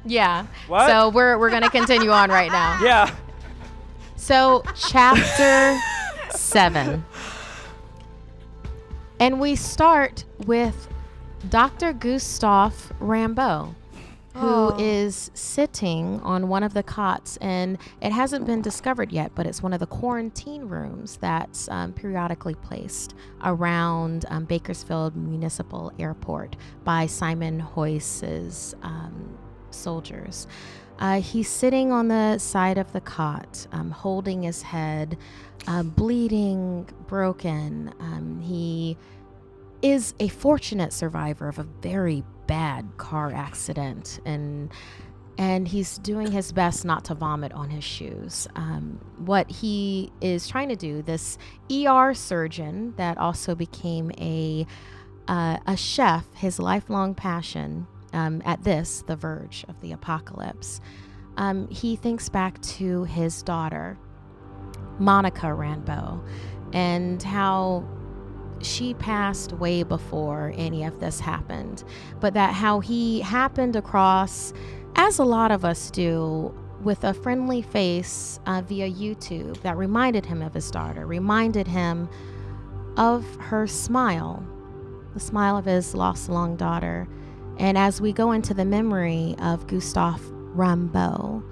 Yeah. What? So we're going to continue on right now. Yeah. So chapter 7. And we start with Dr. Gustave Rimbaud, who is sitting on one of the cots, and it hasn't been discovered yet, but it's one of the quarantine rooms that's periodically placed around Bakersfield Municipal Airport by Simon Hoyce's soldiers. He's sitting on the side of the cot, holding his head, bleeding, broken. He is a fortunate survivor of a very bad car accident, and he's doing his best not to vomit on his shoes. What he is trying to do, this ER surgeon that also became a chef, his lifelong passion, at the verge of the apocalypse, he thinks back to his daughter, Monica Rimbaud, and how she passed way before any of this happened, but that how he happened across, as a lot of us do, with a friendly face via YouTube that reminded him of his daughter, reminded him of her smile, the smile of his lost long daughter. And as we go into the memory of Gustave Rimbaud,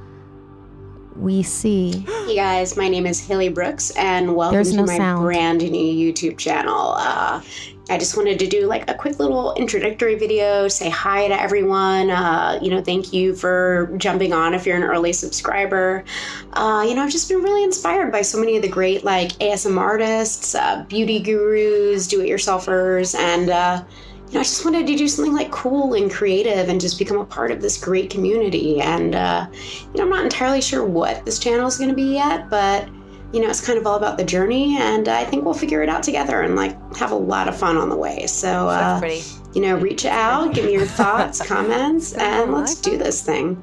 we see... Hey guys, my name is Haley Brooks, and welcome to my brand new YouTube channel. I just wanted to do like a quick little introductory video, say hi to everyone. Thank you for jumping on if you're an early subscriber. I've just been really inspired by so many of the great like ASMR artists, beauty gurus, do-it-yourselfers, and I just wanted to do something like cool and creative and just become a part of this great community. And, I'm not entirely sure what this channel is going to be yet, but, it's kind of all about the journey. And I think we'll figure it out together and like have a lot of fun on the way. So, reach out, give me your thoughts, comments, and let's do this thing.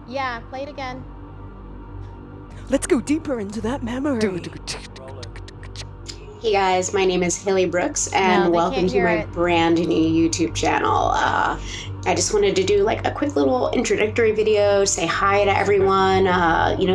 Yeah, play it again. Let's go deeper into that memory. Hey guys, my name is Haley Brooks, and welcome to my brand new YouTube channel. I just wanted to do like a quick little introductory video, say hi to everyone.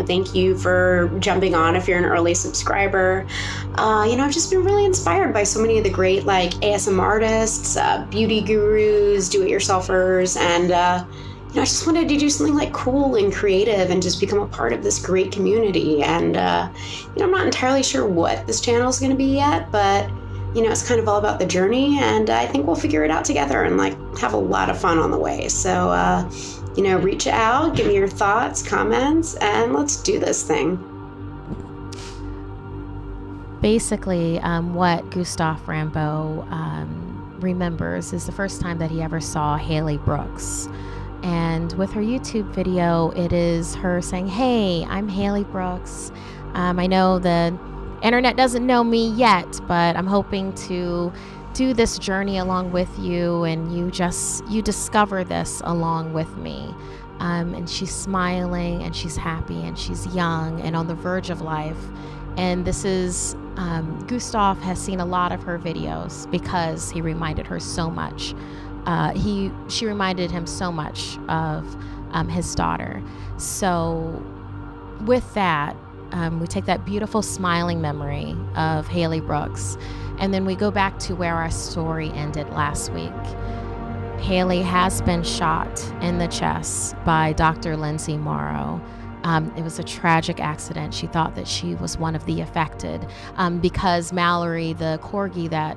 Thank you for jumping on if you're an early subscriber. I've just been really inspired by so many of the great like ASMR artists, beauty gurus, do-it-yourselfers, and I just wanted to do something like cool and creative and just become a part of this great community. And, I'm not entirely sure what this channel is going to be yet, but, it's kind of all about the journey. And I think we'll figure it out together and like have a lot of fun on the way. So, reach out, give me your thoughts, comments, and let's do this thing. Basically, what Gustave Rimbaud remembers is the first time that he ever saw Haley Brooks. And with her YouTube video, it is her saying, "Hey, I'm Haley Brooks. I know the internet doesn't know me yet, but I'm hoping to do this journey along with you, and you discover this along with me." And she's smiling, and she's happy, and she's young and on the verge of life. And this is, Gustave has seen a lot of her videos because he reminded her so much. She reminded him so much of his daughter. So with that, we take that beautiful smiling memory of Haley Brooks, and then we go back to where our story ended last week. Haley has been shot in the chest by Dr. Lindsay Morrow. It was a tragic accident. She thought that she was one of the affected because Mallory, the corgi that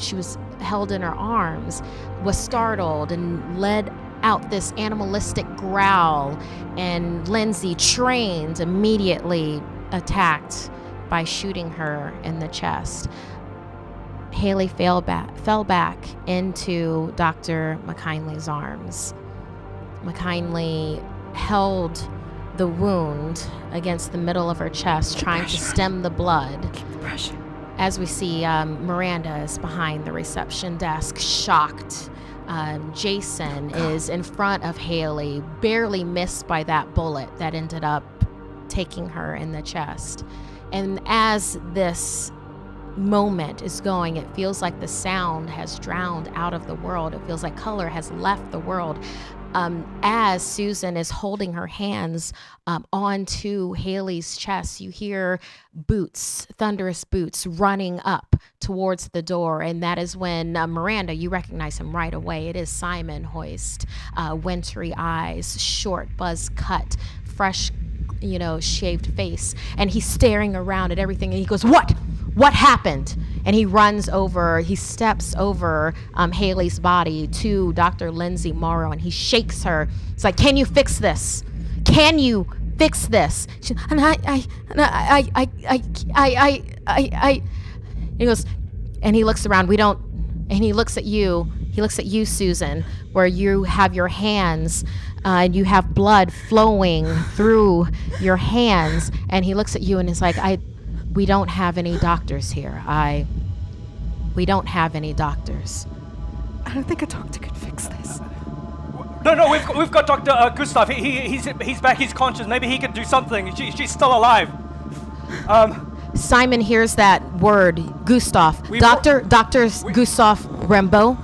she was held in her arms, was startled and let out this animalistic growl, and Lindsay, trained, immediately attacked by shooting her in the chest. Haley fell back into Dr. McKinley's arms. McKinley held the wound against the middle of her chest, trying to stem the blood. Keep the pressure. As we see, Miranda is behind the reception desk, shocked. Jason is in front of Haley, barely missed by that bullet that ended up taking her in the chest. And as this moment is going, it feels like the sound has drowned out of the world. It feels like color has left the world. As Susan is holding her hands onto Haley's chest, you hear boots, thunderous boots running up towards the door. And that is when Miranda, you recognize him right away. It is Simon Hoist, wintry eyes, short buzz cut, fresh, shaved face. And he's staring around at everything. And he goes, What happened? And he steps over Haley's body to Dr. Lindsay Morrow, and he shakes her. It's like, can you fix this? Can you fix this? He goes, and he looks around. And he looks at you. He looks at you, Susan, where you have your hands and you have blood flowing through your hands. And he looks at you and is like, we don't have any doctors here. We don't have any doctors. I don't think a doctor could fix this. No, we've got Dr. Gustav. He's back. He's conscious. Maybe he could do something. She's still alive. Simon hears that word, Gustav. Dr. Gustav Rambeau.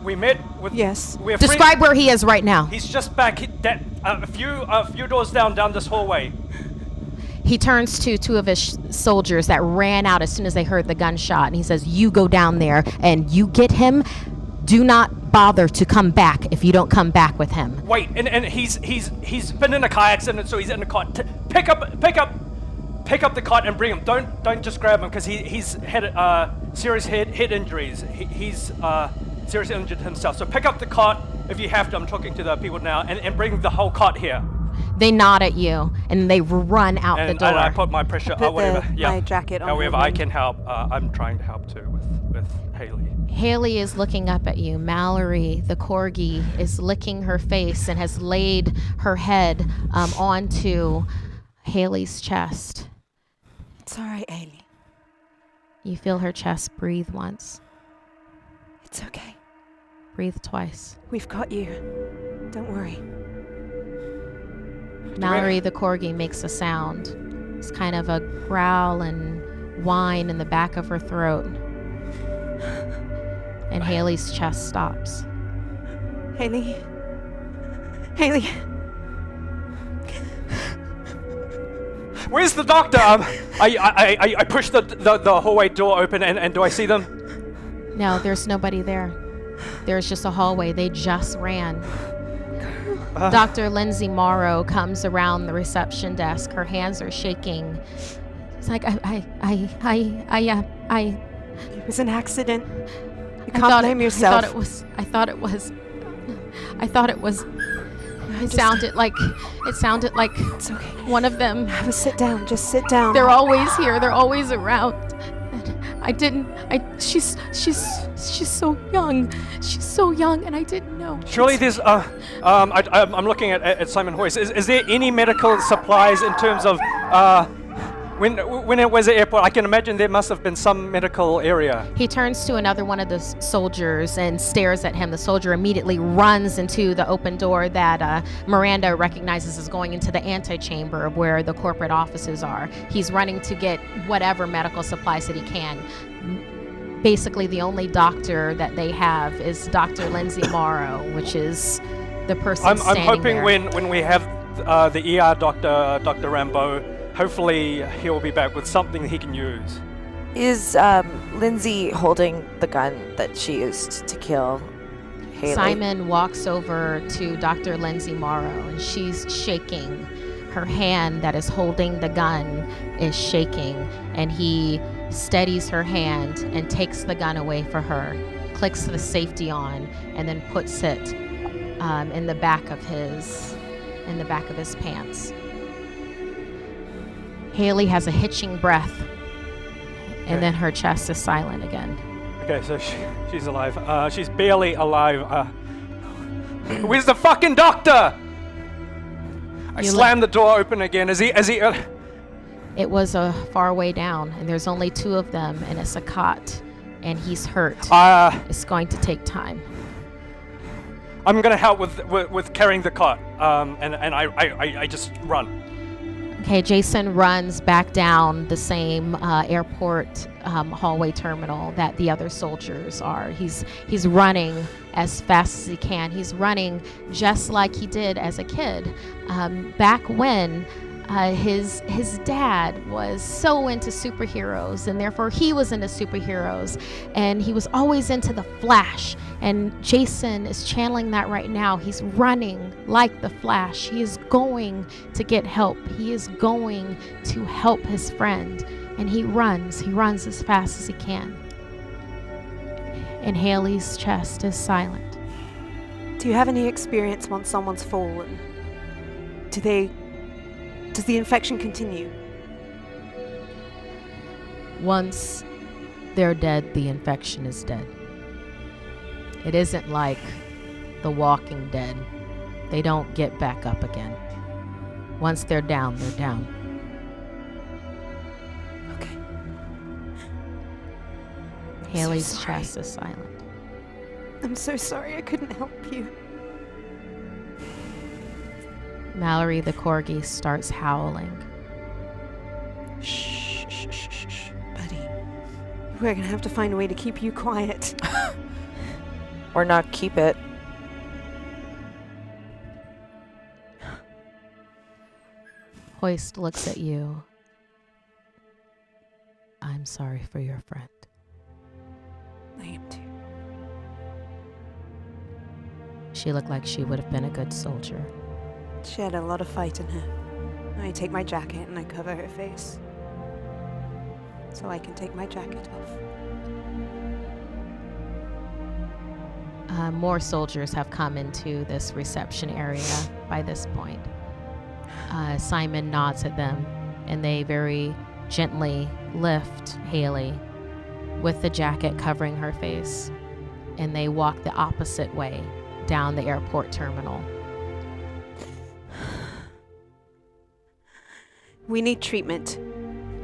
We met with. Yes. Describe where he is right now. He's just back. A few doors down this hallway. He turns to two of his soldiers that ran out as soon as they heard the gunshot, and he says, you go down there and you get him. Do not bother to come back if you don't come back with him. Wait, and he's been in a car accident, so he's in the cot. Pick up the cot and bring him. Don't just grab him, because he's had serious head injuries. He's seriously injured himself. So pick up the cot if you have to. I'm talking to the people now, and bring the whole cot here. They nod at you, and they run out the door. And I put my pressure, my jacket on. However I can help, I'm trying to help too with Haley. Haley is looking up at you. Mallory, the corgi, is licking her face and has laid her head onto Haley's chest. It's all right, Haley. You feel her chest breathe once. It's okay. Breathe twice. We've got you. Don't worry. Mallory, the corgi, makes a sound. It's kind of a growl and whine in the back of her throat. And Haley's chest stops. Haley. Where's the doctor? I pushed the hallway door open, and do I see them? No, there's nobody there. There's just a hallway. They just ran. Dr. Lindsay Morrow comes around the reception desk. Her hands are shaking. It's like, It was an accident. You can't blame yourself. I thought it was. It sounded like It's okay. one of them. Have a sit down. Just sit down. They're always here. They're always around. She's so young. She's so young, and I didn't know. Surely there's I'm looking at Simon Hoist. Is there any medical supplies in terms of when it was at the airport? I can imagine there must have been some medical area. He turns to another one of the soldiers and stares at him. The soldier immediately runs into the open door that Miranda recognizes as going into the antechamber where the corporate offices are. He's running to get whatever medical supplies that he can. Basically, the only doctor that they have is Dr. Lindsay Morrow, which is the person standing I'm hoping there. when we have the ER doctor, Dr. Rambeau, hopefully he'll be back with something he can use. Is Lindsay holding the gun that she used to kill Haley? Simon walks over to Dr. Lindsay Morrow, and she's shaking. Her hand that is holding the gun is shaking, and he steadies her hand and takes the gun away for her, clicks the safety on, and then puts it in the back of his pants. Haley has a hitching breath, and then her chest is silent again. Okay, so she's alive. She's barely alive. Where's the fucking doctor? I slammed the door open again. Is he? It was a far way down, and there's only two of them, and it's a cot, and he's hurt. It's going to take time. I'm gonna help with carrying the cot, and I just run. Okay, Jason runs back down the same airport hallway terminal that the other soldiers are. He's running as fast as he can. He's running just like he did as a kid. Back when his dad was so into superheroes, and therefore he was into superheroes, and he was always into the Flash, and Jason is channeling that right now. He's running like the Flash. He is going to get help. He is going to help his friend, and he runs as fast as he can. And Haley's chest is silent. Do you have any experience once someone's fallen? Does the infection continue? Once they're dead, the infection is dead. It isn't like The Walking Dead. They don't get back up again. Once they're down, they're down. Okay. Haley's chest is silent. I'm so sorry I couldn't help you. Mallory the corgi starts howling. Shh, shh, shh, shh, shh, buddy. We're gonna have to find a way to keep you quiet. Or not keep it. Hoist looks at you. I'm sorry for your friend. I am too. She looked like she would have been a good soldier. She had a lot of fight in her. I take my jacket and I cover her face. So I can take my jacket off. More soldiers have come into this reception area by this point. Simon nods at them, and they very gently lift Haley with the jacket covering her face, and they walk the opposite way down the airport terminal. We need treatment.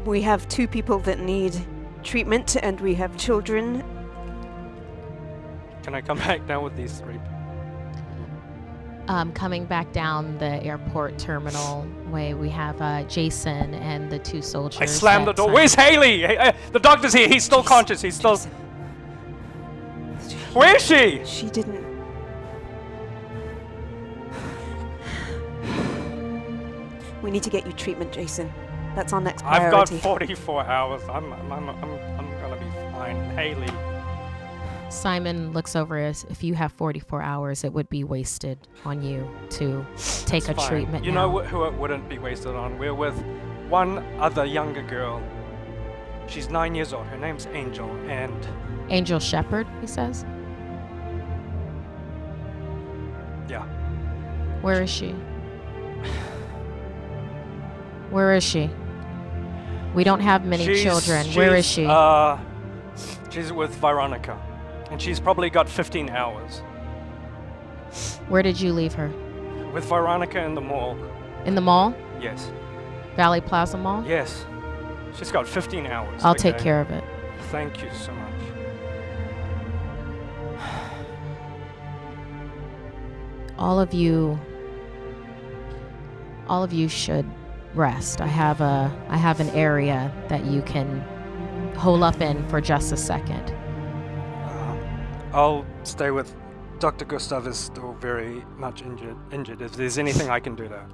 We have 2 people that need treatment, and we have children. Can I come back down with these 3? Coming back down the airport terminal way, we have Jason and the 2 soldiers. I slammed the door. Where's Haley? The doctor's here. He's still conscious. He's still... Jason. Where is she? She didn't... We need to get you treatment, Jason. That's our next priority. I've got 44 hours. I'm gonna be fine. Haley. Simon looks over as if you have 44 hours, it would be wasted on you to take a treatment. You now. know who it wouldn't be wasted on? We're with one other younger girl. She's 9 years old. Her name's Angel, and... Angel Shepherd, he says. Yeah. Where is she? Where is she? We don't have many children. Where is she? She's with Veronica, and she's probably got 15 hours. Where did you leave her? With Veronica in the mall. In the mall? Yes. Valley Plaza Mall? Yes. She's got 15 hours. I'll take care of it. Thank you so much. All of you should rest. I have an area that you can hole up in for just a second. I'll stay with Dr. Gustav. Is still very much injured. If there's anything I can do to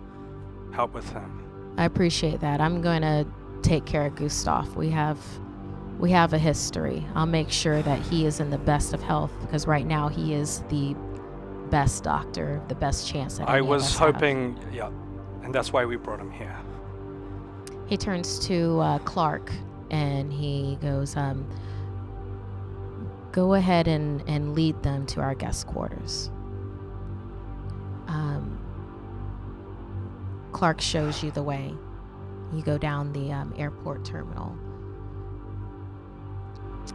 help with him. I appreciate that. I'm going to take care of Gustav. We have a history. I'll make sure that he is in the best of health, because right now he is the best doctor, the best chance that I any of was us hoping, have. yeah, and that's why we brought him here. He turns to Clark and he goes, go ahead and lead them to our guest quarters. Clark shows you the way. You go down the airport terminal.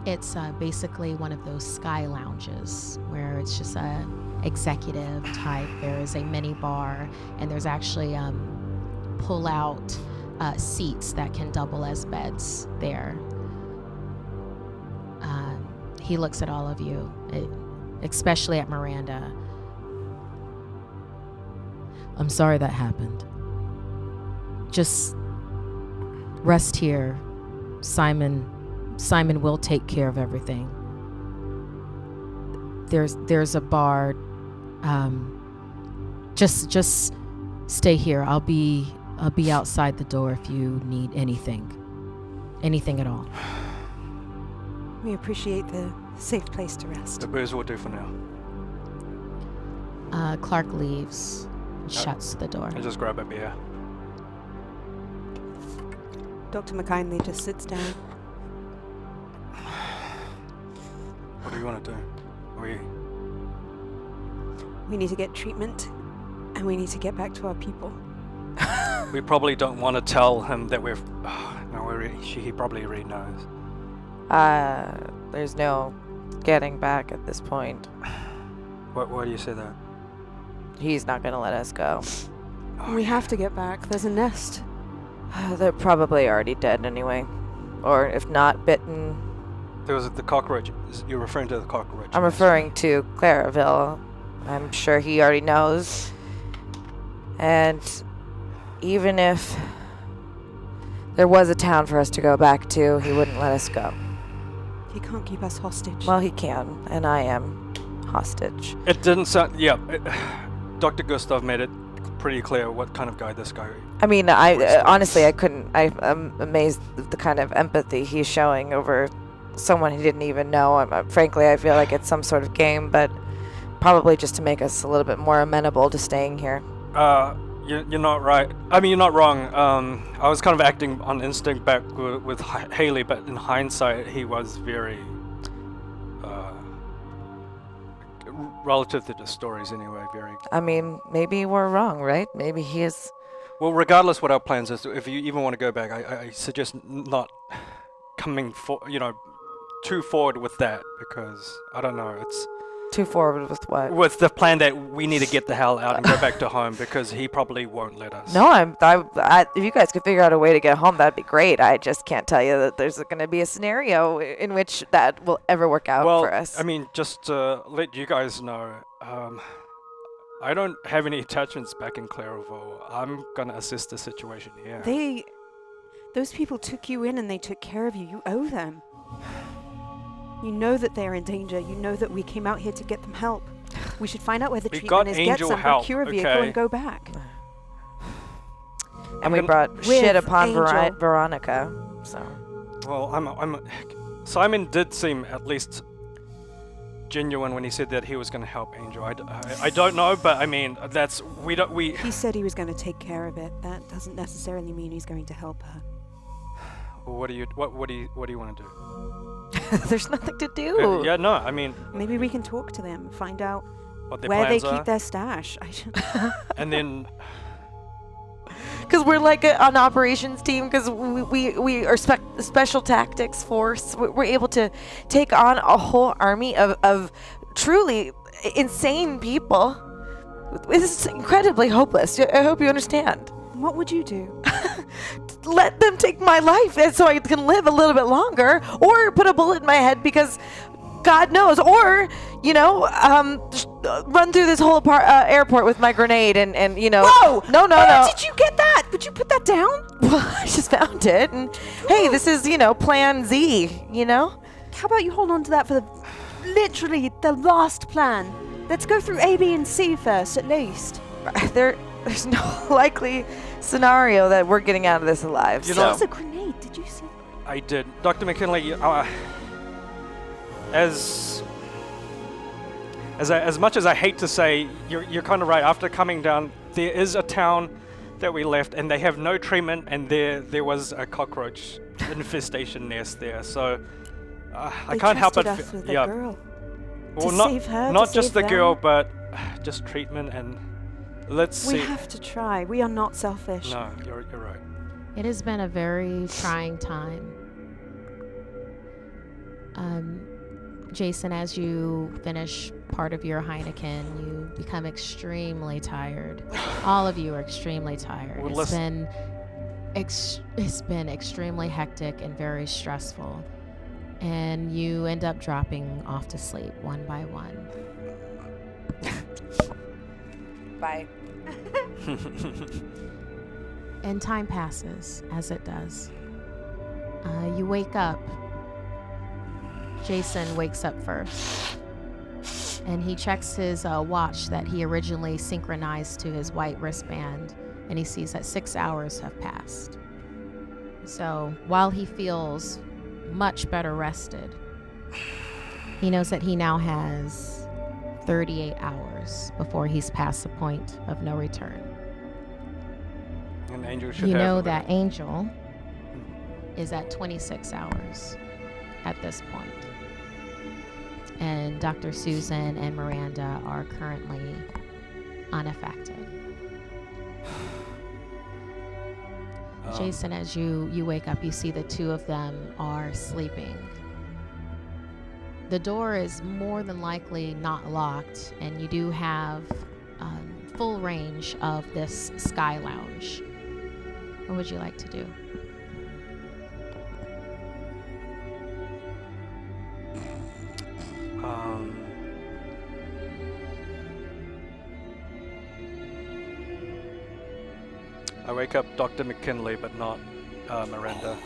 It's basically one of those sky lounges where it's just a executive type. There is a mini bar, and there's actually pull-out seats that can double as beds there. He looks at all of you, especially at Miranda. I'm sorry that happened. Just Rest here. Simon will take care of everything. There's a bar. Just stay here. I'll be outside the door if you need anything at all. We appreciate the safe place to rest. The booze will do for now. Clark leaves and shuts the door. I just grab a beer. Dr. McKinley just sits down. What do you want to do? We need to get treatment, and we need to get back to our people. We probably don't want to tell him that we're... he probably already knows. There's no getting back at this point. Why do you say that? He's not going to let us go. We have to get back. There's a nest. They're probably already dead anyway. Or if not, bitten. There was the cockroach. You're referring to the cockroach. I'm referring to Claraville. I'm sure he already knows. And even if there was a town for us to go back to, he wouldn't let us go. He can't keep us hostage. Well, he can, and I am hostage. It didn't sound... Yeah, Dr. Gustav made it pretty clear what kind of guy this guy is. I mean, honestly, I'm amazed at the kind of empathy he's showing over someone he didn't even know. Frankly, I feel like it's some sort of game, but probably just to make us a little bit more amenable to staying here. You're not right. I mean, you're not wrong. I was kind of acting on instinct back with Haley, but in hindsight, he was very... relative to the stories anyway, very... I mean, maybe we're wrong, right? Maybe he is... Well, regardless what our plans is, if you even want to go back, I suggest not coming too forward with that, because, I don't know, it's... Too forward with what? With the plan that we need to get the hell out and go back to home, because he probably won't let us. No, if you guys could figure out a way to get home, that'd be great. I just can't tell you that there's going to be a scenario in which that will ever work out for us. I mean, just to let you guys know, I don't have any attachments back in Claraville. I'm going to assess the situation here. Those people took you in and they took care of you. You owe them. You know that they're in danger. You know that we came out here to get them help. We should find out where the treatment is, get some, procure a vehicle, and go back. And we brought shit upon Veronica, so... Well, Simon did seem at least genuine when he said that he was going to help Angel. I don't know, but I mean, He said he was going to take care of it. That doesn't necessarily mean he's going to help her. Well, what do you want to do? There's nothing to do. Yeah, no, I mean... Maybe we can talk to them, find out where they keep their stash. And then... Because we're like an operations team, because we are special tactics force. We're able to take on a whole army of truly insane people. This is incredibly hopeless. I hope you understand. What would you do? Let them take my life so I can live a little bit longer, or put a bullet in my head because God knows, or run through this whole airport with my grenade and Whoa! No. Where did you get that? Would you put that down? Well, I just found it, and hey, this is Plan Z. How about you hold on to that for literally the last plan? Let's go through A, B, and C first, at least. There's no likely scenario that we're getting out of this alive. There's a grenade. Did you see? I did. Dr. McKinley, as much as I hate to say, you're kind of right. After coming down, there is a town that we left, and they have no treatment, and there was a cockroach infestation nest there. So I can't help but with the girl. Well, to not save her, not to just save the them. girl, but just treatment and. Let's see. We have to try. We are not selfish. No, you're right. It has been a very trying time. Jason, as you finish part of your Heineken, you become extremely tired. All of you are extremely tired. Well, It's been extremely hectic and very stressful. And you end up dropping off to sleep one by one. Bye. And time passes, as it does. You wake up. Jason wakes up first. And he checks his watch that he originally synchronized to his white wristband. And he sees that 6 hours have passed. So while he feels much better rested, he knows that he now has 38 hours before he's past the point of no return. And Angel should you know that Angel is at 26 hours at this point. And Dr. Susan and Miranda are currently unaffected. Jason, as you wake up, you see the two of them are sleeping. The door is more than likely not locked, and you do have full range of this sky lounge. What would you like to do? I wake up Dr. McKinley, but not Miranda.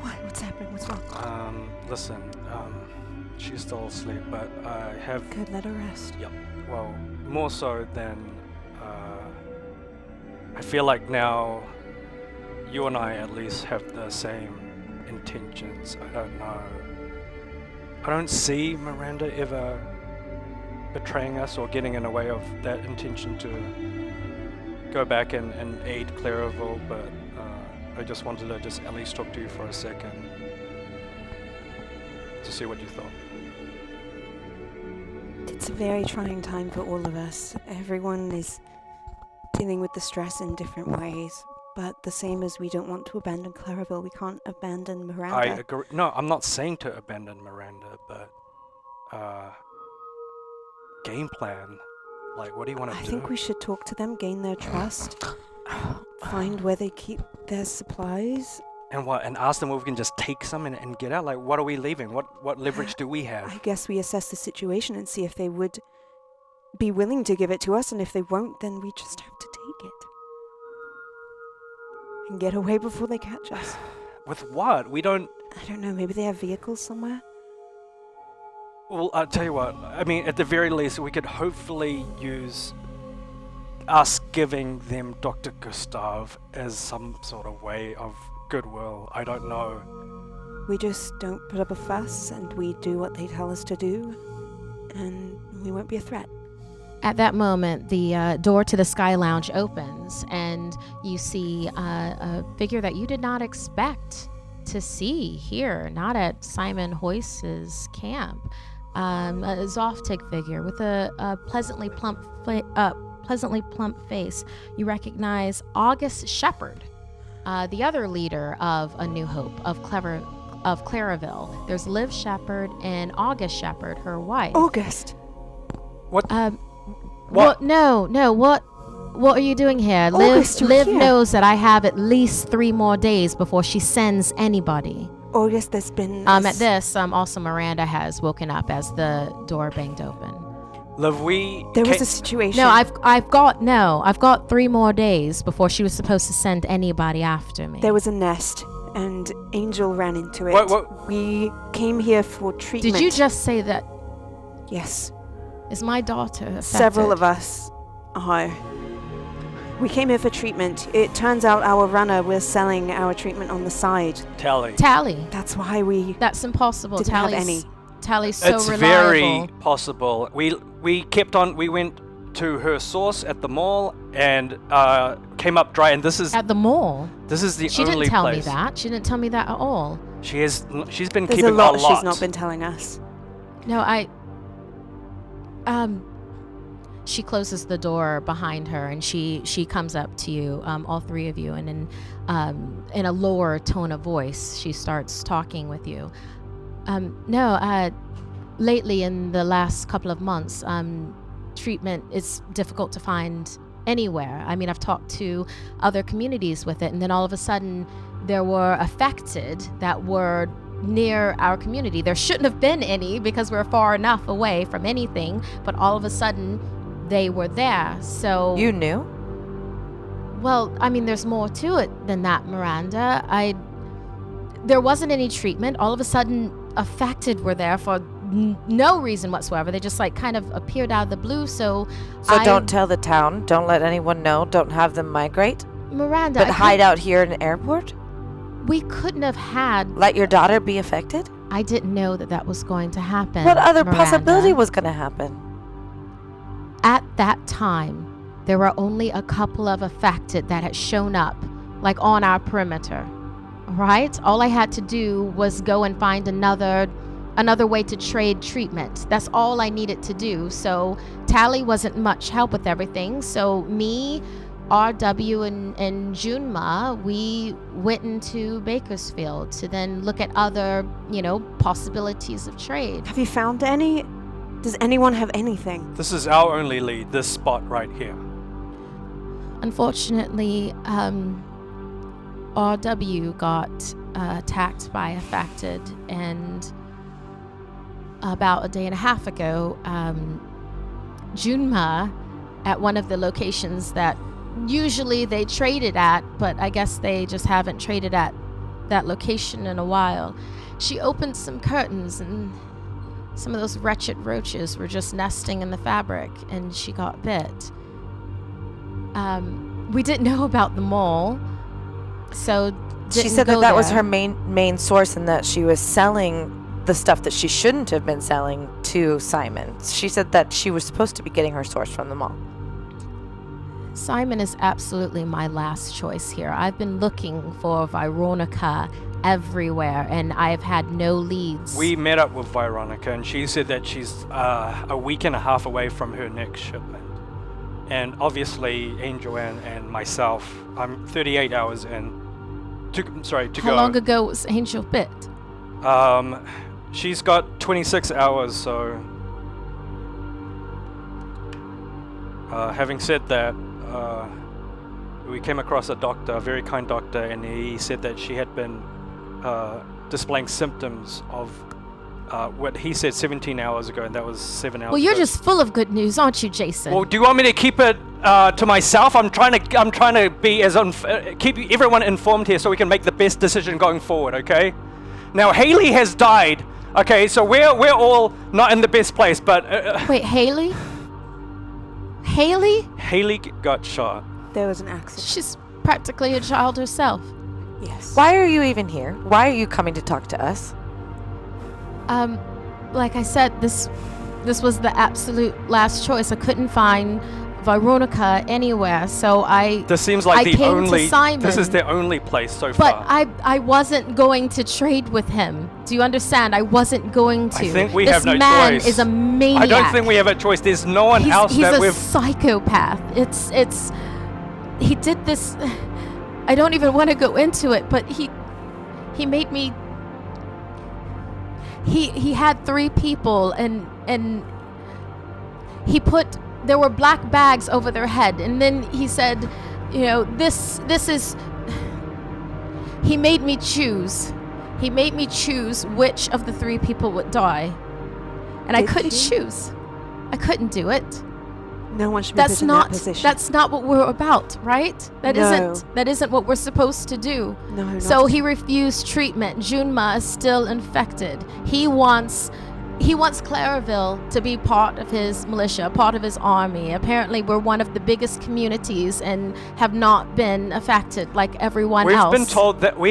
What's happening? What's wrong? Listen, she's still asleep, but I have... Good, let her rest. Yep. Well, more so than... I feel like now you and I at least have the same intentions. I don't know. I don't see Miranda ever betraying us or getting in the way of that intention to go back and aid Clairville, but I just wanted to just at least talk to you for a second to see what you thought. It's a very trying time for all of us. Everyone is dealing with the stress in different ways, but the same as we don't want to abandon Clairville, we can't abandon Miranda. I agree. No, I'm not saying to abandon Miranda, but game plan. Like, what do you want to do? I think we should talk to them, gain their trust, find where they keep their supplies. And what? And ask them if we can just take some and get out? Like, what are we leaving? What leverage do we have? I guess we assess the situation and see if they would be willing to give it to us, and if they won't, then we just have to take it. And get away before they catch us. With what? We don't... I don't know, maybe they have vehicles somewhere? Well, I'll tell you what, I mean, at the very least, we could hopefully use us giving them Dr. Gustav as some sort of way of goodwill. I don't know. We just don't put up a fuss, and we do what they tell us to do, and we won't be a threat. At that moment, the door to the Sky Lounge opens, and you see a figure that you did not expect to see here, not at Simon Hoyce's camp. A Zoftig figure with a pleasantly plump face. You recognize August Shepherd, the other leader of A New Hope, of Clairville. There's Liv Shepherd and August Shepherd, her wife. August. What? What? No. What are you doing here? August, Liv here. knows that I have at least 3 more days before she sends anybody. August, there's been... At this, also Miranda has woken up as the door banged open. Liv, there was a situation. No, I've got 3 more days before she was supposed to send anybody after me. There was a nest, and Angel ran into it. What? We came here for treatment. Did you just say that? Yes. Is my daughter affected? Several of us are. We came here for treatment. It turns out our runner was selling our treatment on the side. Tally. That's why we... That's impossible. Didn't have any. Tally's so it's reliable. Very possible. We kept on. We went to her source at the mall and came up dry. And this is at the mall. This is the she only didn't tell place. me that. She didn't tell me that at all. She's been There's keeping a lot a lot. She's not been telling us. No, she closes the door behind her, and she comes up to you, all 3 of you, and in a lower tone of voice, she starts talking with you. Lately in the last couple of months, treatment is difficult to find anywhere. I mean, I've talked to other communities with it, and then all of a sudden there were affected that were near our community. There shouldn't have been any because we're far enough away from anything, but all of a sudden they were there. So you knew? Well, I mean, there's more to it than that, Miranda. There wasn't any treatment. All of a sudden, affected were there for no reason whatsoever. They just like kind of appeared out of the blue. So don't tell the town. Don't let anyone know. Don't have them migrate. Miranda, but hide out here in the airport. We couldn't have had. Let your daughter be affected. I didn't know that was going to happen. What other Miranda? possibility was going to happen? At that time, there were only a couple of affected that had shown up, like on our perimeter. Right? All I had to do was go and find another way to trade treatment. That's all I needed to do. So Tally wasn't much help with everything. So me, RW, and Junma, we went into Bakersfield to then look at other, possibilities of trade. Have you found any? Does anyone have anything? This is our only lead, this spot right here. Unfortunately, RW got attacked by affected, and about a day and a half ago, Junma, at one of the locations that usually they traded at, but I guess they just haven't traded at that location in a while, she opened some curtains and some of those wretched roaches were just nesting in the fabric, and she got bit. We didn't know about the mole, so she said that was her main source, and that she was selling the stuff that she shouldn't have been selling to Simon. She said that she was supposed to be getting her source from the mall. Simon is absolutely my last choice here. I've been looking for Veronica everywhere, and I've had no leads. We met up with Veronica, and she said that she's a week and a half away from her next shipment. And obviously, Angel and myself, I'm 38 hours in. To go. How long ago was Angel bit? She's got 26 hours, so... having said that, we came across a doctor, a very kind doctor, and he said that she had been displaying symptoms of what he said 17 hours ago, and that was 7 hours Well, you're ago. just full of good news, aren't you, Jason? Well, do you want me to keep it to myself? I'm trying to be keep everyone informed here so we can make the best decision going forward, okay? Now, Haley has died, okay, so we're all not in the best place, but... Wait, Haley? Haley? Haley got shot. There was an accident. She's practically a child herself. Yes. Why are you even here? Why are you coming to talk to us? Like I said, this was the absolute last choice. I couldn't find Veronica anywhere, so This seems like I came to Simon. This is the only place so far. But I wasn't going to trade with him. Do you understand? I wasn't going to. I think we have no choice. This man is a maniac. I don't think we have a choice. There's no one else that we've... He's a psychopath. He did this... I don't even want to go into it, but he made me... He had 3 people, and he put... There were black bags over their head, and then he said, this is... He made me choose. He made me choose which of the 3 people would die. And I couldn't choose. I couldn't do it. No one should be put in that position. That's not what we're about, right? That isn't what we're supposed to do. No, so he refused treatment. Junma is still infected. He wants Claraville to be part of his militia, part of his army. Apparently, we're one of the biggest communities and have not been affected like everyone else. We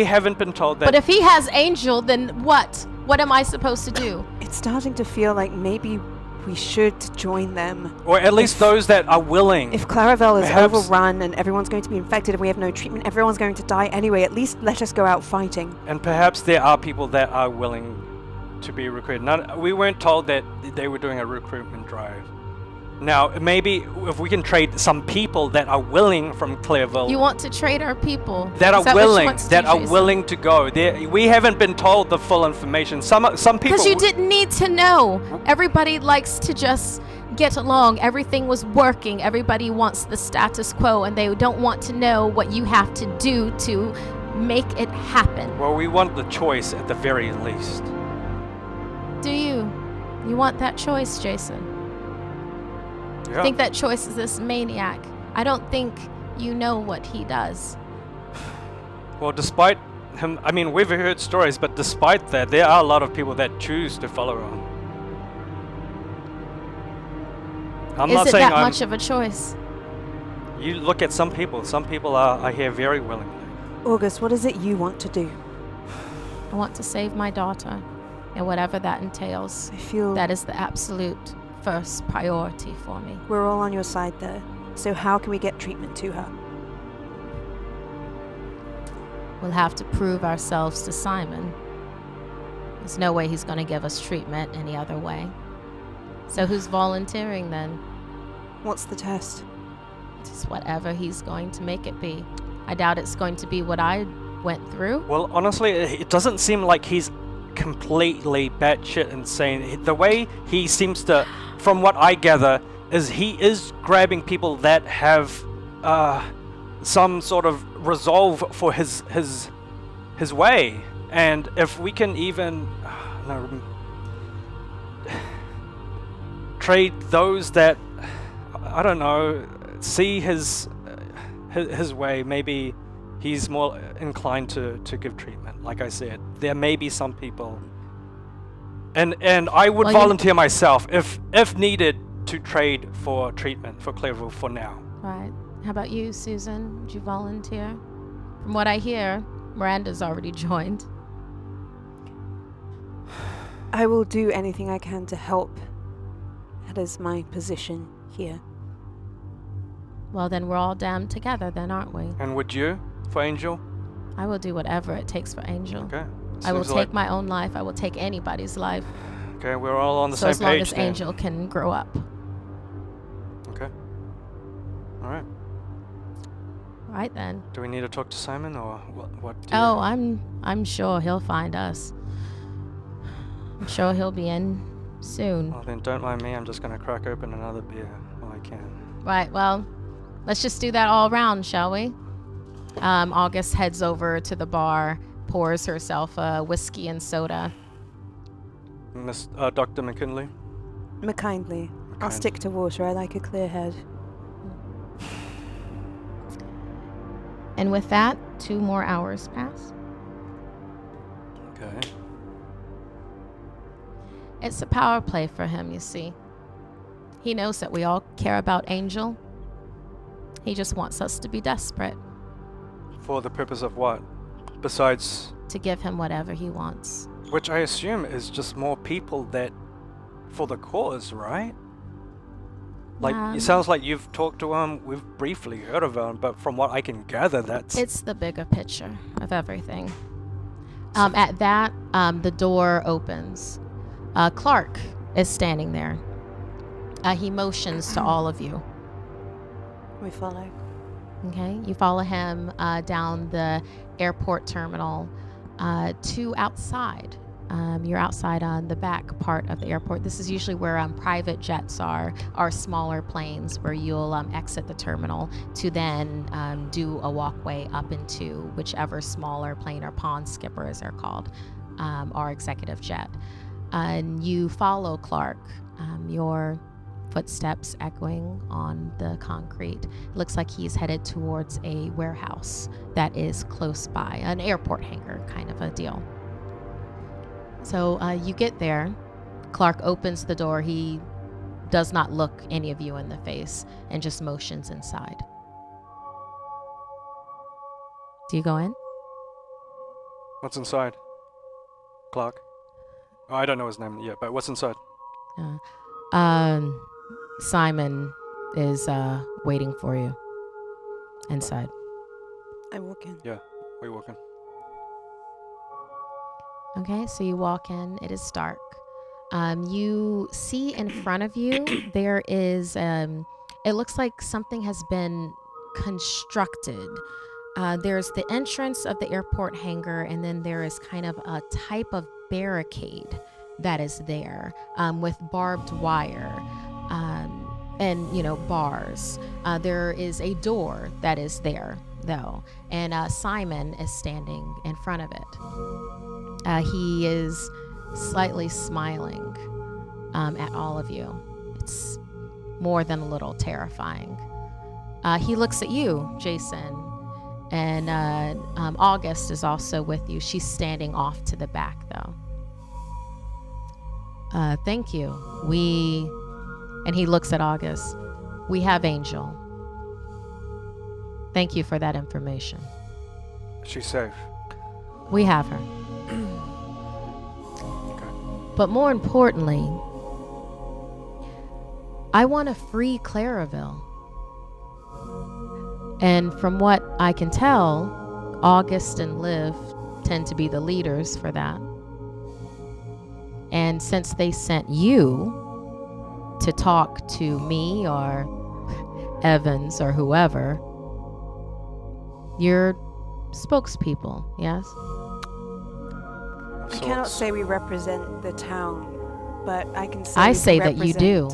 haven't been told that. But if he has Angel, then what? What am I supposed to do? It's starting to feel like maybe we should join them. Or at least those that are willing. If Claraville is overrun and everyone's going to be infected and we have no treatment, everyone's going to die anyway. At least let us go out fighting. And perhaps there are people that are willing to be recruited. We weren't told that they were doing a recruitment drive. Now, maybe if we can trade some people that are willing from Clairville. You want to trade our people? That are willing to go. We haven't been told the full information. Some people. Because you didn't need to know. Everybody likes to just get along. Everything was working. Everybody wants the status quo, and they don't want to know what you have to do to make it happen. Well, we want the choice at the very least. Do you? You want that choice, Jason? Yeah. I think that choice is this maniac. I don't think You know what he does. Well, despite him, I mean, we've heard stories, but despite that, there are a lot of people that choose to follow him. Is it that much of a choice? You look at some people are here very willingly. August, what is it you want to do? I want to save my daughter, and whatever that entails. I feel that is the absolute first priority for me. We're all on your side there. So how can we get treatment to her? We'll have to prove ourselves to Simon. There's no way he's going to give us treatment any other way. So who's volunteering then? What's the test? Just whatever he's going to make it be. I doubt it's going to be what I went through. Well, honestly, it doesn't seem like he's completely batshit insane. The way he seems to, from what I gather, is he is grabbing people that have some sort of resolve for his way. And if we can even trade those that, I don't know, see his way, maybe he's more inclined to give treatment. Like I said, there may be some people, and I would volunteer myself if needed to trade for treatment for Clairville for now. Right. How about you, Susan? Would you volunteer? From what I hear, Miranda's already joined. I will do anything I can to help. That is my position here. Well, then we're all damned together then, aren't we? And would you, for Angel? I will do whatever it takes for Angel. Okay. I will take my own life. I will take anybody's life. Okay, we're all on the same page. So as long as Angel can grow up. Okay. All right. Right then. Do we need to talk to Simon, or what Oh, I'm sure he'll find us. I'm sure he'll be in soon. Well, then don't mind me. I'm just going to crack open another beer while I can. Right, well, let's just do that all around, shall we? August heads over to the bar, pours herself a whiskey and soda. Miss Dr. McKinley? McKindley. I'll stick to water. I like a clear head. And with that, 2 more hours pass. Okay. It's a power play for him, you see. He knows that we all care about Angel. He just wants us to be desperate. For the purpose of what? Besides... To give him whatever he wants. Which I assume is just more people that... For the cause, right? Like, it sounds like you've talked to him, we've briefly heard of him, but from what I can gather, that's... It's the bigger picture of everything. At that, the door opens. Clark is standing there. He motions to all of you. We follow. Okay, you follow him down the airport terminal to outside. You're outside on the back part of the airport. This is usually where private jets are smaller planes where you'll exit the terminal to then do a walkway up into whichever smaller plane or pond skipper, as they're called, our executive jet. And you follow Clark, your footsteps echoing on the concrete. It looks like he's headed towards a warehouse that is close by, an airport hangar kind of a deal. So you get there. Clark opens the door. He does not look any of you in the face and just motions inside. Do you go in? What's inside? Clark? Oh, I don't know his name yet, but what's inside? Simon is waiting for you inside. I walk in. Yeah, we walk in. Okay, so you walk in. It is dark. You see in front of you, there is, it looks like something has been constructed. There's the entrance of the airport hangar, and then there is kind of a type of barricade that is there with barbed wire and, bars. There is a door that is there, though, and Simon is standing in front of it. He is slightly smiling at all of you. It's more than a little terrifying. He looks at you, Jason, and August is also with you. She's standing off to the back, though. Thank you. And he looks at August. We have Angel. Thank you for that information. She's safe. We have her. Okay. But more importantly, I want to free Claraville. And from what I can tell, August and Liv tend to be the leaders for that. And since they sent you to talk to me or Evans or whoever, you're spokespeople, yes? I cannot say we represent the town, but I can say I say that you do.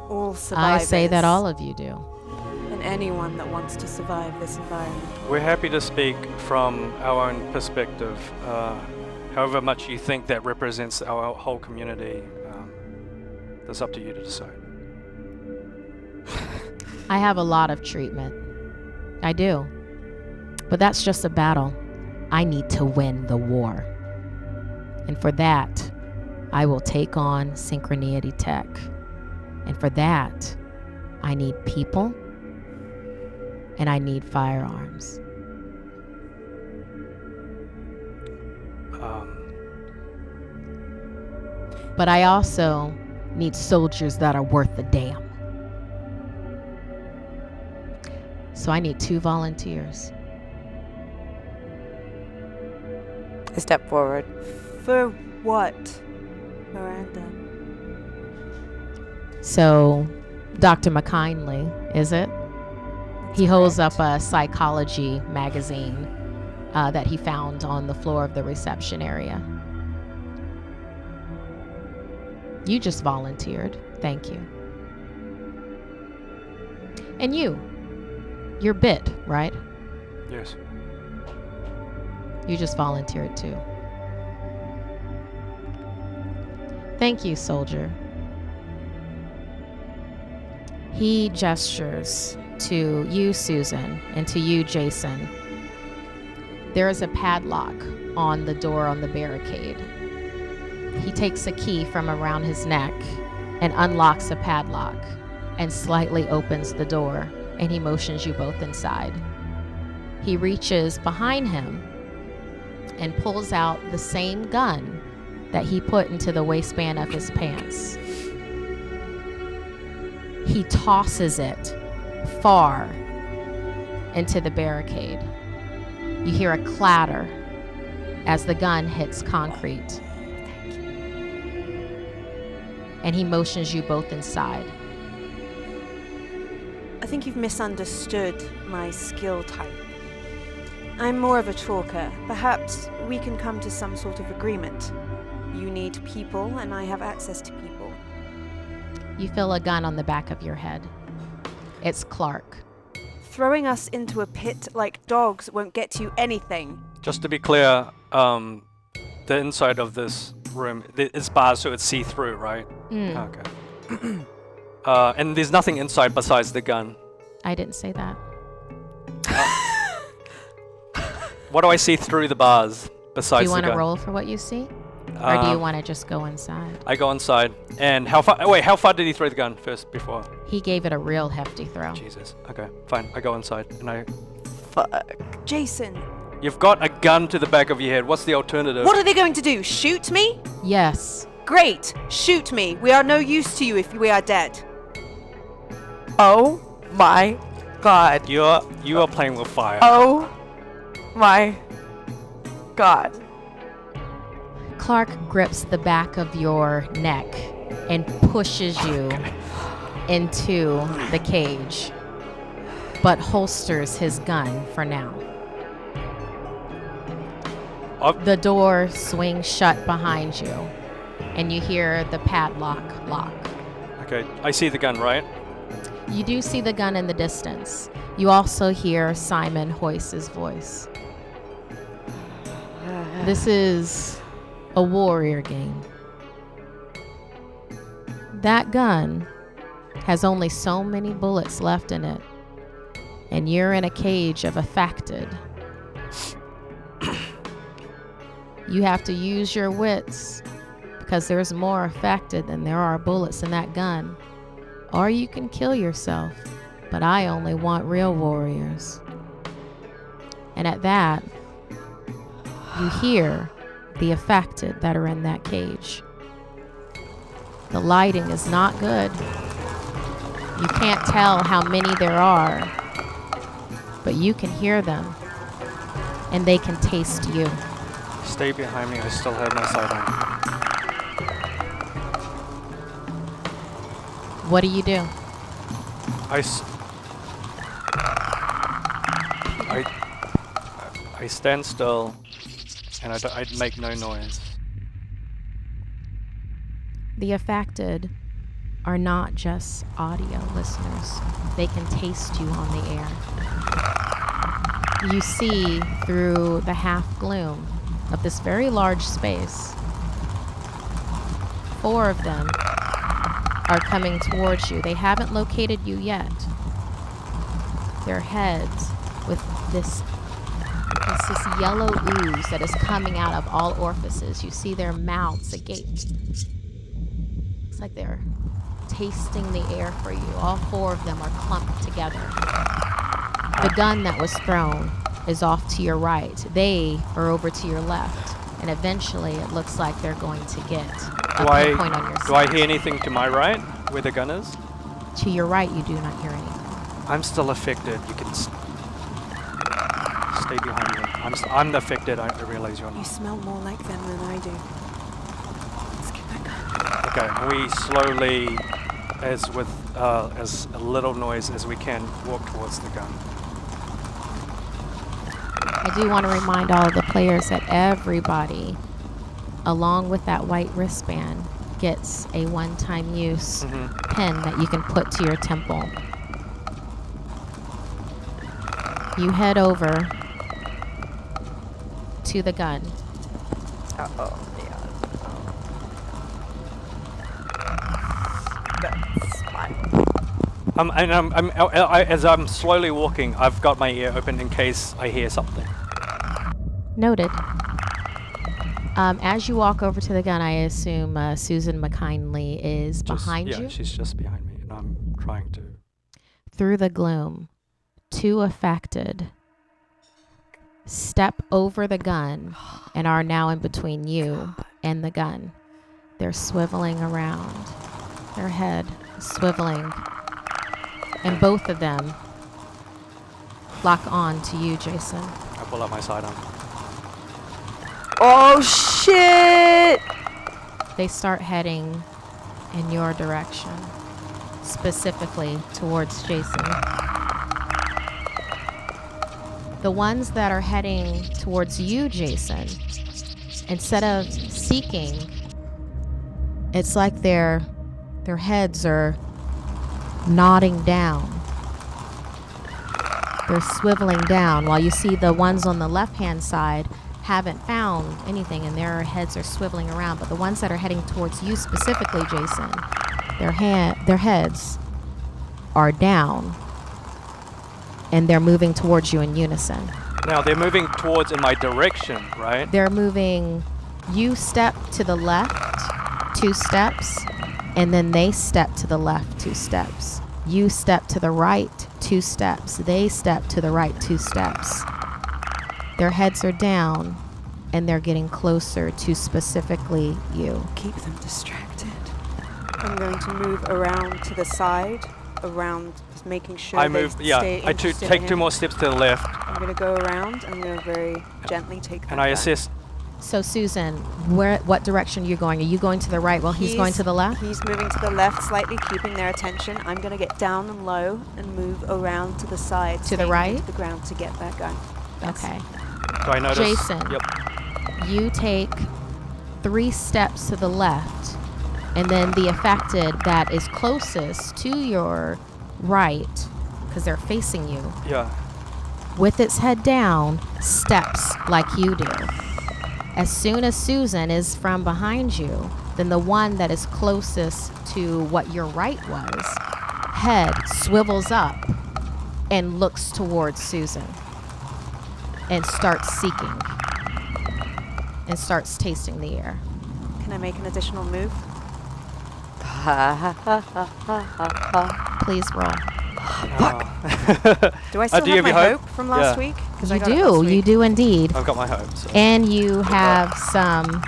All survivors. I say that all of you do. And anyone that wants to survive this environment. We're happy to speak from our own perspective. However much you think that represents our whole community, that's up to you to decide. I have a lot of treatment. I do. But that's just a battle. I need to win the war. And for that, I will take on Synchronity Tech. And for that, I need people and I need firearms. But I also need soldiers that are worth the damn. So I need 2 volunteers. I step forward. For what, Miranda? So, Dr. McKinley, is it? That's He holds correct. up a psychology magazine that he found on the floor of the reception area. You just volunteered. Thank you. And you're Bit, right? Yes. You just volunteered too. Thank you, soldier. He gestures to you, Susan, and to you, Jason. There is a padlock on the door on the barricade. He takes a key from around his neck and unlocks a padlock and slightly opens the door, and he motions you both inside. He reaches behind him and pulls out the same gun that he put into the waistband of his pants. He tosses it far into the barricade. You hear a clatter as the gun hits concrete. And he motions you both inside. I think you've misunderstood my skill type. I'm more of a talker. Perhaps we can come to some sort of agreement. You need people, and I have access to people. You feel a gun on the back of your head. It's Clark. Throwing us into a pit like dogs won't get you anything. Just to be clear, the inside of this room, it's bars, so it's see-through, right? Okay. And there's nothing inside besides the gun. I didn't say that. What do I see through the bars besides the gun? Do you want to roll for what you see? Or do you want to just go inside? I go inside. And how far? Wait, how far did he throw the gun first before? He gave it a real hefty throw. Jesus. Okay, fine. I go inside and I. Fuck. Jason, You've got a gun to the back of your head. What's the alternative? what are they going to do? Shoot me? Yes. Great. Shoot me. We are no use to you if we are dead. Oh my god. You are playing with fire. Oh my god. Clark grips the back of your neck and pushes you into the cage, but holsters his gun for now. The door swings shut behind you, and you hear the padlock lock. Okay, I see the gun, right? You do see the gun in the distance. You also hear Simon Hoyce's voice. This is a warrior game. That gun has only so many bullets left in it and you're in a cage of affected. You have to use your wits because there's more affected than there are bullets in that gun. Or you can kill yourself, but I only want real warriors. And at that, you hear the affected that are in that cage. The lighting is not good. You can't tell how many there are, but you can hear them, and they can taste you. Stay behind me, I still have my sight on. What do you do? I stand still, and I make no noise. The affected are not just audio listeners. They can taste you on the air. You see through the half gloom of this very large space, 4 of them are coming towards you. They haven't located you yet. Their heads with this yellow ooze that is coming out of all orifices. You see their mouths agape. It's like they're tasting the air for you. All 4 of them are clumped together. The gun that was thrown is off to your right. They are over to your left. And eventually it looks like they're going to get a pinpoint on your side. Do I hear anything to my right, where the gun is? To your right, you do not hear anything. I'm still affected. You can stay behind me. I'm affected. I realize you're not. You smell more like them than I do. Let's get that gun. Okay, we slowly, as a little noise as we can, walk towards the gun. I do want to remind all of the players that everybody, along with that white wristband, gets a one-time use pin that you can put to your temple. You head over to the gun. Uh-oh, yeah. That's fine. As I'm slowly walking, I've got my ear open in case I hear something. Noted. As you walk over to the gun, I assume Susan McKinley is behind you? Yeah, she's just behind me, and I'm trying to... Through the gloom, 2 affected step over the gun and are now in between you and the gun. They're swiveling around, their head swiveling, and both of them lock on to you, Jason. I pull out my sidearm. Oh, shit! They start heading in your direction, specifically towards Jason. The ones that are heading towards you, Jason, instead of seeking, it's like their heads are nodding down. They're swiveling down, while you see the ones on the left-hand side haven't found anything and their heads are swiveling around. But the ones that are heading towards you specifically, Jason, their heads are down and they're moving towards you in unison. Now they're moving towards in my direction, right? They're moving, you step to the left 2 steps, and then they step to the left 2 steps. You step to the right 2 steps. They step to the right 2 steps. Their heads are down, and they're getting closer to specifically you. Keep them distracted. I'm going to move around to the side, around, just making sure I they move, stay yeah, I interested take in 2 more steps to the left. I'm going to go around, I'm going to very gently take them And I back. assess. So Susan, what direction are you going? Are you going to the right while he's going to the left? He's moving to the left slightly, keeping their attention. I'm going to get down and low and move around to the side. To the right? To the ground to get that gun. Yes. Okay. Do I notice? Jason. Yep. You take 3 steps to the left, and then the affected that is closest to your right, because they're facing you, Yeah. with its head down, steps like you do. As soon as Susan is from behind you, then the one that is closest to what your right was, head swivels up and looks towards Susan and starts seeking and starts tasting the air. Can I make an additional move? Please roll. Do I still have my hope from last week? You do. You do indeed. I've got my hope. So. And you have some.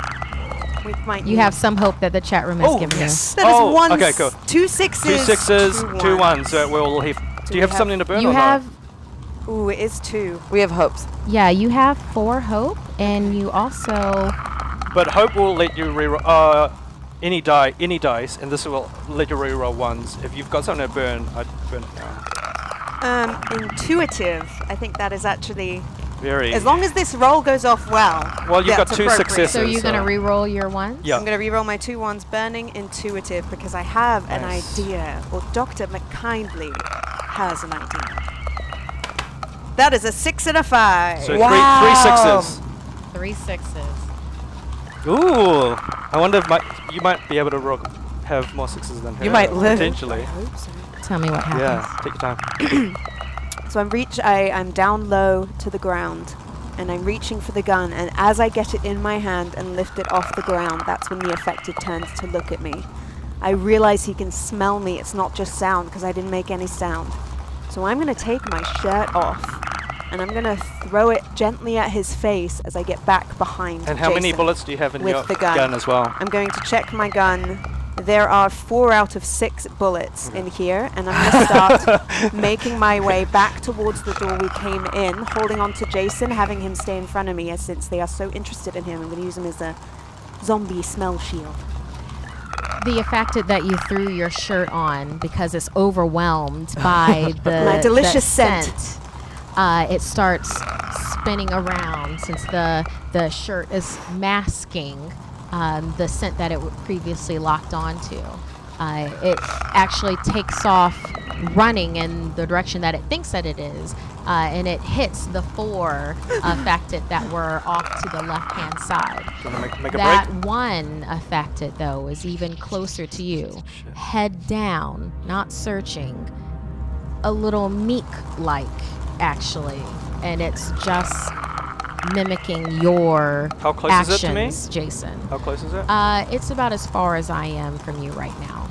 You have some hope that the chat room has given you. That is one. Okay, cool. 2 sixes. 2 sixes, 2 ones. So we'll have. Do you have something to burn? You have. Ooh, it is 2. We have hopes. Yeah, you have 4 hope, and you also. But hope will let you reroll any dice, and this will let you reroll ones. If you've got something to burn, I'd burn it now. Intuitive. I think that is actually. Very. As long as this roll goes off well. Well, you've got 2 successes. So you're going to re-roll your ones? Yeah. I'm going to re-roll my 2 ones. Burning intuitive because I have an idea. Or Dr. McKindley has an idea. That is a 6 and a 5. So 3 sixes. 3 sixes. Ooh. I wonder if you might be able to have more 6s than her. You might live. Potentially. I hope so. Tell me what happens. Yeah, take your time. So I'm down low to the ground, and I'm reaching for the gun, and as I get it in my hand and lift it off the ground, that's when the affected turns to look at me. I realize he can smell me. It's not just sound, because I didn't make any sound. So I'm going to take my shirt off, and I'm going to throw it gently at his face as I get back behind And how many bullets do you have in your gun as well? I'm going to check my gun. There are 4 out of 6 bullets in here, and I'm going to start making my way back towards the door we came in, holding on to Jason, having him stay in front of me, as since they are so interested in him, I'm going to use him as a zombie smell shield. The affected that you threw your shirt on because it's overwhelmed by my delicious scent. It starts spinning around since the shirt is masking the scent that it previously locked onto. It actually takes off running in the direction that it thinks that it is, and it hits the 4 affected that were off to the left-hand side. Make a that break? one affected, though, is even closer to you. Head down, not searching, a little meek-like, actually, and it's just mimicking your How close actions, is it to me? Jason. How close is it? It's about as far as I am from you right now.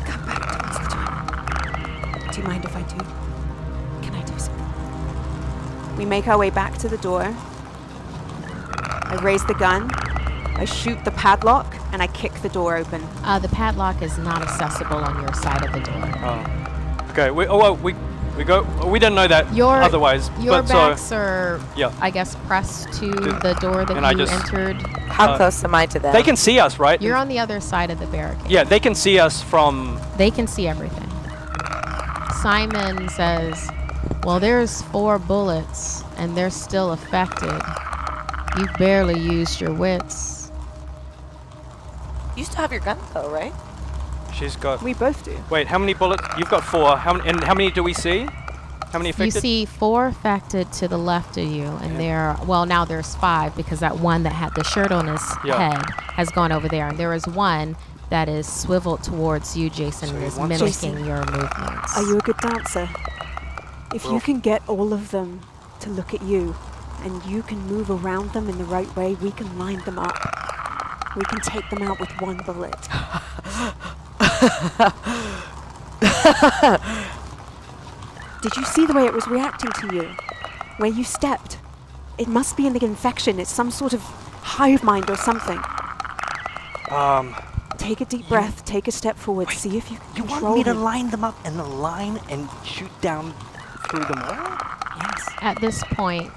Come back towards the door. Do you mind if I do? Can I do something? We make our way back to the door. I raise the gun. I shoot the padlock, and I kick the door open. The padlock is not accessible on your side of the door. Oh. Okay. We didn't know that otherwise. Your backs are, I guess, pressed to the door that you entered. How close am I to them? They can see us, right? You're on the other side of the barricade. Yeah, they can see us from... They can see everything. Simon says, well, there's 4 bullets, and they're still affected. You barely used your wits. You still have your gun, though, right? She's got... We both do. Wait, how many bullets? You've got 4. How many do we see? How many affected? You see 4 affected to the left of you, and now there's 5 because that one that had the shirt on his head has gone over there, and there is one that is swiveled towards you, Jason, and is mimicking your movements. Are you a good dancer? If you can get all of them to look at you, and you can move around them in the right way, we can line them up. We can take them out with 1 bullet. Did you see the way it was reacting to you? Where you stepped? It must be an infection. It's some sort of hive mind or something. Take a deep breath. Take a step forward. See if you can control You want me to him. line them up in a line and shoot down through them all? Yes. At this point,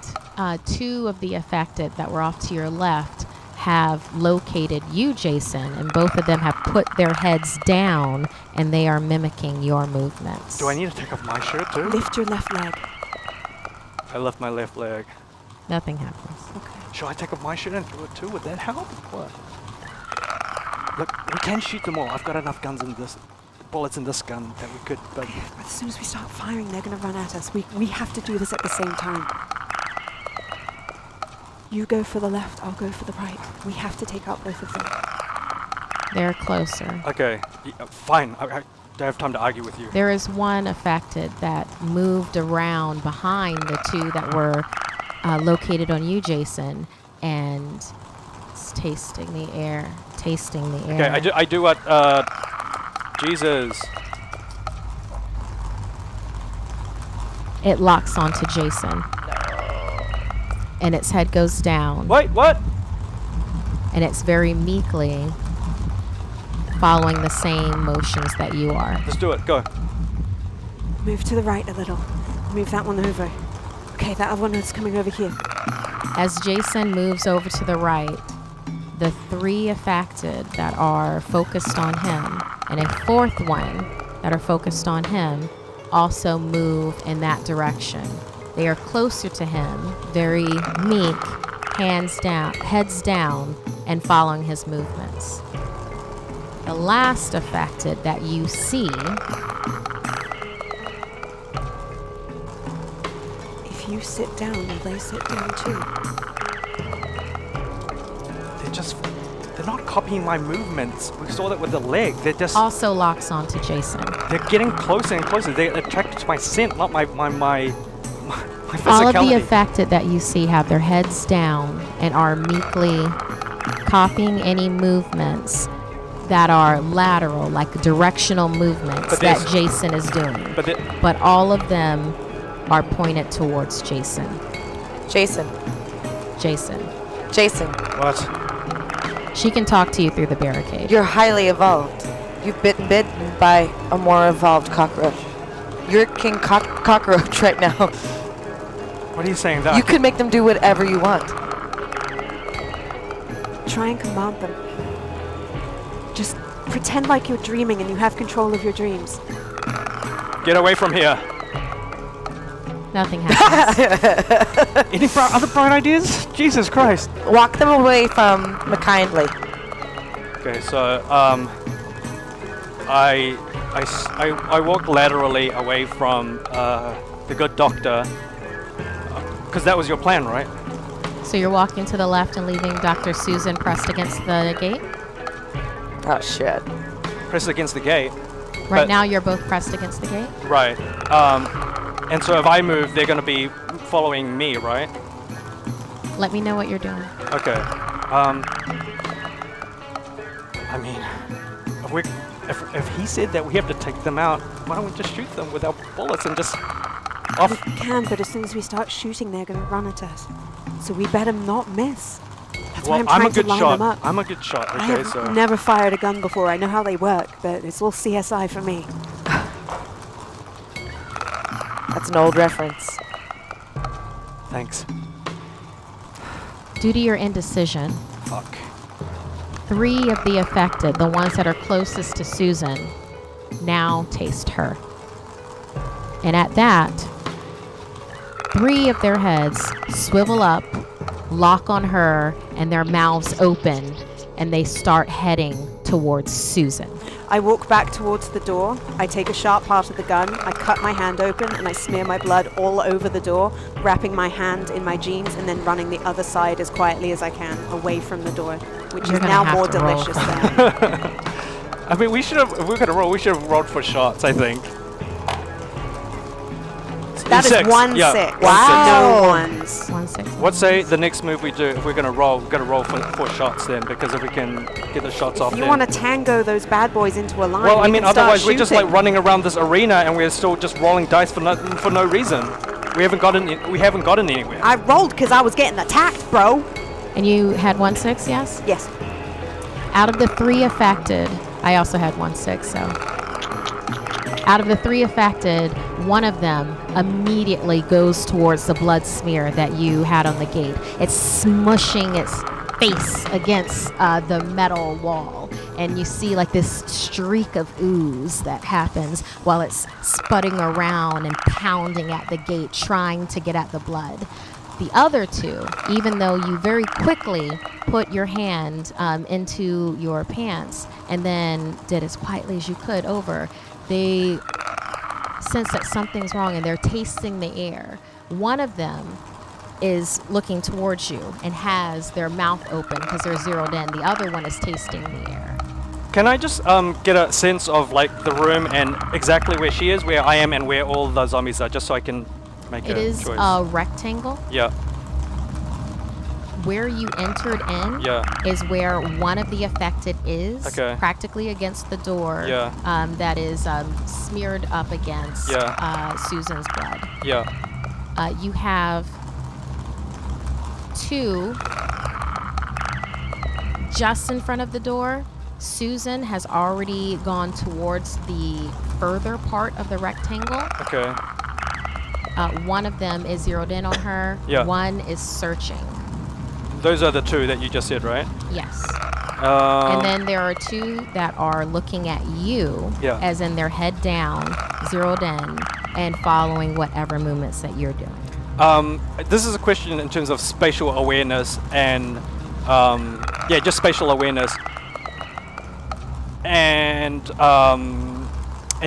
2 of the affected that were off to your left have located you, Jason, and both of them have put their heads down, and they are mimicking your movements. Do I need to take off my shirt too? Lift your left leg. I left my left leg. Nothing happens. Okay. Should I take off my shirt and throw it too? Would that help? What? Look, we can shoot them all. I've got enough bullets in this gun that we could, but... As soon as we start firing, they're going to run at us. We have to do this at the same time. You go for the left, I'll go for the right. We have to take out both of them. They're closer. Okay, fine. don't have time to argue with you. There is one affected that moved around behind the two that were located on you, Jason, and it's tasting the air. Okay, I do what, Jesus. It locks onto Jason. And its head goes down. Wait, what? And it's very meekly following the same motions that you are. Let's do it, go. Move to the right a little. Move that one over. Okay, that other one is coming over here. As Jason moves over to the right, the 3 affected that are focused on him and a 4th one that are focused on him also move in that direction. They are closer to him, very meek, heads down, and following his movements. The last affected that you see, if you sit down, will they sit down too? They're not copying my movements. We saw that with the leg. They're just also locks onto Jason. They're getting closer and closer. They're attracted to my scent, not my physicality. All of the affected that you see have their heads down and are meekly copying any movements that are lateral, like directional movements that Jason is doing. But all of them are pointed towards Jason. Jason. What? She can talk to you through the barricade. You're highly evolved. You've been bitten by a more evolved cockroach. You're King Cockroach right now. What are you saying? That you could make them do whatever you want. Try and command them. Just pretend like you're dreaming and you have control of your dreams. Get away from here. Nothing happens. Any other bright ideas? Jesus Christ. Walk them away from McKindley. Okay, so I walk laterally away from the good doctor, because that was your plan, right? So you're walking to the left and leaving Dr. Susan pressed against the gate? Oh shit. Pressed against the gate. Right now you're both pressed against the gate? Right. And so if I move, they're going to be following me, right? Let me know what you're doing. Okay. I mean, if he said that we have to take them out, why don't we just shoot them with our bullets and just off? We can, but as soon as we start shooting, they're going to run at us. So we better not miss. That's why I'm trying to line them up. I'm a good shot. Okay, I have never fired a gun before. I know how they work, but it's all CSI for me. That's an old reference. Thanks. Due to your indecision, Fuck. 3 of the affected, the ones that are closest to Susan, now taste her. And at that, 3 of their heads swivel up, lock on her, and their mouths open, and they start heading towards Susan. I walk back towards the door. I take a sharp part of the gun. I cut my hand open and I smear my blood all over the door, wrapping my hand in my jeans and then running the other side as quietly as I can away from the door, which is now more delicious than. I mean, we should have. If we're gonna roll, we should have rolled for shots. I think. That is 1-6. Wow. No ones. 1-6. What say the next move we do? If we're gonna roll, we're gonna roll for shots then, because if we can get the shots off. If you want to tango those bad boys into a line, well, I mean, otherwise we're just like shooting. running around this arena and we're still just rolling dice for no reason. We haven't gotten anywhere. I rolled because I was getting attacked, bro. And you had 1-6, yes? Yes. Out of the 3 affected, I also had 1-6, so. Out of the 3 affected, one of them immediately goes towards the blood smear that you had on the gate. It's smushing its face against the metal wall. And you see like this streak of ooze that happens while it's spudding around and pounding at the gate, trying to get at the blood. The other 2, even though you very quickly put your hand into your pants and then did as quietly as you could over, they sense that something's wrong and they're tasting the air. One of them is looking towards you and has their mouth open because they're zeroed in. The other one is tasting the air. Can I just get a sense of like the room and exactly where she is, where I am, and where all the zombies are, just so I can make a choice? It is a rectangle. Yeah. Where you entered in is where one of the affected is, practically against the door, that is smeared up against Susan's blood. Yeah. You have 2 just in front of the door. Susan has already gone towards the further part of the rectangle. Okay. One of them is zeroed in on her. Yeah. One is searching. Those are the 2 that you just said, right? Yes. And then there are 2 that are looking at you, as in their head down, zeroed in, and following whatever movements that you're doing. This is a question in terms of spatial awareness and, just spatial awareness. And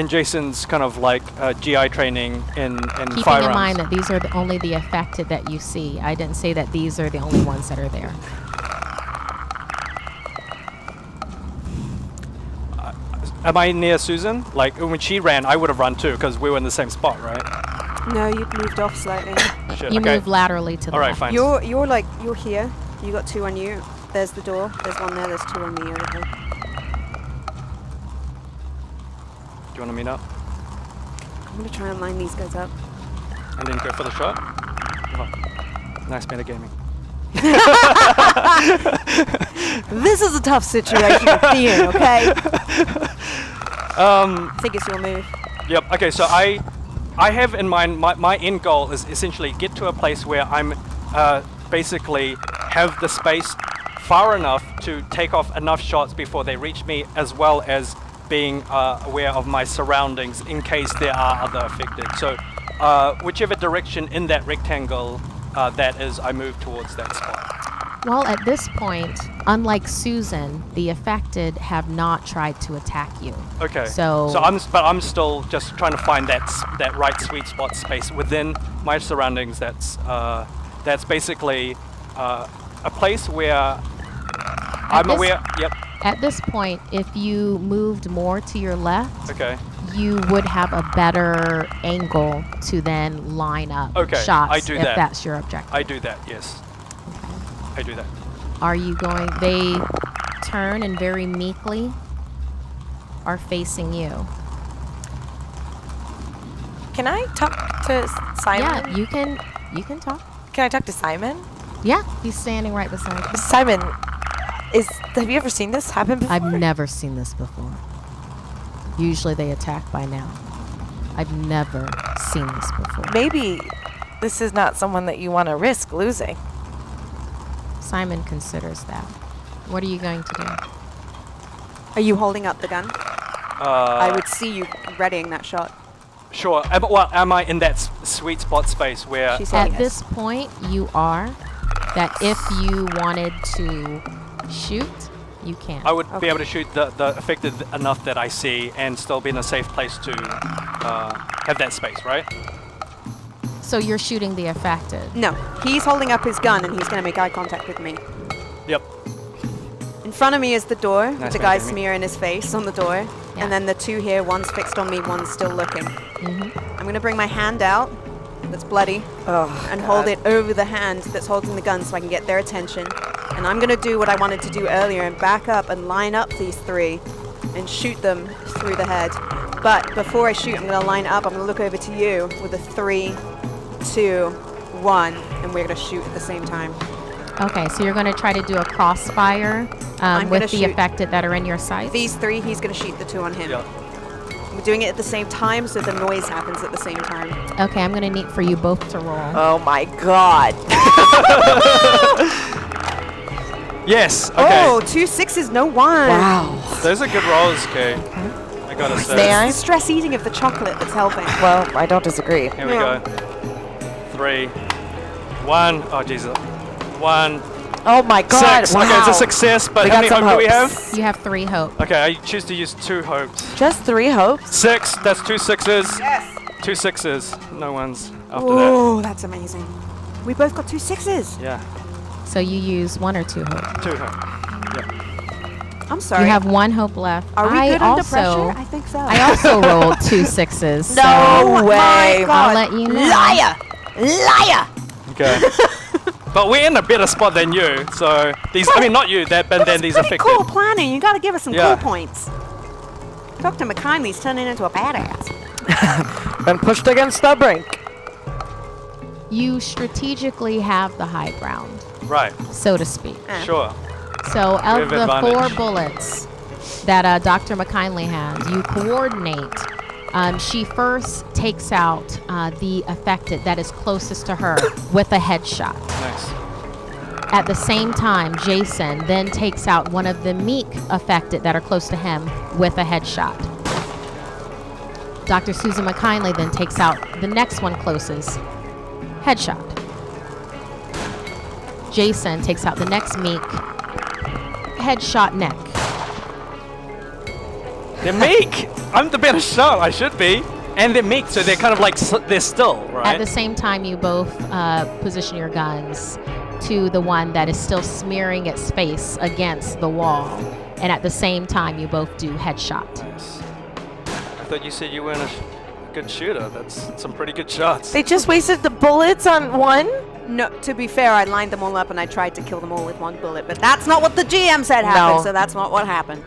Jason's kind of like GI training in firearms. Keeping in mind that these are only the affected that you see. I didn't say that these are the only ones that are there. Am I near Susan? Like when she ran, I would have run too because we were in the same spot, right? No, you've moved off slightly. Shit, you moved laterally to the left. Fine. You're here. You got 2 on you. There's the door. There's 1 there. There's 2 on me over here. Do you want to meet up? I'm going to try and line these guys up. And then go for the shot? Oh, nice metagaming. This is a tough situation with Ian, okay? I think it's your move. Yep, okay, so I have in mind, my end goal is essentially get to a place where I'm basically have the space far enough to take off enough shots before they reach me, as well as being aware of my surroundings in case there are other affected. So whichever direction in that rectangle that is, I move towards that spot. Well, at this point, unlike Susan, the affected have not tried to attack you. Okay. So I'm still just trying to find that right sweet spot space within my surroundings. That's basically a place where I'm aware. Yep. At this point, if you moved more to your left, you would have a better angle to then line up shots if that's your objective. I do that, yes. Okay. I do that. Are you going... They turn and very meekly are facing you. Can I talk to Simon? Yeah, you can talk. Can I talk to Simon? Yeah, he's standing right beside you. Simon... have you ever seen this happen before? I've never seen this before. Usually they attack by now. I've never seen this before. Maybe this is not someone that you want to risk losing. Simon considers that. What are you going to do? Are you holding up the gun? I would see you readying that shot. Sure. Am I in that sweet spot space where... At this point, you are. That if you wanted to shoot, you can. I would be able to shoot the affected enough that I see and still be in a safe place to have that space, right? So you're shooting the affected? No, he's holding up his gun and he's going to make eye contact with me. Yep. In front of me is the door, with the guy smearing his face on the door. Yeah. And then the 2 here, one's fixed on me, one's still looking. I'm going to bring my hand out, that's bloody, and hold it over the hand that's holding the gun so I can get their attention. And I'm going to do what I wanted to do earlier and back up and line up these 3 and shoot them through the head. But before I shoot, I'm going to line up, I'm going to look over to you with a 3, 2, 1, and we're going to shoot at the same time. Okay, so you're going to try to do a crossfire with the affected that are in your sight? These 3, he's going to shoot the 2 on him. Yep. We're doing it at the same time, so the noise happens at the same time. Okay, I'm going to need for you both to roll. Oh my god. Yes, okay. Oh, 2 6s, no 1. Wow. Those are good rolls, Kay. I gotta say. It's the stress eating of the chocolate that's helping. Well, I don't disagree. Here we go. 3, 1. Oh, Jesus. 1. Oh my god. 6. Wow. Okay, it's a success, but how many hope do we have? You have 3 hope. Okay, I choose to use 2 hopes. Just 3 hopes? 6. That's 2 6s. Yes. 2 6s. No ones after Oh, that's amazing. We both got 2 6s. Yeah. So you use 1 or 2 hope? 2 hope. Yeah. I'm sorry. You have 1 hope left. Are we good under pressure? I think so. I also rolled 2 6s. No way. I'll let you know. Liar! Okay. But we're in a better spot than you, so these. I mean, not you. But then these affected. Cool planning. You got to give us some cool points. Dr. McKinley's turning into a badass. Been pushed against the brink. You strategically have the high ground, Right. so to speak. Sure. So of the advantage. 4 bullets that Dr. McKinley has, you coordinate. She first takes out the affected that is closest to her with a headshot. Nice. At the same time, Jason then takes out one of the meek affected that are close to him with a headshot. Dr. Susan McKinley then takes out the next one closest. Headshot. Jason takes out the next meek. Headshot neck. They're meek. I'm the better shot. I should be. And they're meek, so they're kind of like they're still, right? At the same time, you both position your guns to the one that is still smearing its face against the wall. And at the same time, you both do headshot. Nice. I thought you said you weren't a good shooter. That's some pretty good shots. They just wasted the bullets on one? No, to be fair, I lined them all up and I tried to kill them all with 1 bullet, but that's not what the GM said happened, so that's not what happened.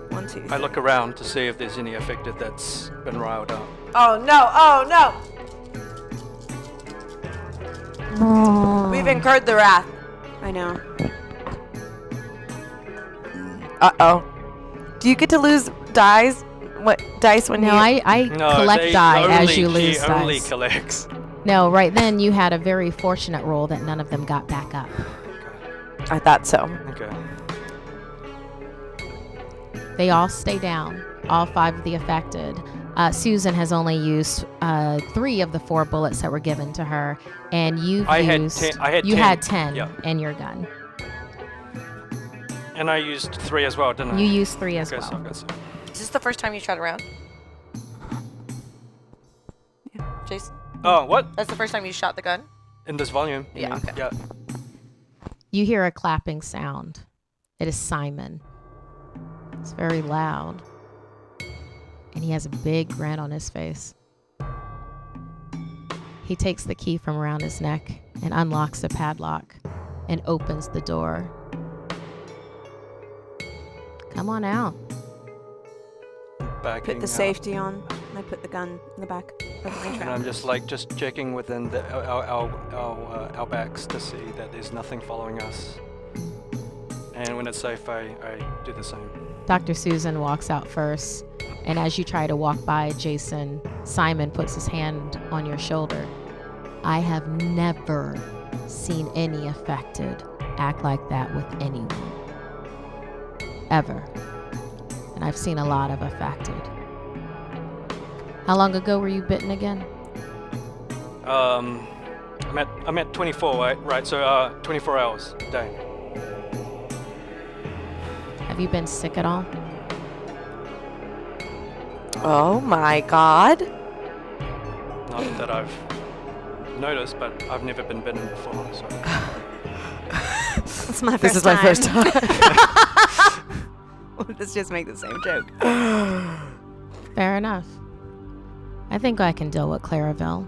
1, 2, 3. I look around to see if there's any affected that's been riled up. Oh no, oh no! We've incurred the wrath. I know. Uh-oh. Do you get to lose dice? What dice when No, you... I collect die as you lose He only dice. collects. No, right then you had a very fortunate roll that none of them got back up. I thought so. Okay. They all stay down, all 5 of the affected. Susan has only used 3 of the 4 bullets that were given to her, and you had 10 in your gun. And I used 3 as well, didn't I? You used 3 as well. So. Is this the first time you shot around? Yeah. Jason? Oh, what? That's the first time you shot the gun? In this volume? Yeah, okay. Yeah. You hear a clapping sound. It is Simon. It's very loud. And he has a big grin on his face. He takes the key from around his neck and unlocks the padlock and opens the door. Come on out. Put the safety on. And I put the gun in the back of my And trap. I'm just checking within our backs to see that there's nothing following us. And when it's safe, I do the same. Dr. Susan walks out first, and as you try to walk by Jason, Simon puts his hand on your shoulder. I have never seen any affected act like that with anyone. Ever. And I've seen a lot of affected. How long ago were you bitten again? I'm at 24, right? So 24 hours a day. Have you been sick at all? Oh my god. Not that I've noticed, but I've never been bitten before, so. It's my first This is my first time. Let's just make the same joke. Fair enough. I think I can deal with Claraville.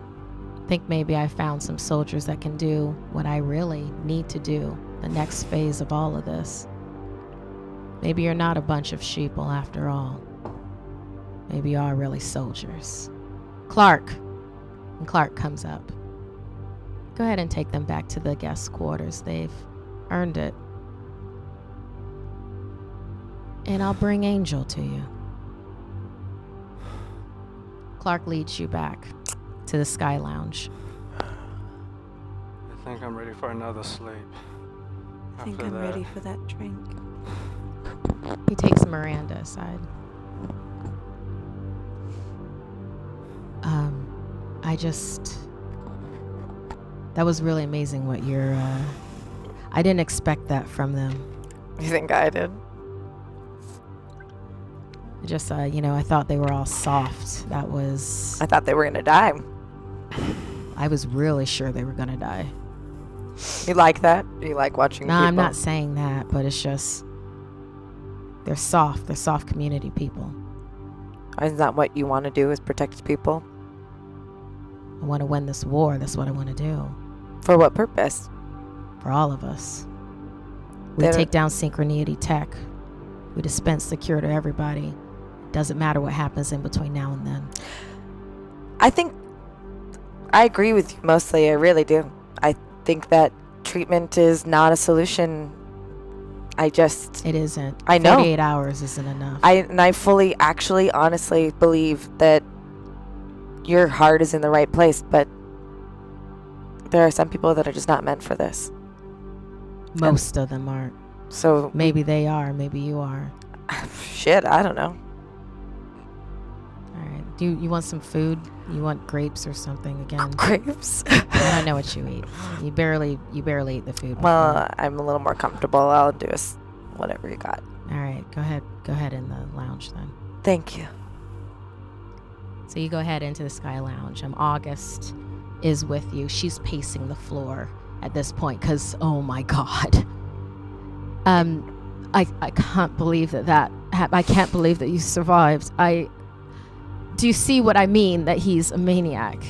Think maybe I found some soldiers that can do what I really need to do, the next phase of all of this. Maybe you're not a bunch of sheeple after all. Maybe you are really soldiers. Clark. And Clark comes up. Go ahead and take them back to the guest quarters. They've earned it. And I'll bring Angel to you. Clark leads you back to the Sky Lounge. I think I'm ready for another sleep. I think I'm ready for that drink. He takes Miranda aside. That was really amazing what you're, I didn't expect that from them. You think I did? Just, I thought they were all soft. I thought they were gonna die. I was really sure they were gonna die. You like that? You like watching people? No, I'm not saying that, but it's just they're soft. They're soft community people. Isn't that what you want to do? Is protect people? I want to win this war. That's what I want to do. For what purpose? For all of us. We take down synchronity tech. We dispense the cure to everybody. Doesn't matter what happens in between now and then. I think I agree with you mostly. I really do. I think that treatment is not a solution. It isn't. I know. 48 hours isn't enough. I fully, actually, honestly believe that your heart is in the right place, but there are some people that are just not meant for this. Most of them aren't. So maybe they are. Maybe you are. Shit, I don't know. All right. Do you want some food? You want grapes or something again? Grapes? I don't know what you eat. You barely eat the food. Well, I'm a little more comfortable. I'll do whatever you got. All right. Go ahead in the lounge then. Thank you. So you go ahead into the Sky Lounge. August is with you. She's pacing the floor at this point because, oh my God. I can't believe that I can't believe that you survived. Do you see what I mean? That he's a maniac.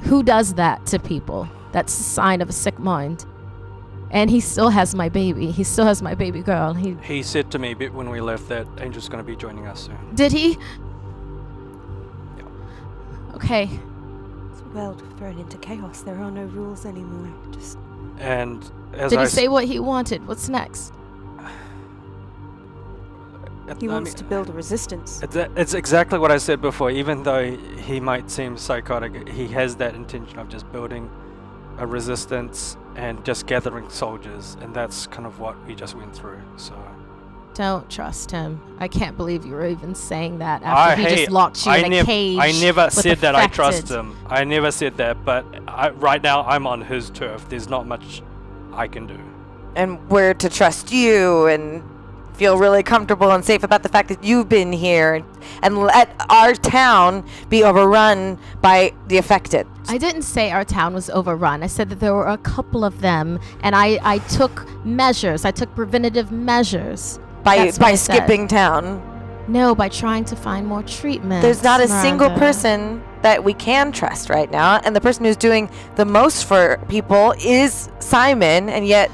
Who does that to people? That's a sign of a sick mind. And he still has my baby. He still has my baby girl. He said to me when we left that Angel's going to be joining us soon. Did he? Yeah. Okay. It's a world thrown into chaos. There are no rules anymore. And as Did he say what he wanted? What's next? He wants to build a resistance. It's exactly what I said before. Even though he might seem psychotic, he has that intention of just building a resistance and just gathering soldiers, and that's kind of what we just went through. So don't trust him. I can't believe you were even saying that after he just locked you in a cage. I never said that I trust him. I never said that, but right now I'm on his turf. There's not much I can do. And we're to trust you and feel really comfortable and safe about the fact that you've been here and let our town be overrun by the affected. I didn't say our town was overrun. I said that there were a couple of them, and I took measures. I took preventative measures. By skipping town? No, by trying to find more treatment. There's not a single person that we can trust right now, and the person who's doing the most for people is Simon, and yet...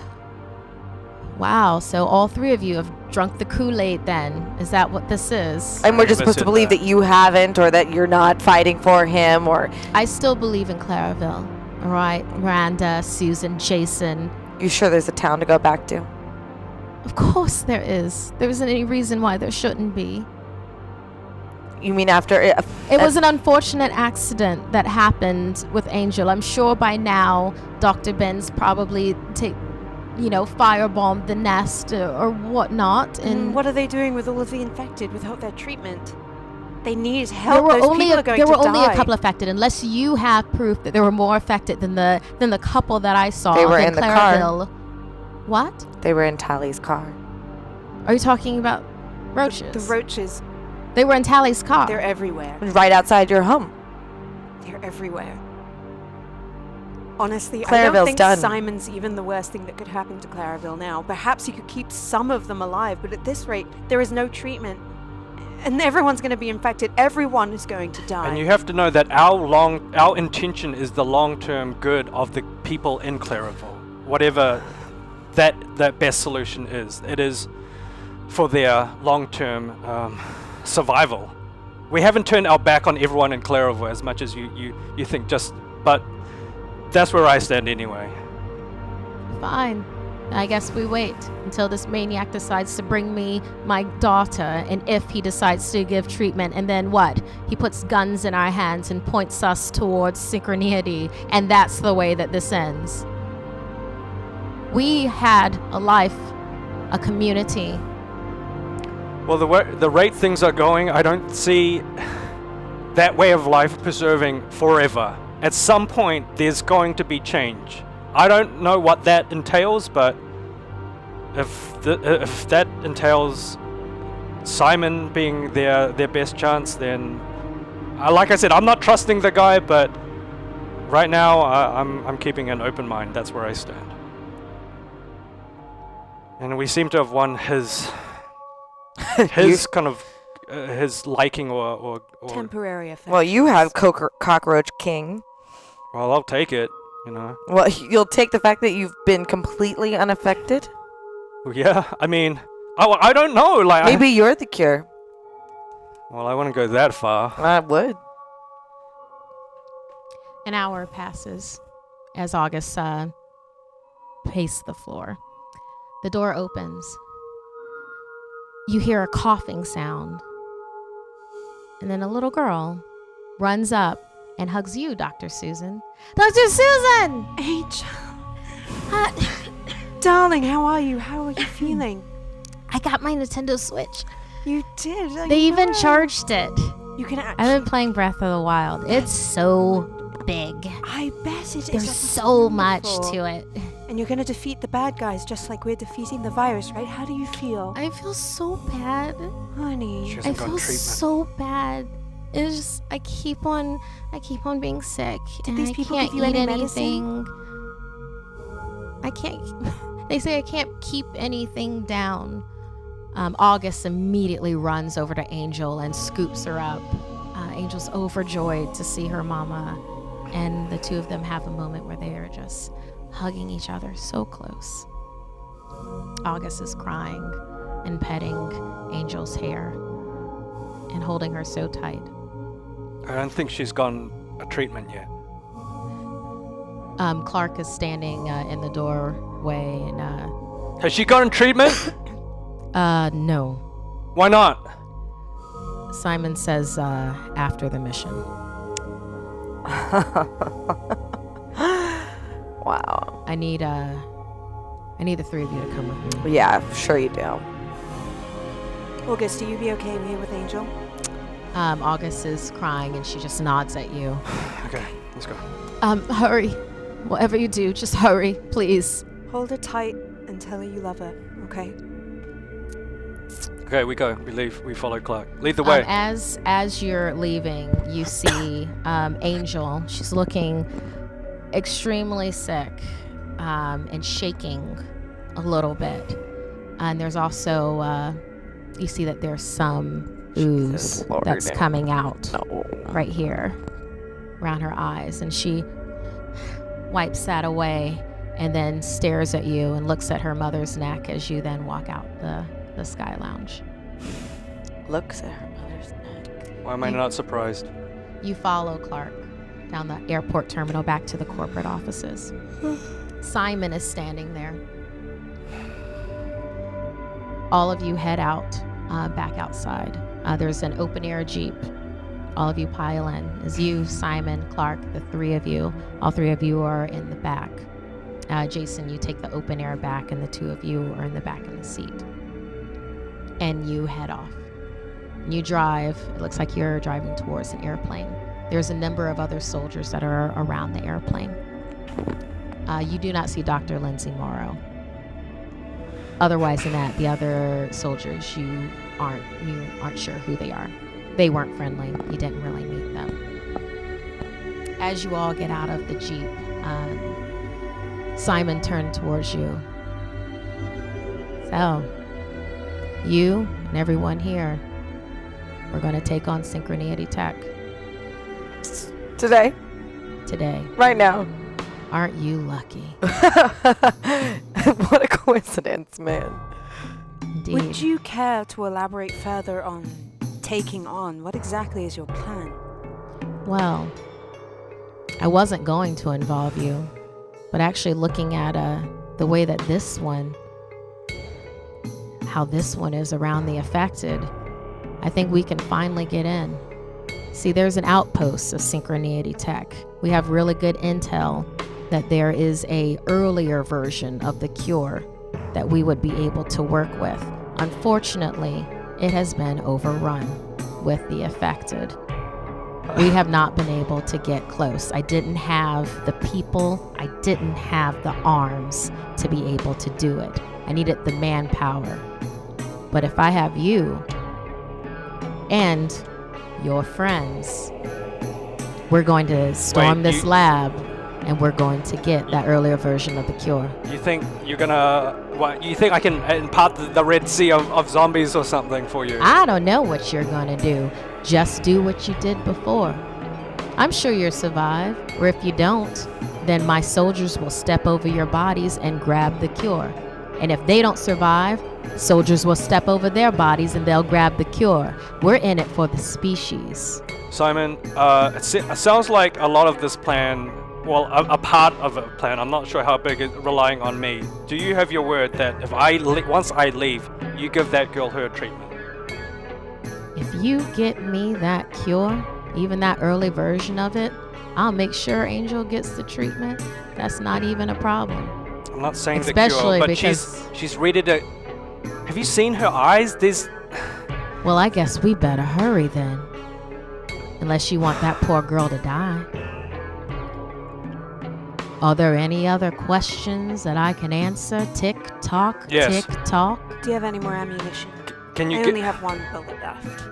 Wow, so all three of you have drunk the Kool-Aid then? Is that what this is? And we're just supposed to believe that you haven't, or that you're not fighting for him, or... I still believe in Claraville. All right, Miranda, Susan, Jason. You sure there's a town to go back to? Of course there is. There isn't any reason why there shouldn't be. You mean after... It was an unfortunate accident that happened with Angel. I'm sure by now Dr. Ben's probably firebombed the nest or whatnot. And what are they doing with all of the infected without their treatment? They need help. There were only a couple affected, unless you have proof that there were more affected than the couple that I saw. They were in the car. What? They were in Tally's car. Are you talking about roaches? The roaches. They were in Tally's car. They're everywhere. Right outside your home. They're everywhere. Honestly, I Claraville's don't think done. Simon's even the worst thing that could happen to Claraville now. Perhaps you could keep some of them alive, but at this rate, there is no treatment. And everyone's going to be infected. Everyone is going to die. And you have to know that our intention is the long-term good of the people in Claraville. Whatever that best solution is. It is for their long-term survival. We haven't turned our back on everyone in Claraville as much as you think, but that's where I stand anyway. Fine. I guess we wait until this maniac decides to bring me my daughter, and if he decides to give treatment, and then what? He puts guns in our hands and points us towards synchronity, and that's the way that this ends. We had a life, a community. Well, the rate things are going, I don't see that way of life preserving forever. At some point, there's going to be change. I don't know what that entails, but if that entails Simon being their best chance, then, like I said, I'm not trusting the guy, but right now I'm keeping an open mind. That's where I stand. And we seem to have won his kind of his liking or temporary effect. Well, you have Cockroach King. Well, I'll take it, you know. Well, you'll take the fact that you've been completely unaffected? Yeah, I mean, I don't know. Like maybe you're the cure. Well, I wouldn't go that far. I would. An hour passes as August paced the floor. The door opens. You hear a coughing sound. And then a little girl runs up and hugs you, Dr. Susan. Dr. Susan! Angel. Darling, how are you? How are you feeling? I got my Nintendo Switch. You did? They even charged it. You can actually... I've been playing Breath of the Wild. It's so big. I bet it is. There's so much to it. And you're going to defeat the bad guys just like we're defeating the virus, right? How do you feel? I feel so bad. Honey. I feel so bad. It's just, I keep on being sick. Did these people can't give you eat any anything. medicine? I can't. They say I can't keep anything down. August immediately runs over to Angel and scoops her up. Angel's overjoyed to see her mama, and the two of them have a moment where they are just hugging each other so close. August is crying and petting Angel's hair and holding her so tight. I don't think she's gotten a treatment yet. Clark is standing in the doorway and has she gotten treatment? No. Why not? Simon says after the mission. Wow. I need the three of you to come with me. Yeah, sure you do. August, do you be okay here with Angel? August is crying and she just nods at you. Okay, let's go. Hurry. Whatever you do, just hurry, please. Hold her tight and tell her you love her, okay? Okay, we go. We leave. We follow Clark. Lead the way. As you're leaving, you see Angel. She's looking extremely sick and shaking a little bit. And there's also, you see that there's some ooze that's coming out right here around her eyes. And she wipes that away and then stares at you and looks at her mother's neck as you then walk out the Sky Lounge. Looks at her mother's neck. Why am I not surprised? You follow Clark down the airport terminal back to the corporate offices. Simon is standing there. All of you head out, back outside. There's an open air Jeep. All of you pile in. As you, Simon, Clark, the three of you, all three of you are in the back. Jason, you take the open air back, and the two of you are in the back in the seat. And you head off. You drive. It looks like you're driving towards an airplane. There's a number of other soldiers that are around the airplane. You do not see Dr. Lindsay Morrow. Otherwise than that, the other soldiers, you aren't sure who they are. They weren't friendly. You didn't really meet them. As you all get out of the Jeep, Simon turned towards you. So, you and everyone here, we're going to take on Synchronity Tech. Today? Today. Right now. Aren't you lucky? What a coincidence, man. Indeed. Would you care to elaborate further on taking on? What exactly is your plan? Well, I wasn't going to involve you, but actually looking at the way that how this one is around the affected, I think we can finally get in. See, there's an outpost of Synchronity Tech. We have really good intel that there is a earlier version of the cure that we would be able to work with. Unfortunately, it has been overrun with the affected. We have not been able to get close. I didn't have the people, I didn't have the arms to be able to do it. I needed the manpower. But if I have you and your friends, we're going to storm this lab and we're going to get that earlier version of the cure. You think you're gonna... What? You think I can impart the Red Sea of zombies or something for you? I don't know what you're gonna do. Just do what you did before. I'm sure you'll survive, or if you don't, then my soldiers will step over your bodies and grab the cure. And if they don't survive, soldiers will step over their bodies and they'll grab the cure. We're in it for the species. Simon, it sounds like a lot of this plan, well, a part of a plan, I'm not sure how big, is relying on me. Do you have your word that if once I leave, you give that girl her treatment? If you get me that cure, even that early version of it, I'll make sure Angel gets the treatment. That's not even a problem. I'm not saying Especially the cure, but because she's ready to... Have you seen her eyes? Well, I guess we better hurry then. Unless you want that poor girl to die. Are there any other questions that I can answer? Tick tock, yes. Tick tock. Do you have any more ammunition? Can you I only have one bullet left.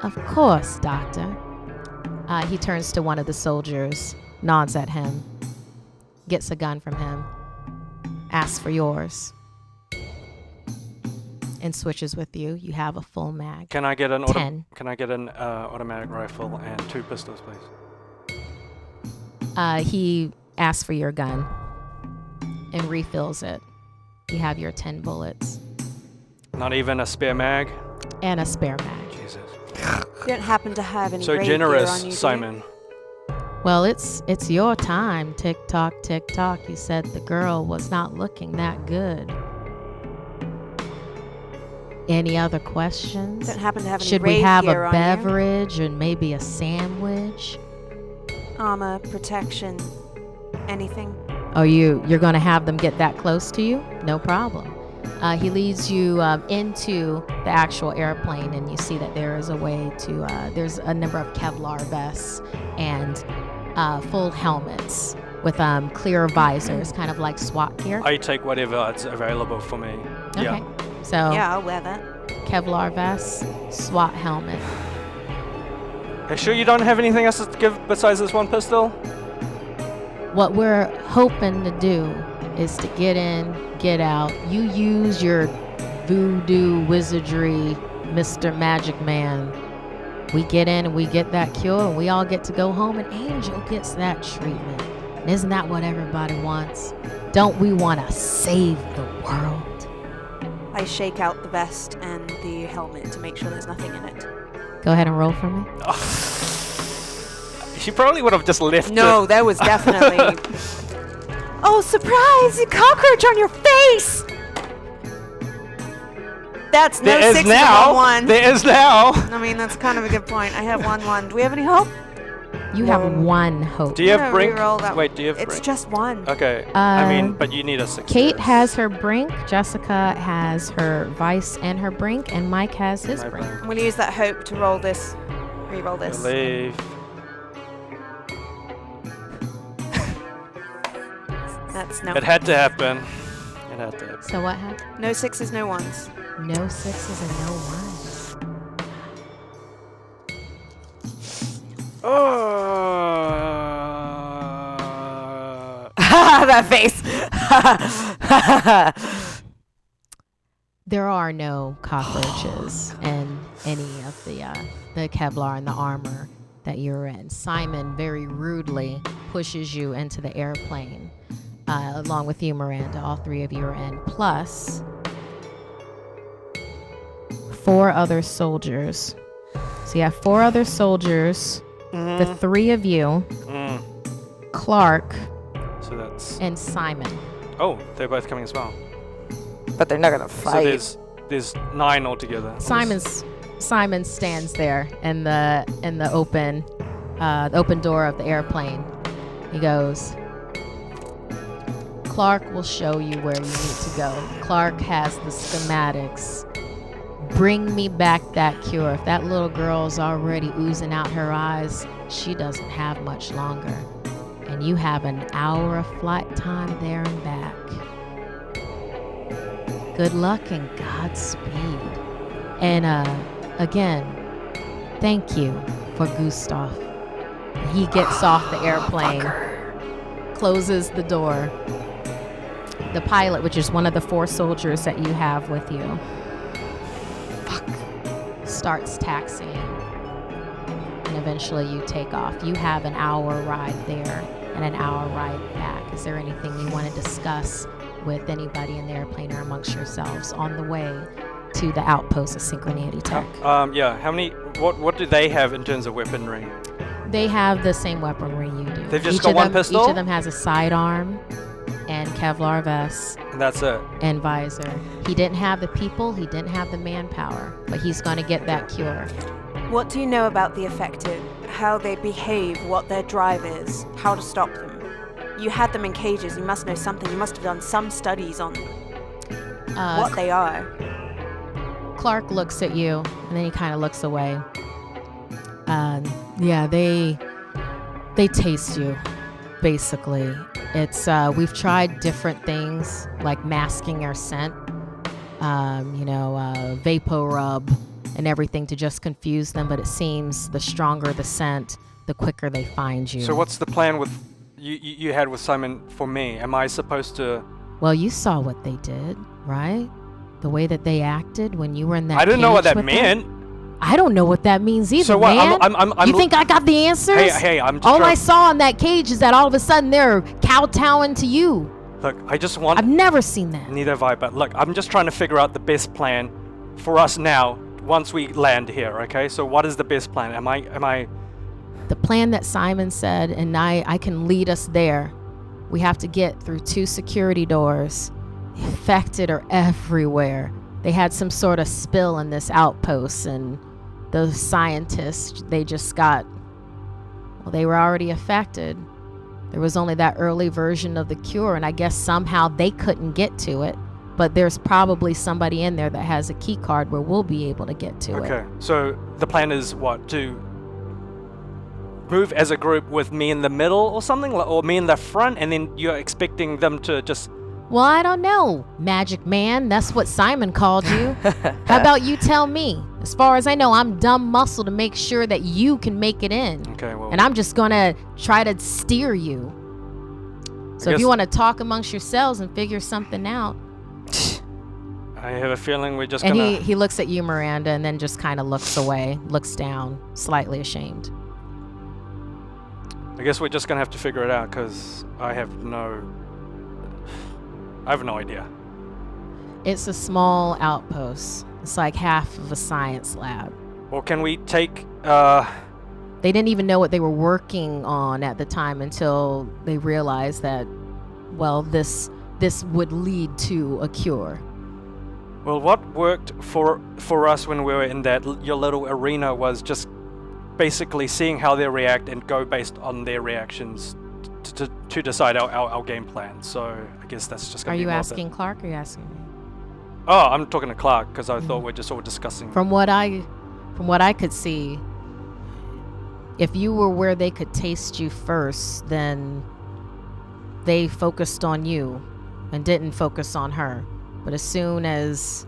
Of course, Doctor. He turns to one of the soldiers, nods at him, gets a gun from him, asks for yours, and switches with you. You have a full mag. Can I get an 10. Can I get an automatic rifle and 2 pistols, please? He asks for your gun and refills it. You have your 10 bullets. Not even a spare mag? And a spare mag. Jesus. You don't happen to have any So raid generous, gear on you, Simon. Well, it's your time. Tick tock, tick tock. You said the girl was not looking that good. Any other questions? Don't happen to have any Should we raid have gear a on you? beverage and maybe a sandwich? Armor, protection, anything? Oh, you're going to have them get that close to you? No problem. He leads you into the actual airplane, and you see that there is a way to, there's a number of Kevlar vests and full helmets with clear visors, kind of like SWAT gear. I take whatever is available for me. Okay. Yeah. So Yeah, I'll wear that. Kevlar vest, SWAT helmet. Are you sure you don't have anything else to give besides this one pistol? What we're hoping to do is to get in, get out. You use your voodoo wizardry, Mr. Magic Man. We get in and we get that cure, and we all get to go home, and Angel gets that treatment. And isn't that what everybody wants? Don't we want to save the world? I shake out the vest and the helmet to make sure there's nothing in it. Go ahead and roll for me. She probably would have just left No, it. that was definitely... Oh, surprise! A cockroach on your face! That's no There is 6 now. 1. There is now. I mean, that's kind of a good point. I have 1-1. Do we have any hope? You have one hope. Do you have I'm gonna brink? reroll that Wait, do you have It's brink? just 1. Okay. I mean, but you need a 6. Kate has her brink, Jessica has her vice and her brink, and Mike has his brink. I'm going to use that hope to roll this. Reroll this. Believe. That's no. It had to happen. It had to happen. So what happened? No 6s, no 1s. No 6s and no 1s. That face. There are no cockroaches in any of the Kevlar and the armor that you're in. Simon very rudely pushes you into the airplane, along with you, Miranda. All 3 of you are in, plus 4 other soldiers. So you have 4 other soldiers, the 3 of you, Clark, So that's... and Simon. Oh, they're both coming as well. But they're not gonna fight. So there's 9 altogether. Simon stands there in the open door of the airplane. He goes, Clark will show you where you need to go. Clark has the schematics. Bring me back that cure. If that little girl's already oozing out her eyes, she doesn't have much longer. And you have an hour of flight time there and back. Good luck and Godspeed. And again, thank you for Gustav. He gets off the airplane closes the door. The pilot, which is one of the 4 soldiers that you have with you, starts taxiing. And eventually you take off. You have an hour ride there and an hour ride back. Is there anything you want to discuss with anybody in the airplane or amongst yourselves on the way to the outpost of Synchronity Tech? Yeah. How many? What do they have in terms of weaponry? They have the same weaponry you do. They've just got one pistol? Each of them has a sidearm and Kevlar vest. And that's it. And visor. He didn't have the people, he didn't have the manpower, but he's going to get that cure. What do you know about the affected? How they behave, what their drive is, how to stop them? You had them in cages, you must know something. You must have done some studies on what they are. Clark looks at you, and then he kind of looks away. Yeah, they taste you, basically. It's we've tried different things like masking our scent, vapor rub and everything to just confuse them. But it seems the stronger the scent, the quicker they find you. So what's the plan with you had with Simon for me? Am I supposed to? Well, you saw what they did, right? The way that they acted when you were in that. I didn't know what that with meant. them. I don't know what that means either, so what, man. You think I got the answers? Hey, I'm just all I saw in that cage is that all of a sudden they're kowtowing to you. Look, I just want... I've never seen that. Neither have I, but look, I'm just trying to figure out the best plan for us now once we land here, okay? So what is the best plan? Am I... The plan that Simon said, and I can lead us there. We have to get through 2 security doors. The affected are everywhere. They had some sort of spill in this outpost, and the scientists, they just got, well, they were already affected. There was only that early version of the cure, and I guess somehow they couldn't get to it. But there's probably somebody in there that has a key card where we'll be able to get to it. Okay, so the plan is what? To move as a group with me in the middle or something? Or me in the front, and then you're expecting them to just... Well, I don't know, Magic Man. That's what Simon called you. How about you tell me? As far as I know, I'm dumb muscle to make sure that you can make it in. Okay, well... And I'm just going to try to steer you. So if you want to talk amongst yourselves and figure something out. I have a feeling we're just and gonna... he looks at you, Miranda, and then just kind of looks away, looks down, slightly ashamed. I guess we're just gonna have to figure it out, because I have no idea. It's a small outpost. It's like half of a science lab. Well, can we take... They didn't even know what they were working on at the time until they realized that, well, this would lead to a cure. Well, what worked for us when we were in that your little arena was just basically seeing how they react and go based on their reactions to decide our game plan. So I guess that's just going to be... Are you asking Clark or are you asking me? Oh, I'm talking to Clark because I thought we're just all discussing. From what I could see, if you were where they could taste you first, then they focused on you and didn't focus on her. But as soon as,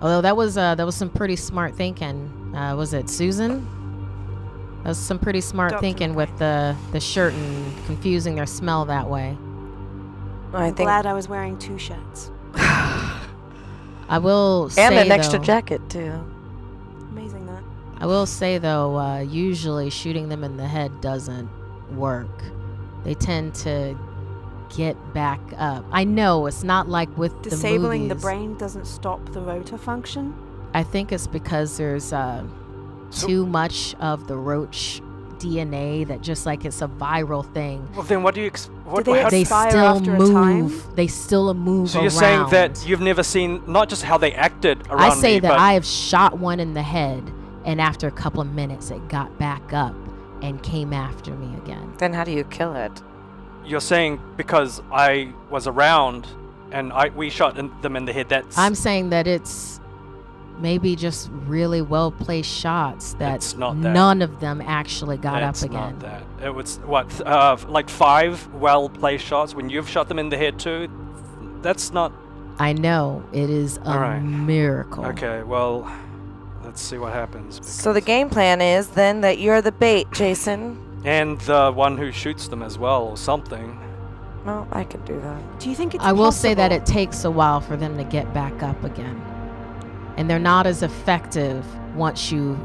although that was some pretty smart thinking. Was it Susan? That was some pretty smart thinking with the shirt and confusing their smell that way. I'm glad I was wearing 2 shirts. I will say, and an extra jacket too. Amazing that. I will say though, usually shooting them in the head doesn't work. They tend to get back up. I know it's not like with disabling the the brain doesn't stop the rotor function. I think it's because there's too much of the roach DNA that just like it's a viral thing. Well, then what do you... They still move. They still move. So you're saying that you've never seen not just how they acted around me, I say that I have shot one in the head, and after a couple of minutes, it got back up and came after me again. Then how do you kill it? You're saying because I was around and we shot them in the head. I'm saying that it's maybe just really well-placed shots that none of them actually got up again. It's not that. It was, like 5 well-placed shots when you've shot them in the head too? That's not... I know. It is a miracle. Okay, well, let's see what happens. So the game plan is then that you're the bait, Jason, And the one who shoots them as well, or something. Well, I can do that. Do you think it's I will possible? say that it takes a while for them to get back up again. And they're not as effective once you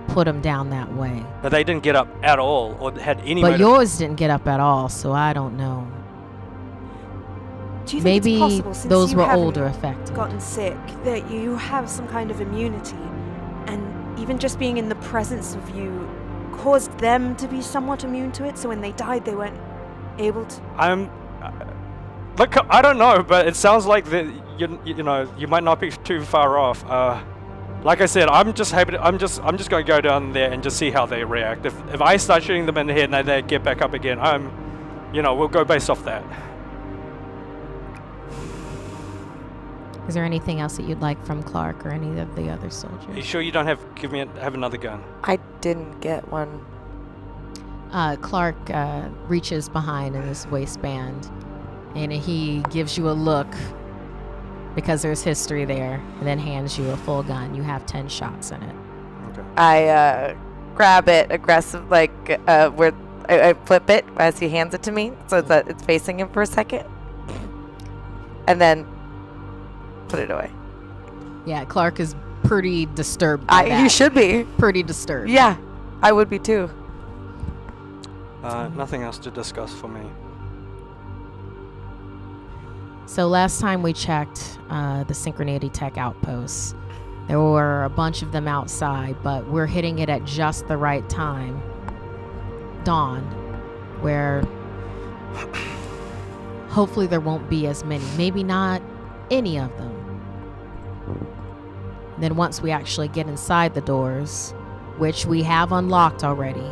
put them down that way. But they didn't get up at all, or had any But motive. yours didn't get up at all, so I don't know. Do you think Maybe it's possible, since those you were haven't older effective. gotten sick, that you have some kind of immunity, and even just being in the presence of you caused them to be somewhat immune to it, so when they died they weren't able to? Look, I don't know, but it sounds like you know, you might not be too far off. Like I said, I'm just going to go down there and just see how they react. If I start shooting them in the head and they get back up again, we'll go based off that. Is there anything else that you'd like from Clark or any of the other soldiers? Are you sure you don't have another gun? I didn't get one. Clark reaches behind in his waistband, and he gives you a look because there's history there, and then hands you a full gun. You have 10 shots in it. Okay. I grab it aggressive, where I flip it as he hands it to me, so that it's facing him for a second, and then put it away. Yeah, Clark is pretty disturbed by that. You should be. Pretty disturbed. Yeah, I would be too. Nothing else to discuss for me. So last time we checked the Synchronity Tech outposts, there were a bunch of them outside, but we're hitting it at just the right time. Dawn, where hopefully there won't be as many. Maybe not any of them. Then once we actually get inside the doors, which we have unlocked already,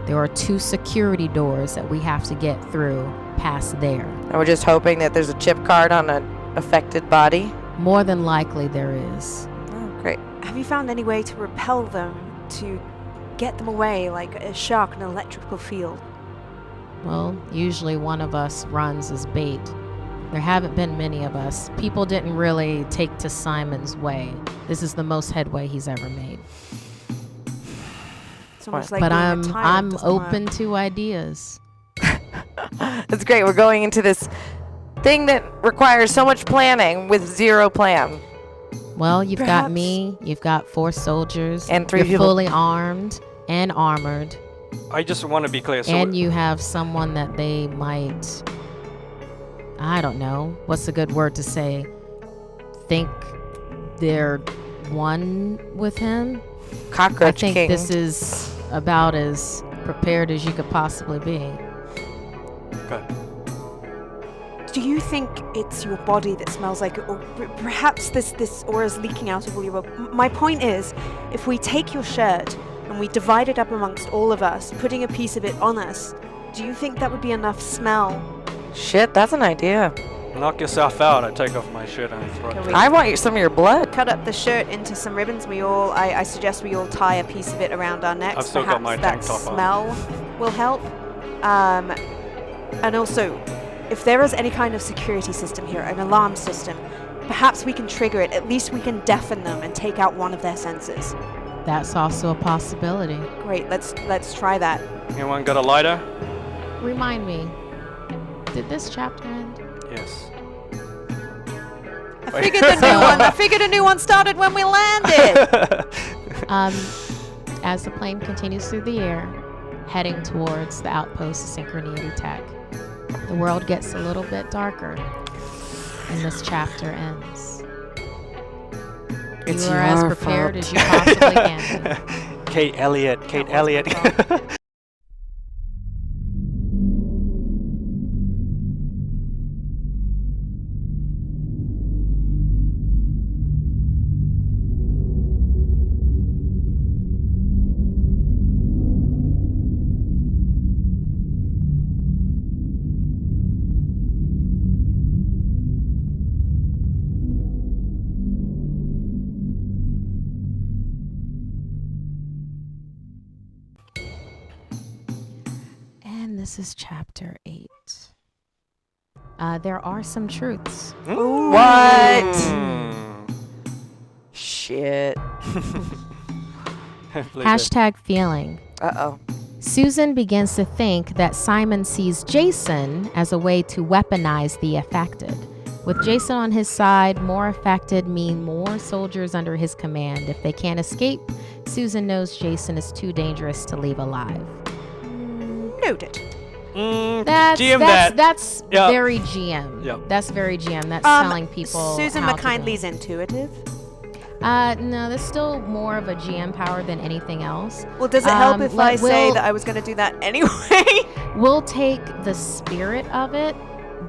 there are 2 security doors that we have to get through past there. And we're just hoping that there's a chip card on an affected body. More than likely there is. Oh, great. Have you found any way to repel them, to get them away, like a shark in an electrical field? Well, usually one of us runs as bait. There haven't been many of us. People didn't really take to Simon's way. This is the most headway he's ever made. It's almost like But being a I'm tyrant doesn't open work. to ideas. That's great. We're going into this thing that requires so much planning with 0 plan. Well, you've got Perhaps- me, you've got 4 soldiers, And 3 you're people. fully armed and armored, I just want to be clear. So and you have someone that they might, I don't know, what's a good word to say, think they're one with him? Cockroach I think King. this is about as prepared as you could possibly be. okay. Do you think it's your body that smells like it, or perhaps this aura is leaking out of all your... My point is, if we take your shirt and we divide it up amongst all of us, putting a piece of it on us, do you think that would be enough smell? Shit, that's an idea. Knock yourself out. I take off my shirt and throw Can it. we- I want some of your blood. Cut up the shirt into some ribbons. I suggest we all tie a piece of it around our necks. I've still got Perhaps my that tank top on. smell will help. And also, if there is any kind of security system here, an alarm system, perhaps we can trigger it. At least we can deafen them and take out one of their senses. That's also a possibility. Great, let's try that. Anyone got a lighter? Remind me, did this chapter end? Yes. I figured the new one. I figured a new one started when we landed. As the plane continues through the air, heading towards the outpost of Synchronity Tech, the world gets a little bit darker, and this chapter ends. It's You are as your prepared fault. as you possibly can be. Kate Elliott. Kate Elliott. And this is chapter 8. There are some truths. What? Mm. Shit. Believe it. Hashtag feeling. Uh-oh. Susan begins to think that Simon sees Jason as a way to weaponize the affected. With Jason on his side, more affected mean more soldiers under his command. If they can't escape, Susan knows Jason is too dangerous to leave alive. Noted. That's Yep. very GM. Yep. That's very GM. That's telling people. Susan how to McKindley's do. Intuitive. No, there's still more of a GM power than anything else. Well, does it help if I say that I was going to do that anyway? We'll take the spirit of it,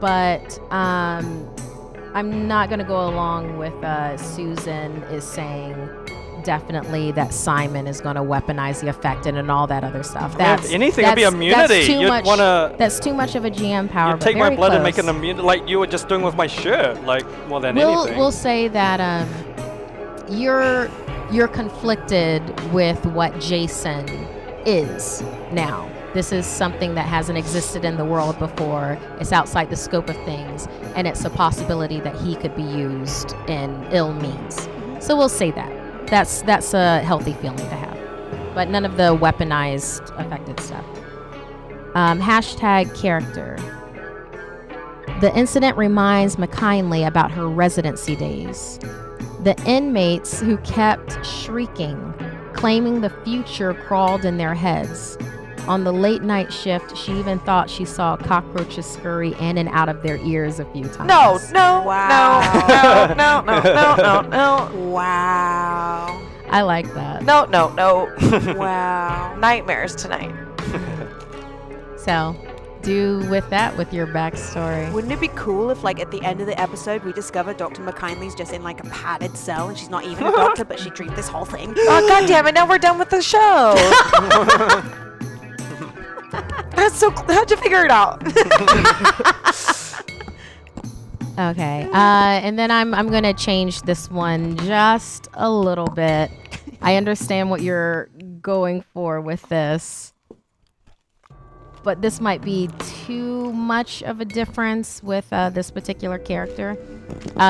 but I'm not going to go along with Susan is saying definitely that Simon is going to weaponize the affected and all that other stuff. If anything, it'd be immunity. That's too much of a GM power. You'd take my blood and make an immunity, like you were just doing with my shirt, like more than anything. We'll say that you're conflicted with what Jason is now. This is something that hasn't existed in the world before. It's outside the scope of things, and it's a possibility that he could be used in ill means. So we'll say that. That's a healthy feeling to have, but none of the weaponized affected stuff. Hashtag character. The incident reminds McKindley about her residency days. The inmates who kept shrieking, claiming the future crawled in their heads. On the late night shift, she even thought she saw cockroaches scurry in and out of their ears a few times. No. Wow. No. Wow. I like that. No. Wow. Nightmares tonight. So, do with that with your backstory. Wouldn't it be cool if, like, at the end of the episode, we discover Dr. McKindley's just in, like, a padded cell and she's not even a doctor, but she dreamed this whole thing? Oh, God damn it. Now we're done with the show. How'd you figure it out? Okay. And then I'm going to change this one just a little bit. I understand what you're going for with this, but this might be too much of a difference with this particular character.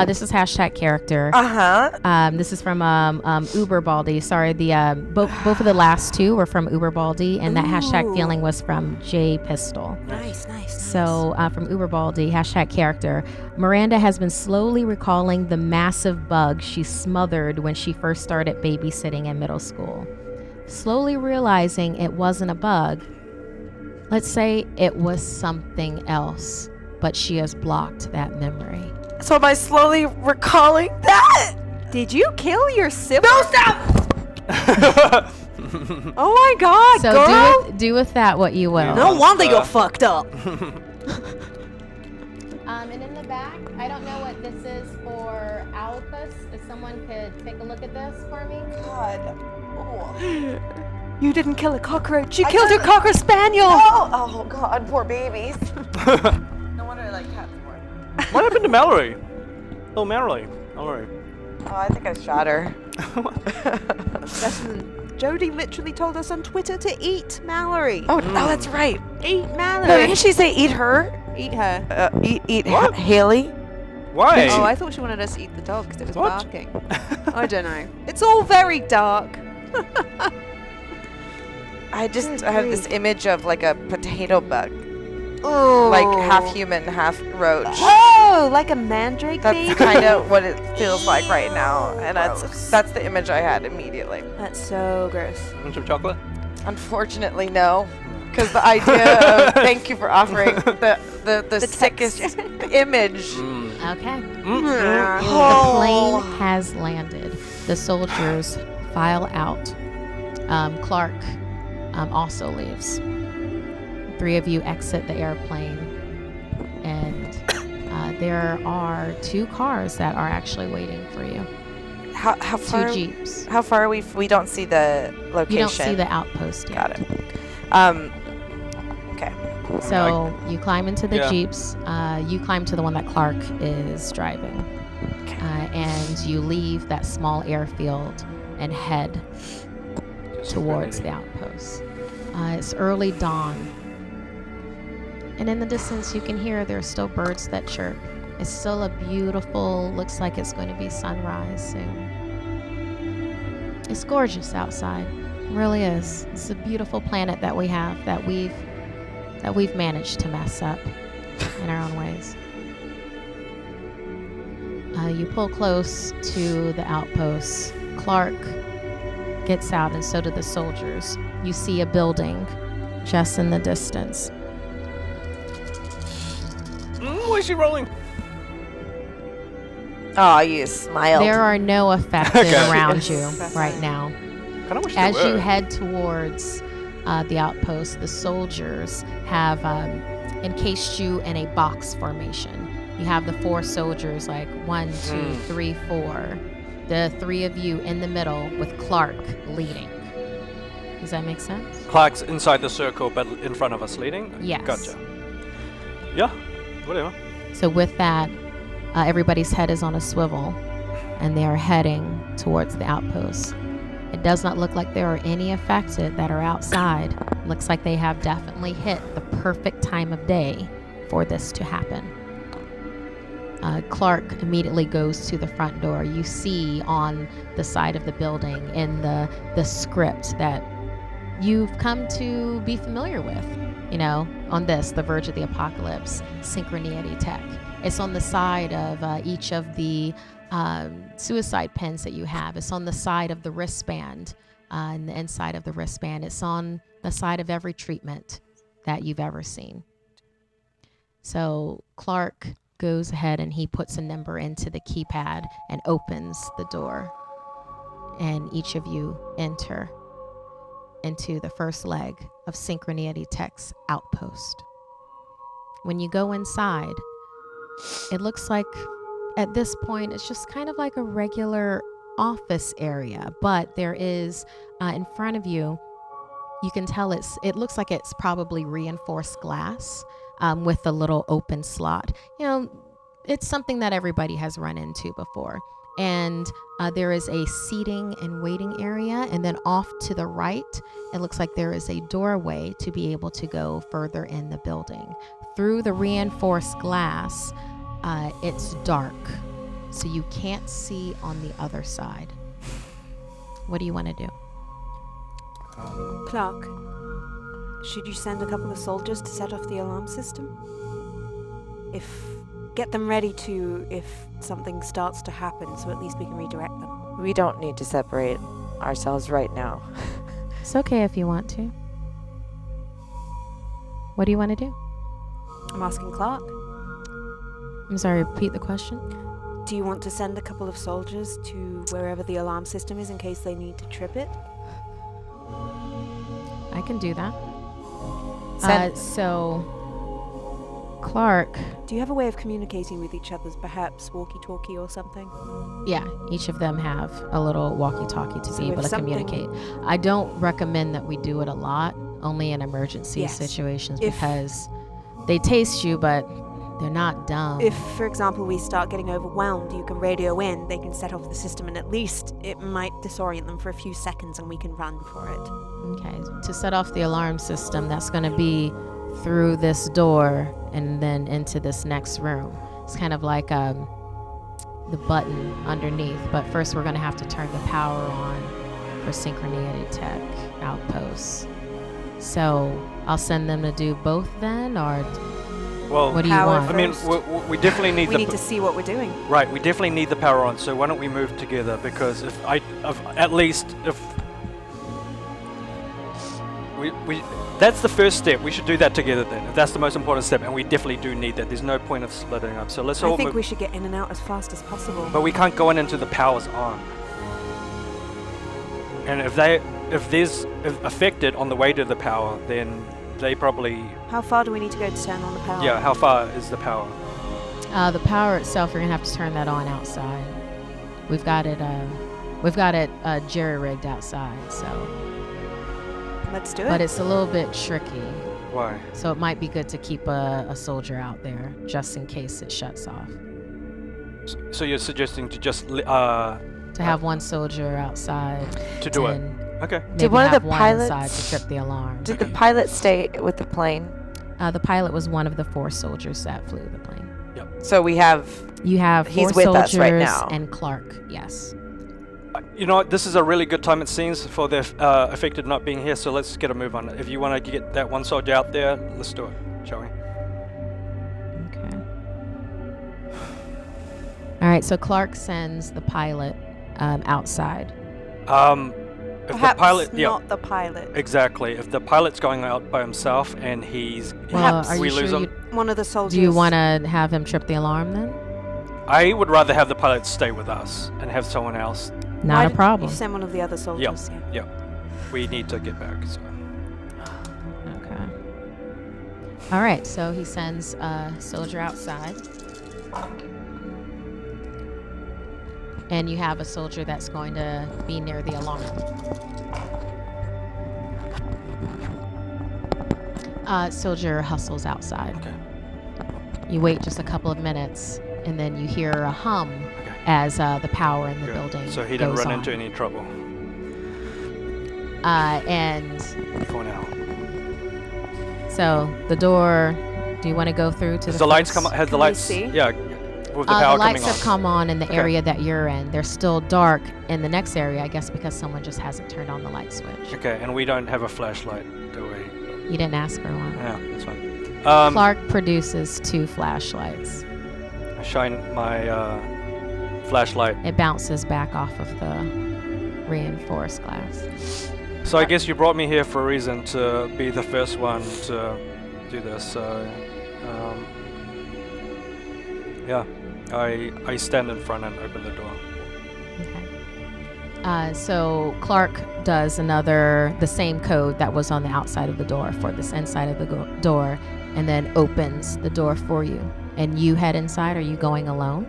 This is hashtag character. This is from Blvd. Sorry, both of the last two were from Blvd, and that hashtag feeling was from J Pistol. Nice. So from Blvd, hashtag character. Miranda has been slowly recalling the massive bug she smothered when she first started babysitting in middle school. Slowly realizing it wasn't a bug. Let's say it was something else, but she has blocked that memory. So am I slowly recalling that? Did you kill your sibling? No, stop! Oh my God, so girl! do with that what you will. No wonder you're fucked up. And in the back, I don't know what this is for Alpus. If someone could take a look at this for me. God. You didn't kill a cockroach. You killed your Cocker Spaniel. Oh God, poor babies. No wonder I like cats more. What happened to Mallory? Oh, Mallory. Oh, I think I shot her. Jody literally told us on Twitter to eat Mallory. Oh, that's right. Eat Mallory. No, didn't she say eat her? Eat her. Eat What? Haley? Why? Oh, I thought she wanted us to eat the dog because it was What? barking. I don't know. It's all very dark. I have this image of like a potato bug. Like half human, half roach. Oh, like a mandrake baby? That's kind of what it feels like right now. And that's the image I had immediately. That's so gross. Want some chocolate? Unfortunately, no. Because the idea of thank you for offering the sickest image. Okay. Oh. The plane has landed. The soldiers file out. Clark also leaves. 3 of you exit the airplane, and there are 2 cars that are actually waiting for you. How far? 2 Jeeps. How far are we? We don't see the location. You don't see the outpost yet. Got it. Okay. So you climb into the Jeeps. You climb to the one that Clark is driving. Okay. And you leave that small airfield and head towards the outpost. It's early dawn. And in the distance, you can hear there are still birds that chirp. It's still a beautiful, looks like it's going to be sunrise soon. It's gorgeous outside. It really is. It's a beautiful planet that we have, that we've managed to mess up in our own ways. You pull close to the outposts. Clark gets out, and so do the soldiers. You see a building just in the distance. Why is she rolling? Oh, you smiled. There are no affected around you right now. Kinda wish As there you were. head towards the outpost, the soldiers have encased you in a box formation. You have the 4 soldiers, like 1, 2, 3, 4. The 3 of you in the middle with Clark leading. Does that make sense? Clark's inside the circle, but in front of us leading? Yes. Gotcha. Yeah, whatever. So with that, everybody's head is on a swivel, and they are heading towards the outpost. It does not look like there are any affected that are outside. Looks like they have definitely hit the perfect time of day for this to happen. Clark immediately goes to the front door. You see on the side of the building in the script that you've come to be familiar with, on this, The Verge of the Apocalypse, Synchronity Tech. It's on the side of each of the suicide pins that you have. It's on the side of the wristband, and the inside of the wristband. It's on the side of every treatment that you've ever seen. So Clark goes ahead and he puts a number into the keypad and opens the door. And each of you enter into the first leg of Synchronity Tech's outpost. When you go inside, it looks like at this point it's just kind of like a regular office area, but there is in front of you, you can tell it looks like it's probably reinforced glass with a little open slot. It's something that everybody has run into before. And there is a seating and waiting area, and then off to the right, it looks like there is a doorway to be able to go further in the building. Through the reinforced glass, it's dark, so you can't see on the other side. What do you want to do? Clark, should you send a couple of soldiers to set off the alarm system? Get them ready if something starts to happen, so at least we can redirect them. We don't need to separate ourselves right now. It's okay if you want to. What do you want to do? I'm asking Clark. I'm sorry, repeat the question. Do you want to send a couple of soldiers to wherever the alarm system is in case they need to trip it? I can do that. So, Clark. Do you have a way of communicating with each other, perhaps walkie-talkie or something? Yeah, each of them have a little walkie-talkie to be able to communicate. I don't recommend that we do it a lot, only in emergency situations, because they taste you, but they're not dumb. If, for example, we start getting overwhelmed, you can radio in, they can set off the system, and at least it might disorient them for a few seconds and we can run for it. Okay, to set off the alarm system, that's going to be through this door and then into this next room. It's kind of like the button underneath, but first we're going to have to turn the power on for Synchronity Tech outposts. So I'll send them to do both then, or what do you want? I mean, we definitely need we need to see what we're doing. Right, we definitely need the power on, so why don't we move together, because if that's the first step. We should do that together then. If that's the most important step, and we definitely do need that. There's no point of splitting up. So let's all move. I think we should get in and out as fast as possible. But we can't go in until the power's on. And if there's affected on the way to the power, then they probably... How far do we need to go to turn on the power? Yeah, how far is the power? The power itself, you're gonna have to turn that on outside. We've got it jerry-rigged outside, so... Let's do it. But it's a little bit tricky. Why? So it might be good to keep a soldier out there just in case it shuts off. So you're suggesting to just to have one soldier outside to do it? Okay. Did one of the pilots inside to trip the alarm? Did the pilot stay with the plane? The pilot was one of the 4 soldiers that flew the plane. Yep. So you have 4 soldiers us right now. and Clark. Yes. You know what? This is a really good time, it seems, for the affected not being here, so let's get a move on it. If you want to get that one soldier out there, let's do it, shall we? Okay. All right, so Clark sends the pilot outside. If Perhaps the pilot, not the pilot. Exactly. If the pilot's going out by himself and he's... Perhaps are we you lose sure him. One of the soldiers. Do you want to have him trip the alarm then? I would rather have the pilot stay with us and have someone else. Not a problem. You send one of the other soldiers. Yeah. We need to get back, so... Okay. All right, so he sends a soldier outside. And you have a soldier that's going to be near the alarm. Soldier hustles outside. Okay. You wait just a couple of minutes, and then you hear a hum as the power in the building So he didn't goes run on. into any trouble. And For now. so the door. Do you want to go through to Has the the lights first- come? Has the Can we lights? see? Yeah. With the power the lights coming have on. come on in the Okay. area that you're in. They're still dark in the next area, I guess, because someone just hasn't turned on the light switch. Okay, and we don't have a flashlight, do we? You didn't ask for one. Yeah, that's fine. Clark produces 2 flashlights. I shine my flashlight. It bounces back off of the reinforced glass. So I guess you brought me here for a reason, to be the first one to do this. So yeah, I stand in front and open the door. Okay. So Clark does the same code that was on the outside of the door for this inside of the door, and then opens the door for you. And you head inside. Are you going alone?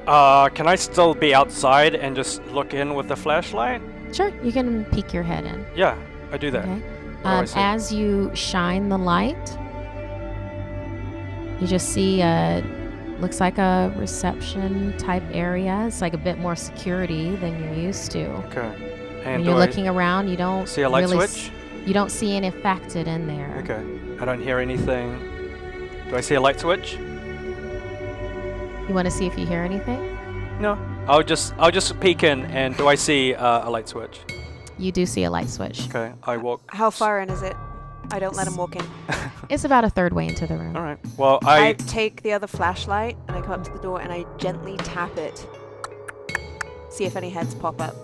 Can I still be outside and just look in with the flashlight? Sure. You can peek your head in. Yeah, I do that. Okay. What do I see? As you shine the light, you just see looks like a reception type area. It's like a bit more security than you're used to. Okay. When And you're do looking around, you don't see a light really switch? You don't see any affected in there. Okay. I don't hear anything. Do I see a light switch? You want to see if you hear anything? No. I'll just peek in, and do I see a light switch? You do see a light switch. Okay. I walk. How far in is it? I don't let him walk in. It's about a third way into the room. All right. Well, I take the other flashlight and I come up to the door and I gently tap it. See if any heads pop up.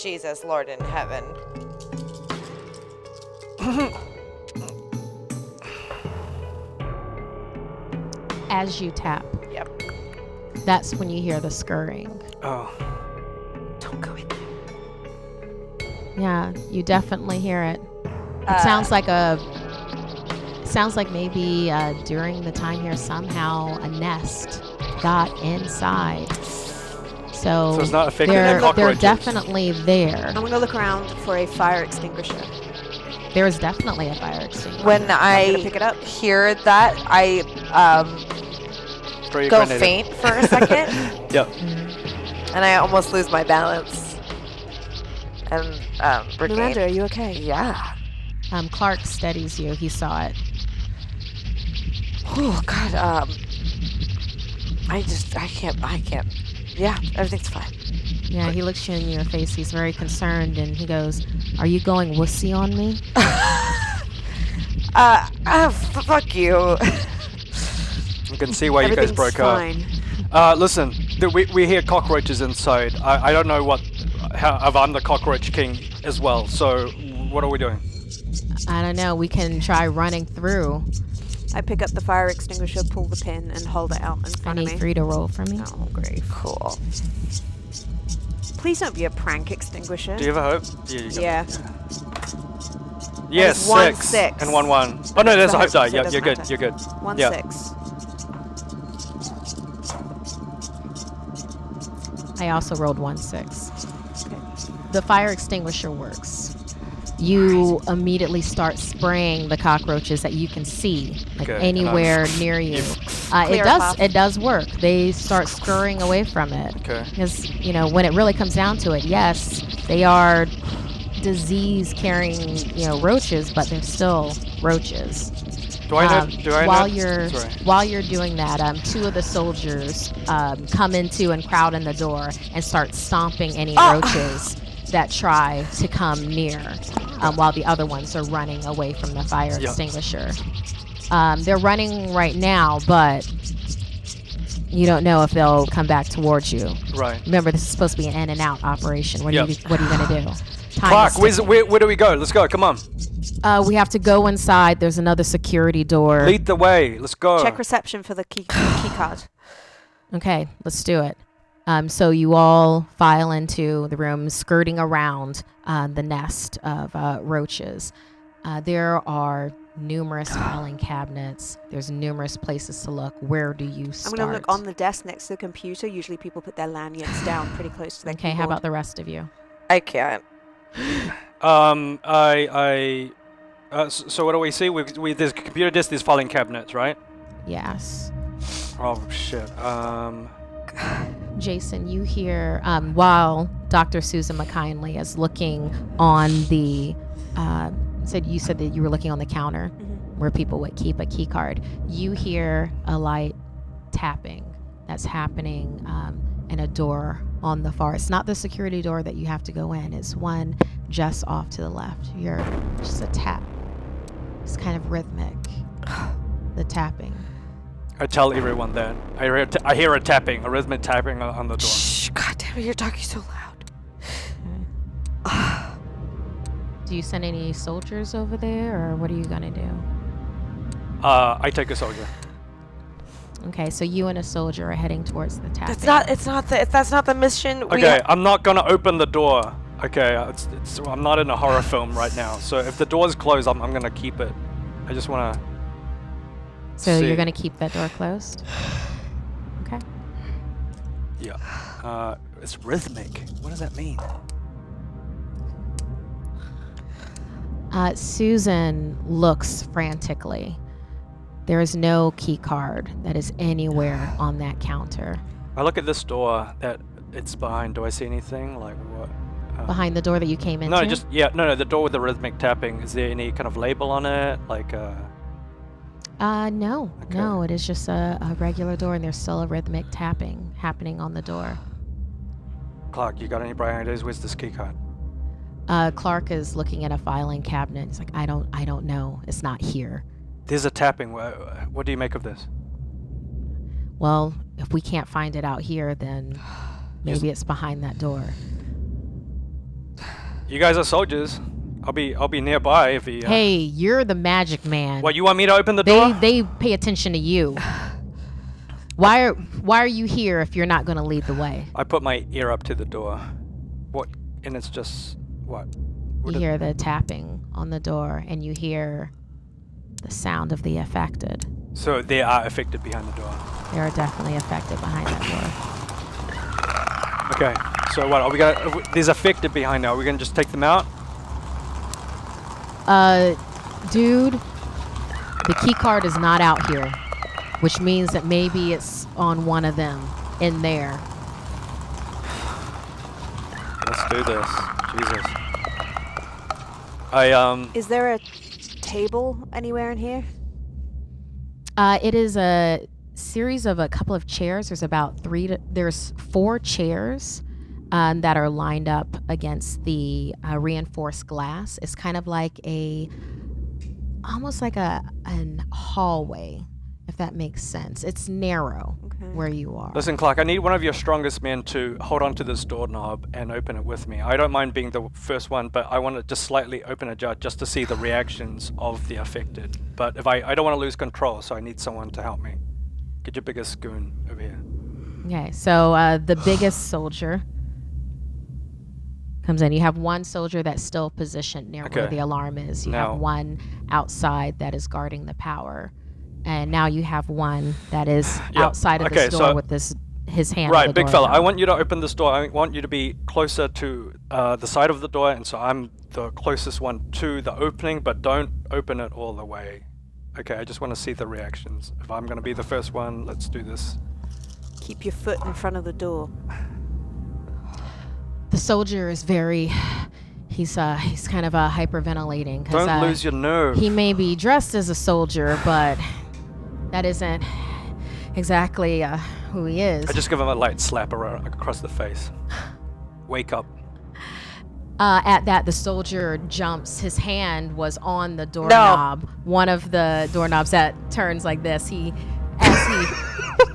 Jesus, Lord in heaven. As you tap, Yep. that's when you hear the scurrying. Oh. Don't go in there. Yeah, you definitely hear it. It sounds like maybe during the time here somehow a nest got inside. So it's not affecting the they're cockroaches. definitely there. I'm gonna look around for a fire extinguisher. There is definitely a fire extinguisher. When I'm I gonna pick it up. hear that, I Throw your go grenade in. faint for a second, Yep. and I almost lose my balance. And regain. Miranda, are you okay? Yeah. Clark steadies you. He saw it. Oh God. I can't. Yeah, everything's fine. Yeah, he looks you in your face. He's very concerned, and he goes, "Are you going wussy on me?" Fuck you. You can see why you guys Everything's broke fine. up. Listen, we hear cockroaches inside. I don't know if I'm the cockroach king as well. So what are we doing? I don't know. We can try running through. I pick up the fire extinguisher, pull the pin, and hold it out in I front of need me. 3 to roll for me. Oh, great. Cool. Please don't be a prank extinguisher. Do you have a hope? Yeah. You got Yeah. it. Yes, That is 6 1-6. and 1-1. Oh no, there's a hope die. So it Yeah, doesn't you're good. matter. You're good. 1-6. I also rolled 1-6. Okay. The fire extinguisher works. You immediately start spraying the cockroaches that you can see, like Okay, anywhere near you. Clear path. It does work. They start scurrying away from it. Okay. Because, when it really comes down to it, yes, they are disease-carrying, roaches, but they're still roaches. While you're doing that, two of the soldiers come into and crowd in the door and start stomping any roaches that try to come near, while the other ones are running away from the fire extinguisher. They're running right now, but you don't know if they'll come back towards you. Right. Remember, this is supposed to be an in and out operation. What are you going to do? Clark, where do we go? Let's go. Come on. We have to go inside. There's another security door. Lead the way. Let's go. Check reception for the key card. Okay, let's do it. So you all file into the room, skirting around the nest of roaches. There are numerous filing cabinets. There's numerous places to look. Where do you start? I'm going to look on the desk next to the computer. Usually people put their lanyards down pretty close to their keyboard. How about the rest of you? I can't. So what do we see? There's a computer desk, there's filing cabinets, right? Yes. Oh, shit. Jason, you hear, while Dr. Susan McKinley is looking on the, you said that you were looking on the counter where people would keep a key card. You hear a light tapping that's happening in a door on the far. It's not the security door that you have to go in. It's one just off to the left. You're just a tap. It's kind of rhythmic, the tapping. I tell everyone that. I hear a tapping, a rhythmic tapping on the door. Shh, God damn it, you're talking so loud. Do you send any soldiers over there, or what are you gonna do? I take a soldier. Okay, so you and a soldier are heading towards the tapping. That's not the mission. Okay, I'm not gonna open the door. Okay, I'm not in a horror film right now. So if the door's closed, I'm gonna keep it. I just wanna. So you're gonna keep that door closed? Okay. Yeah. It's rhythmic. What does that mean? Susan looks frantically. There is no key card that is anywhere on that counter. I look at this door that it's behind. Do I see anything? Like what? Behind the door that you came into? No, the door with the rhythmic tapping. Is there any kind of label on it? Like no. Okay. No, it is just a regular door, and there's still a rhythmic tapping happening on the door. Clark, you got any bright ideas? Where's this key card? Clark is looking at a filing cabinet. He's like, I don't know. It's not here. There's a tapping. What do you make of this? Well, if we can't find it out here, then maybe it's behind that door. You guys are soldiers. I'll be nearby if he. Hey, you're the magic man. What, you want me to open the door? They pay attention to you. Why are you here if you're not going to lead the way? I put my ear up to the door. What? And it's just what? You hear the tapping on the door, and you hear the sound of the affected. So they are affected behind the door. They are definitely affected behind that door. Okay. So what? Are we gonna? There's affected behind now. Are we gonna just take them out? Dude, the key card is not out here, which means that maybe it's on one of them in there. Let's do this. Jesus. Is there a table anywhere in here? It is a series of a couple of chairs. There's 4 chairs that are lined up against the reinforced glass. It's kind of like almost like an hallway, if that makes sense. It's narrow where you are. Listen, Clark, I need one of your strongest men to hold on to this doorknob and open it with me. I don't mind being the first one, but I want to just slightly open it just to see the reactions of the affected. But if I don't want to lose control, so I need someone to help me. Get your biggest goon over here. Okay, so the biggest soldier comes in. You have one soldier that's still positioned near where the alarm is. You have one outside that is guarding the power. And now you have one that is outside of this door with his hand. Right, big fella. I want you to open this door. I want you to be closer to the side of the door, and so I'm the closest one to the opening, but don't open it all the way. Okay, I just want to see the reactions. If I'm going to be the first one, let's do this. Keep your foot in front of the door. The soldier is He's kind of hyperventilating. Don't lose your nerve. He may be dressed as a soldier, but that isn't exactly who he is. I just give him a light slap across the face. Wake up. At that, the soldier jumps. His hand was on the doorknob. One of the doorknobs that turns like this. As he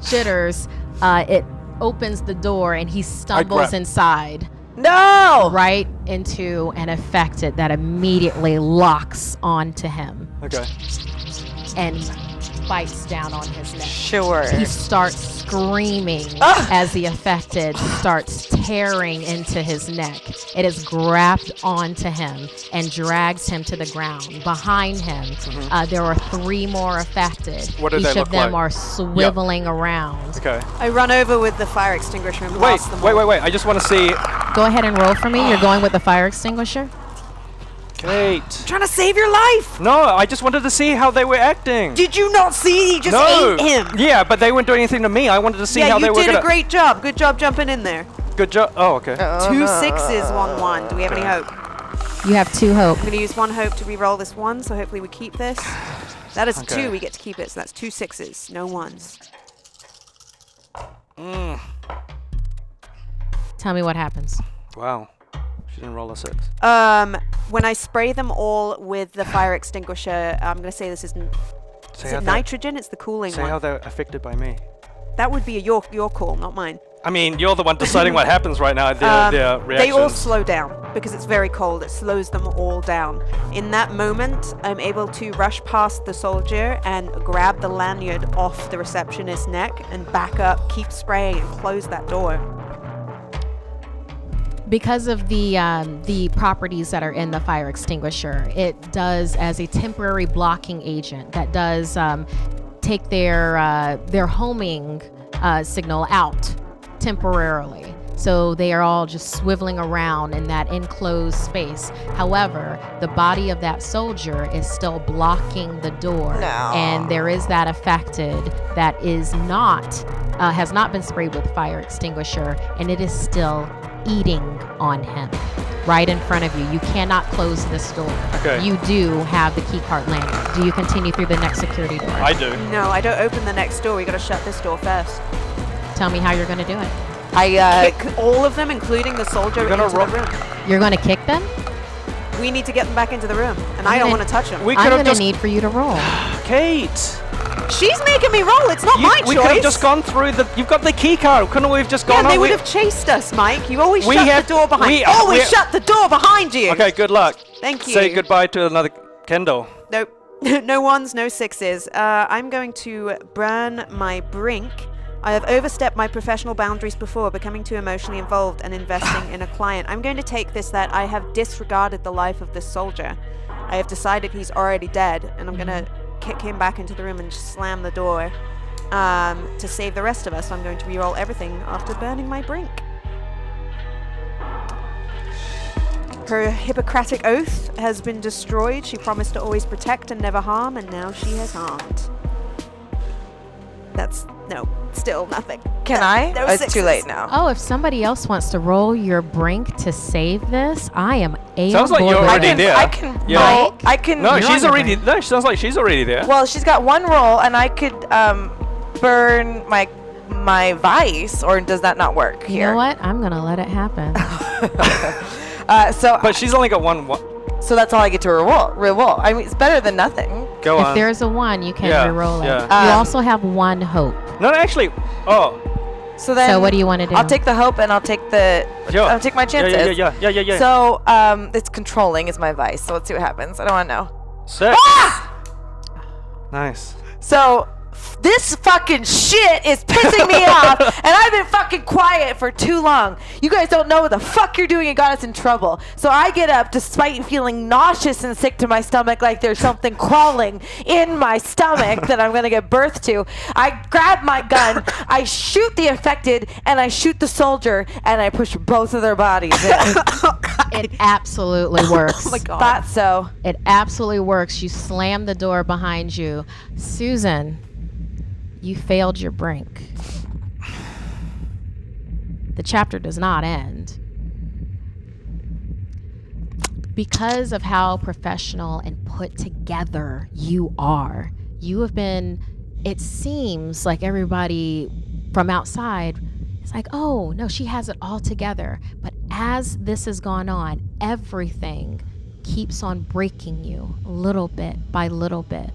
jitters, it opens the door and he stumbles inside. No! Right into an affected that immediately locks onto him. Okay. And bites down on his neck. Sure. He starts screaming as the affected starts tearing into his neck. It is grabbed onto him and drags him to the ground. Behind him, there are 3 more affected. What do they Each look of them like? are swiveling around. Okay. I run over with the fire extinguisher and blast them all. Wait. I just want to see. Go ahead and roll for me. You're going with the fire extinguisher? Kate. I'm trying to save your life. No, I just wanted to see how they were acting. Did you not see? He just ate him. Yeah, but they weren't doing anything to me. I wanted to see how they were you did a great job. Good job jumping in there. Good job. Oh, okay. 2 6s, 1 1. Do we have any hope? You have 2 hope. I'm going to use 1 hope to re-roll this 1, so hopefully we keep this. That is 2. We get to keep it, so that's 2 6s, no 1s. Tell me what happens. Wow. She didn't roll a 6. When I spray them all with the fire extinguisher, I'm going to say this is it nitrogen? It's the cooling one. Say how they're affected by me. That would be your call, not mine. I mean, you're the one deciding what happens right now. Their reactions. They all slow down because it's very cold. It slows them all down. In that moment, I'm able to rush past the soldier and grab the lanyard off the receptionist's neck and back up, keep spraying, and close that door. Because of the properties that are in the fire extinguisher, it does as a temporary blocking agent that does take their homing signal out temporarily. So they are all just swiveling around in that enclosed space. However, the body of that soldier is still blocking the door. No. And there is that affected that is not, has not been sprayed with fire extinguisher, and it is still eating on him right in front of you. You cannot close this door. Okay. You do have the key card lanyard. Do you continue through the next security door? I do. No, I don't open the next door. We gotta shut this door first. Tell me how you're going to do it. Kick all of them, including the soldier, into the room. You're going to kick them? We need to get them back into the room, and I don't want to touch them. We I'm could have going to just need for you to roll. Kate. She's making me roll. It's not my choice. We could have just gone through the. You've got the key card. Couldn't we have just gone? Yeah, they would have chased us, Mike. You always We shut have- the door behind. we- always we- shut the door behind you. Okay. Good luck. Thank you. Say goodbye to another Kendall. Nope. No 1s, no 6s. I'm going to burn my brink. I have overstepped my professional boundaries before, becoming too emotionally involved and investing in a client. I'm going to take this that I have disregarded the life of this soldier. I have decided he's already dead, and I'm going to kick him back into the room and slam the door to save the rest of us. So I'm going to re-roll everything after burning my brink. Her Hippocratic oath has been destroyed. She promised to always protect and never harm, and now she has harmed. That's still nothing. Can I? No It's too 6s. late now. Oh, if somebody else wants to roll your brink to save this, I am Sounds like you're already there. I can Yeah. roll. I can. No, You're she's on the already. brink. No, she sounds like she's already there. Well, she's got 1 roll, and I could burn my vice, or does that not work You here? know what? I'm going to let it happen. But she's only got one. So that's all I get to reroll. I mean, it's better than nothing. Go If on. there's a 1, you can Yeah, re-roll it. yeah. You also have 1 hope. No, actually. Oh. So then, So what do you want to do? I'll take the hope, and I'll take I'll take my chances. Yeah. So it's controlling is my vice. So let's see what happens. I don't want to know. 6. Nice. So this fucking shit is pissing me off, and I've been fucking quiet for too long. You guys don't know what the fuck you're doing and got us in trouble. So I get up despite feeling nauseous and sick to my stomach, like there's something crawling in my stomach that I'm gonna give birth to. I grab my gun, I shoot the affected, and I shoot the soldier, and I push both of their bodies in. It absolutely works. Oh my God. Thought so. It absolutely works. You slam the door behind you. Susan, you failed your brink. The chapter does not end. because of how professional and put together you are, you have been, it seems like everybody from outside is like, oh, no, she has it all together. But as this has gone on, everything keeps on breaking you little bit by little bit.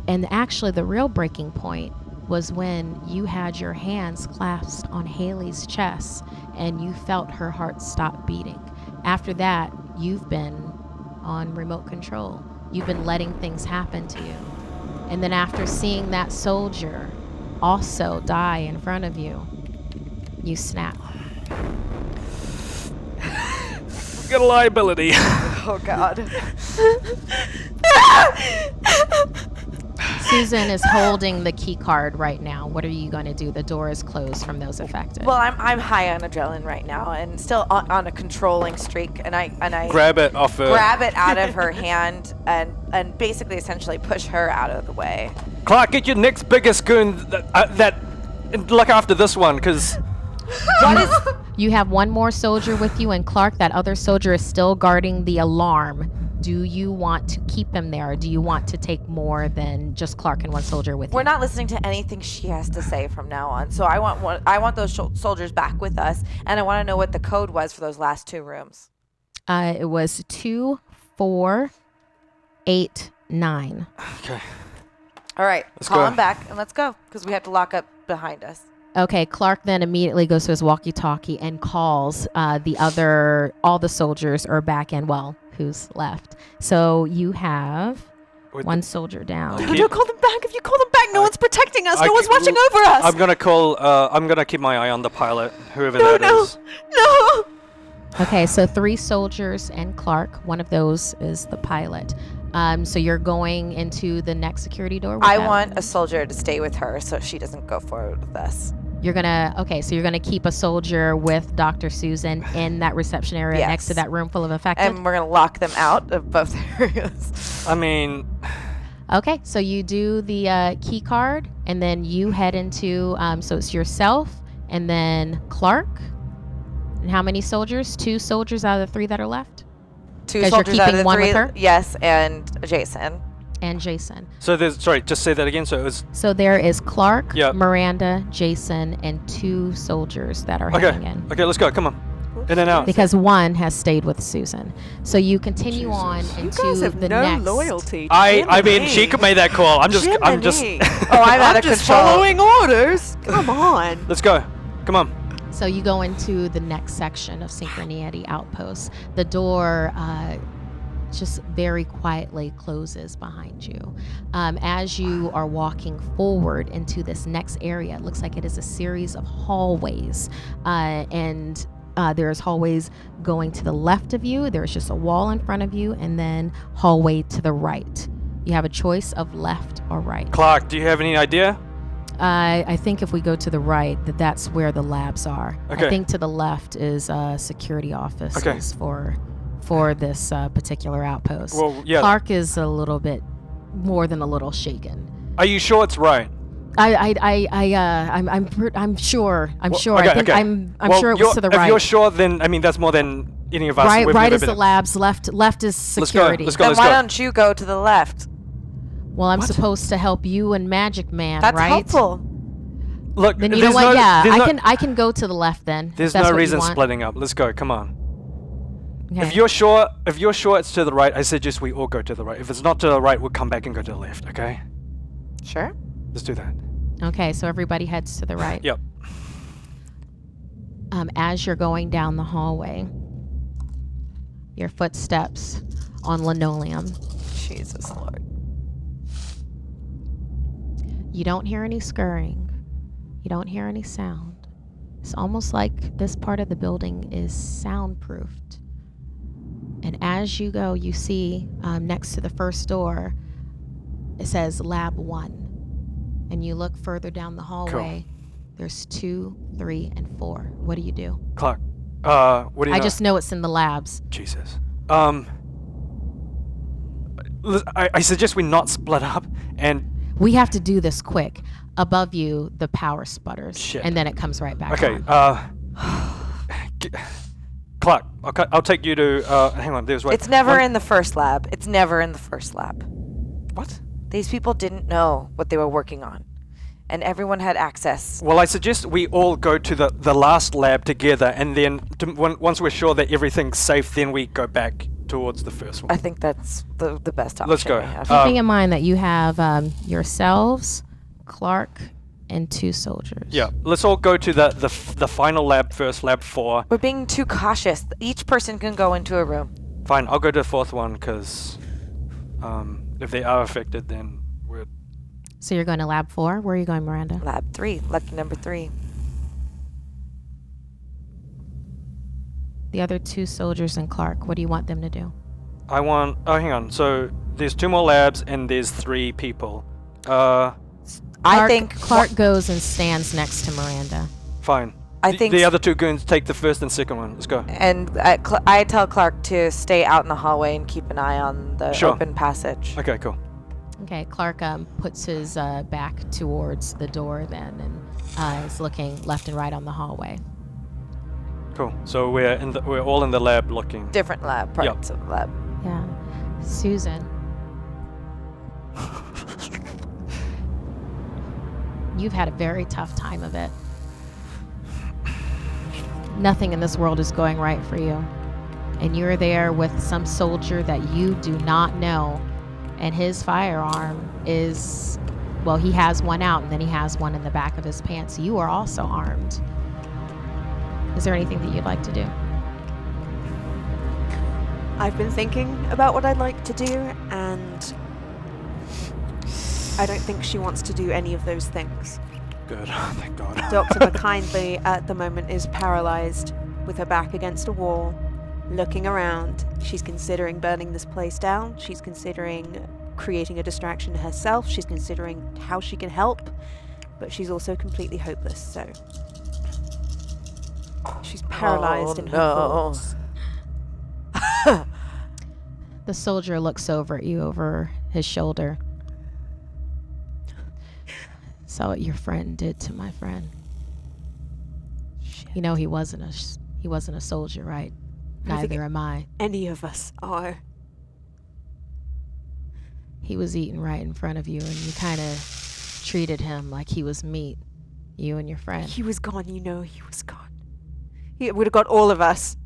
And actually, the real breaking point was when you had your hands clasped on Haley's chest and you felt her heart stop beating. After that, you've been on remote control. You've been letting things happen to you. And then after seeing that soldier also die in front of you, you snap. We got a liability. Oh, God. Susan is holding the key card right now. What are you going to do? The door is closed from those affected. Well, I'm high on adrenaline right now and still on a controlling streak, and I grab it off her. Grab it out of her hand and basically essentially push her out of the way. Clark, get your next biggest goon that look after this one, because you have one more soldier with you, and Clark, that other soldier is still guarding the alarm. Do you want to keep him there, or do you want to take more than just Clark and one soldier with you? We're not listening to anything she has to say from now on. So I want those soldiers back with us, and I want to know what the code was for those last 2 rooms. It was 2, 4, 8, 9. Okay. All right, call him back and let's go, because we have to lock up behind us. Okay, Clark then immediately goes to his walkie-talkie and calls all the soldiers are back in, well, who's left. So you have one soldier down. Don't call them back. If you call them back, no one's protecting us. No one's watching over us. I'm gonna keep my eye on the pilot, whoever that is. No. Okay, so 3 soldiers and Clark. One of those is the pilot. So you're going into the next security door? I want a soldier to stay with her so she doesn't go forward with us. You're gonna keep a soldier with Dr. Susan in that reception area next to that room full of affected? And we're gonna lock them out of both areas. I mean... Okay, so you do the key card, and then you head into, so it's yourself, and then Clark. And how many soldiers? 2 soldiers out of the 3 that are left? 2 soldiers out of the 3, with her? yes, and Jason. And Jason. So just say that again. So there is Clark, Miranda, Jason, and 2 soldiers that are heading in. Okay, let's go. Come on. In and out. Because one has stayed with Susan. So you continue on into you guys have the no next. Loyalty. I mean, she could make that call. I'm just. Oh, I'm out of just control. Following orders. Come on. Let's go. Come on. So you go into the next section of Synchronity Outpost. The door just very quietly closes behind you. As you are walking forward into this next area, it looks like it is a series of hallways. And there's hallways going to the left of you. There's just a wall in front of you, and then hallway to the right. You have a choice of left or right. Clark, do you have any idea? I think if we go to the right, that's where the labs are. Okay. I think to the left is security offices for this particular outpost. Well, yeah. Clark is a little bit more than a little shaken. Are you sure it's right? I'm sure. I'm sure. Okay, I think I'm sure it was to the right. If you're sure, then I mean that's more than any of us. Right is the labs. Left is security. Let's go. Then why don't you go to the left? Well, I'm supposed to help you and Magic Man, That's right? helpful. Look, then you know what? I can go to the left then. There's no reason splitting up. Let's go. Come on. Okay. If you're sure it's to the right, I suggest we all go to the right. If it's not to the right, we'll come back and go to the left. Okay? Sure. Let's do that. Okay, so everybody heads to the right. Yep. As you're going down the hallway, your footsteps on linoleum. Jesus Lord. You don't hear any scurrying. You don't hear any sound. It's almost like this part of the building is soundproofed. And as you go, you see next to the first door, it says Lab 1. And you look further down the hallway. Cool. There's 2, 3, and 4. What do you do? Clark, what do you know? I just know it's in the labs. Jesus. I suggest we not split up and... We have to do this quick. Above you, the power sputters. Shit. And then it comes right back on. Okay, Clark, I'll take you to, hang on, there's It's never in the first lab. It's never in the first lab. What? These people didn't know what they were working on. And everyone had access. Well, I suggest we all go to the last lab together, and then once we're sure that everything's safe, then we go back towards the first one. I think that's the best option. Let's go. Keeping in mind that you have yourselves, Clark, and 2 soldiers. Yeah, let's all go to the final lab first, lab 4. We're being too cautious. Each person can go into a room. Fine, I'll go to the 4th one, because if they are affected, then we're... So you're going to lab 4? Where are you going, Miranda? Lab 3, lucky number 3. The other 2 soldiers and Clark, what do you want them to do? Oh, hang on. So there's 2 more labs, and there's 3 people. I think Clark goes and stands next to Miranda. Fine. I think the other 2 goons take the 1st and 2nd one. Let's go. And I tell Clark to stay out in the hallway and keep an eye on the open passage. Okay, cool. Okay, Clark puts his back towards the door then, and is looking left and right on the hallway. Cool. So we're all in the lab looking. Different lab, parts of the lab. Yeah. Susan. You've had a very tough time of it. Nothing in this world is going right for you. And you're there with some soldier that you do not know. And his firearm is, well, he has one out and then he has one in the back of his pants. You are also armed. Is there anything that you'd like to do? I've been thinking about what I'd like to do, and I don't think she wants to do any of those things. Good. Thank God. Dr. McKindley at the moment is paralyzed with her back against a wall, looking around. She's considering burning this place down. She's considering creating a distraction herself. She's considering how she can help, but she's also completely hopeless, so she's paralyzed in her thoughts. The soldier looks over at you over his shoulder. Saw what your friend did to my friend. Shit. You know he wasn't a soldier, right? Neither am I. Any of us are. He was eating right in front of you, and you kind of treated him like he was meat. You and your friend. He was gone, you know, he was gone. He would have got all of us.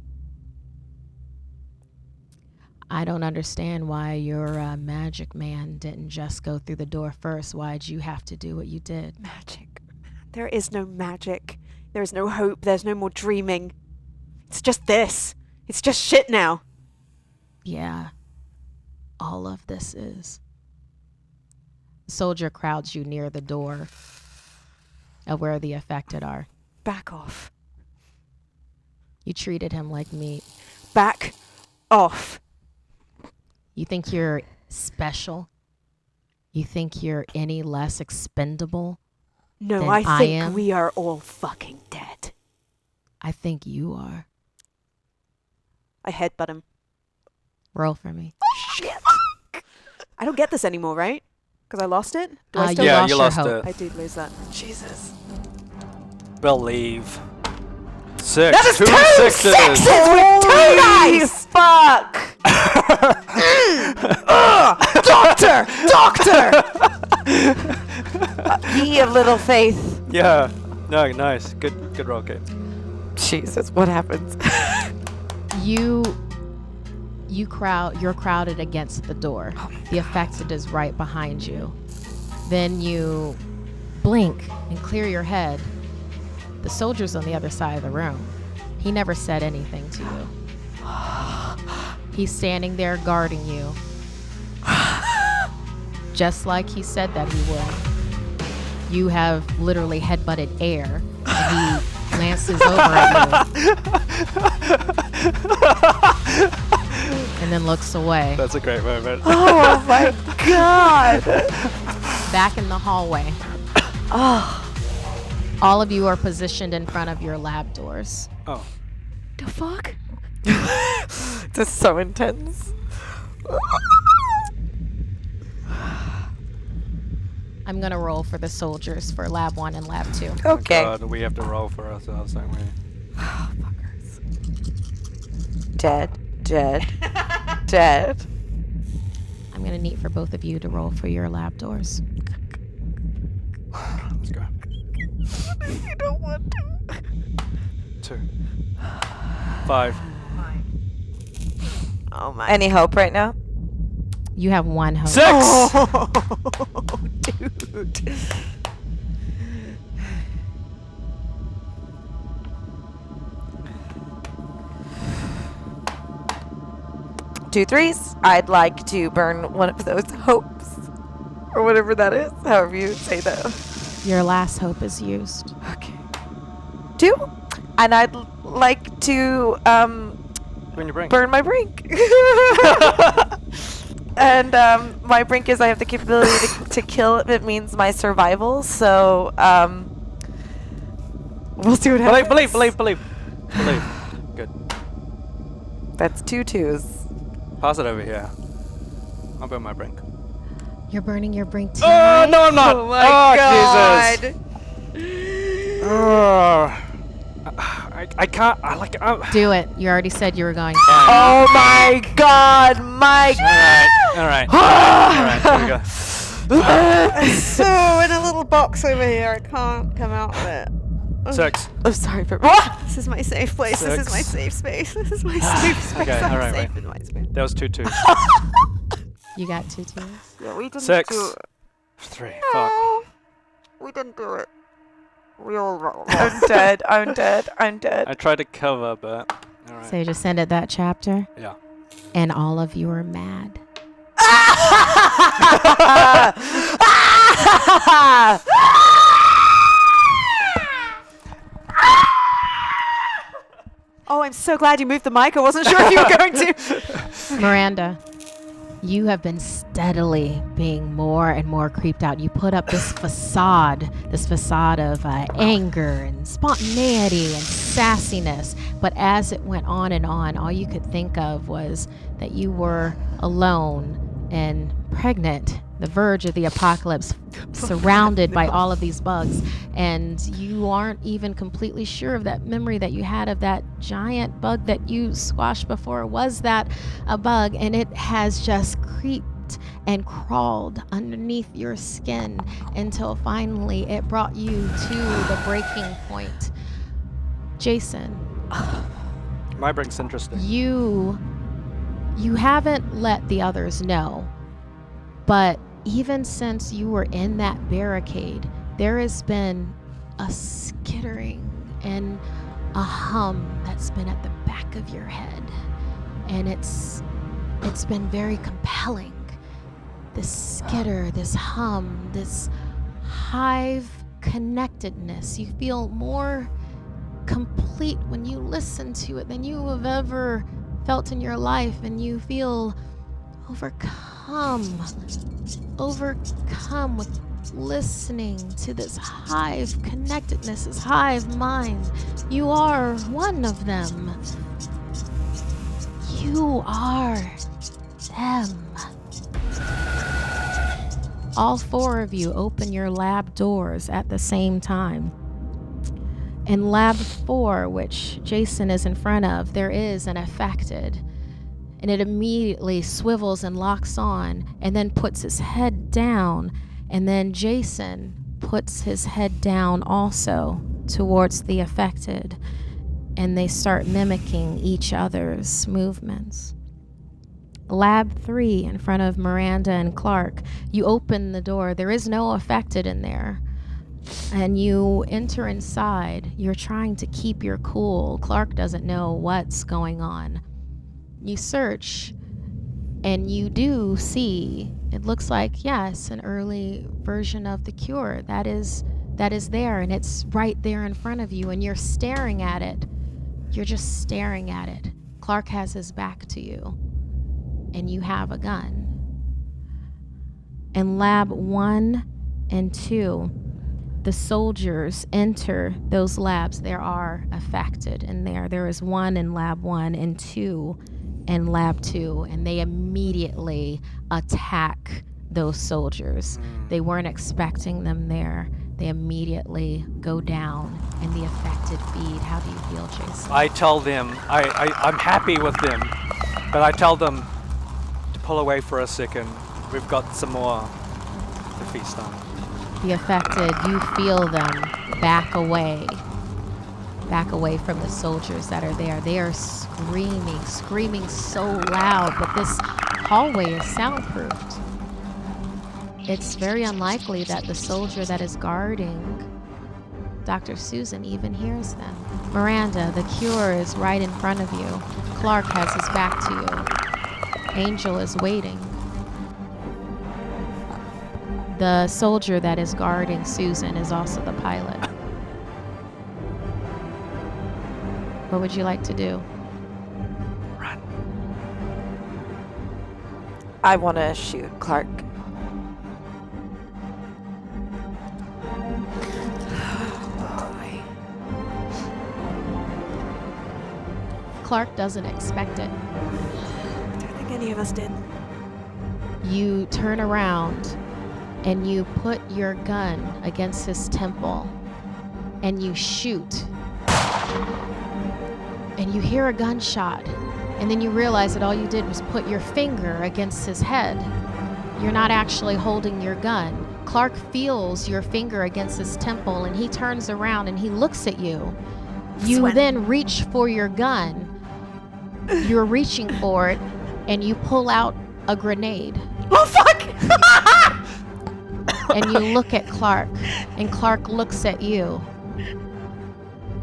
I don't understand why your magic man didn't just go through the door first. Why'd you have to do what you did? Magic. There is no magic. There is no hope. There's no more dreaming. It's just this. It's just shit now. Yeah. All of this is. The soldier crowds you near the door of where the affected are. Back off. You treated him like meat. Back off. You think you're special? You think you're any less expendable? No, I think we are all fucking dead. I think you are. I headbutt him. Roll for me. Shit. I don't get this anymore, right? Because I lost it? Do I still you lost it. I did lose that. Jesus. Believe. 6. That is 2 2 6s. with 2 dice! Fuck! Doctor! Ye of little faith. Yeah. No, nice. Good roll, Kate. Jesus, what happens? You're crowded against the door. The affected is right behind you. Then you blink and clear your head. The soldier's on the other side of the room. He never said anything to you. He's standing there guarding you. Just like he said that he would. You have literally headbutted air, and he glances over at you. And then looks away. That's a great moment. Oh my God! Back in the hallway. Oh. All of you are positioned in front of your lab doors. Oh. The fuck? This is so intense. I'm gonna roll for the soldiers for lab 1 and lab 2. Okay. God, we have to roll for ourselves, don't we? Oh, fuckers. Dead. I'm going to need for both of you to roll for your lab doors. Let's go. You don't want to. 2. 5. Oh my. Any hope right now? You have 1 hope. 6! Oh, dude. Two threes. I'd like to burn one of those hopes. Or whatever that is. However you say that. Your last hope is used. Okay. 2. And I'd like to burn my brink. And my brink is I have the capability to kill if it means my survival. So we'll see what happens. Believe. Good. That's 2 2s. Pass it over here. I'll burn my brink. You're burning your brink too. Oh, no, I'm not. Oh my God. Jesus. Oh. I can't. Do it. You already said you were going to. Oh my God, Mike. All right. Here we go. So in a little box over here, I can't come out of it. 6. I'm sorry for what? This is my safe place. 6. This is my safe space. This is my safe space. Okay, I'm all right, safe wait. in my space. That was 2 2s. You got 2 2s. Yeah, we didn't 6. do it. 3. Fuck. No, we didn't do it. We all rolled. I'm dead. I tried to cover, but all right. So you just ended that chapter, Yeah. and all of you are mad. Oh, I'm so glad you moved the mic. I wasn't sure if you were going to. Miranda, you have been steadily being more and more creeped out. You put up this facade of anger and spontaneity and sassiness. But as it went on and on, all you could think of was that you were alone and pregnant, the verge of the apocalypse, surrounded by all of these bugs. And you aren't even completely sure of that memory that you had of that giant bug that you squashed before. Was that a bug? And it has just creeped and crawled underneath your skin until finally it brought you to the breaking point. Jason, My brink's interesting. you haven't let the others know, but even since you were in that barricade, there has been a skittering and a hum that's been at the back of your head, and it's been very compelling. This skitter, this hum, this hive connectedness. You feel more complete when you listen to it than you have ever felt in your life, and you feel overcome with listening to this hive connectedness, this hive mind. You are one of them. You are them. All 4 of you open your lab doors at the same time. In lab 4, which Jason is in front of, there is an affected, and it immediately swivels and locks on and then puts his head down, and then Jason puts his head down also towards the affected, and they start mimicking each other's movements. Lab 3 in front of Miranda and Clark, you open the door. There is no affected in there. And you enter inside. You're trying to keep your cool. Clark doesn't know what's going on. You search, and you do see, it looks like, yes, an early version of the cure. That is there, and it's right there in front of you, and you're staring at it. You're just staring at it. Clark has his back to you, and you have a gun. In lab 1 and 2, the soldiers enter those labs. There are affected in there. There is 1 in lab 1 and 2 in lab 2, and they immediately attack those soldiers. They weren't expecting them there. They immediately go down and the affected feed. How do you feel, Jason? I tell them, I'm happy with them, but I tell them to pull away for a second. We've got some more to feast on. The affected, you feel them back away from the soldiers that are there. They are screaming so loud, but this hallway is soundproofed. It's very unlikely that the soldier that is guarding Dr. Susan even hears them. Miranda, the cure is right in front of you. Clark has his back to you. Angel is waiting. The soldier that is guarding Susan is also the pilot. What would you like to do? Run. I want to shoot Clark. Clark doesn't expect it. I don't think any of us did. You turn around and you put your gun against his temple and you shoot. And you hear a gunshot. And then you realize that all you did was put your finger against his head. You're not actually holding your gun. Clark feels your finger against his temple and he turns around and he looks at you. You then reach for your gun. You're reaching for it and you pull out a grenade. Oh, fuck! And you look at Clark, and Clark looks at you.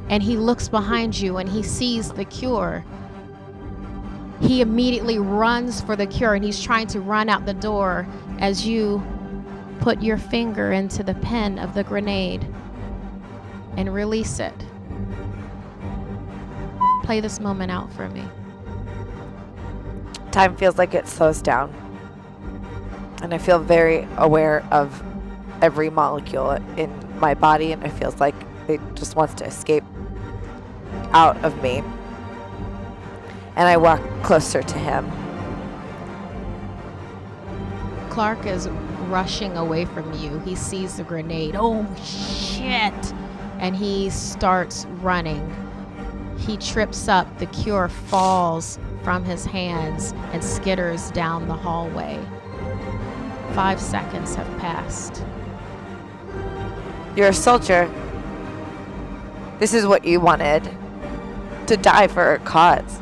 And he looks behind you, and he sees the cure. He immediately runs for the cure, and he's trying to run out the door as you put your finger into the pen of the grenade and release it. Play this moment out for me. Time feels like it slows down. And I feel very aware of every molecule in my body, and it feels like it just wants to escape out of me. And I walk closer to him. Clark is rushing away from you. He sees the grenade. Oh, shit! And he starts running. He trips up. The cure falls from his hands and skitters down the hallway. 5 seconds have passed. You're a soldier. This is what you wanted. To die for a cause.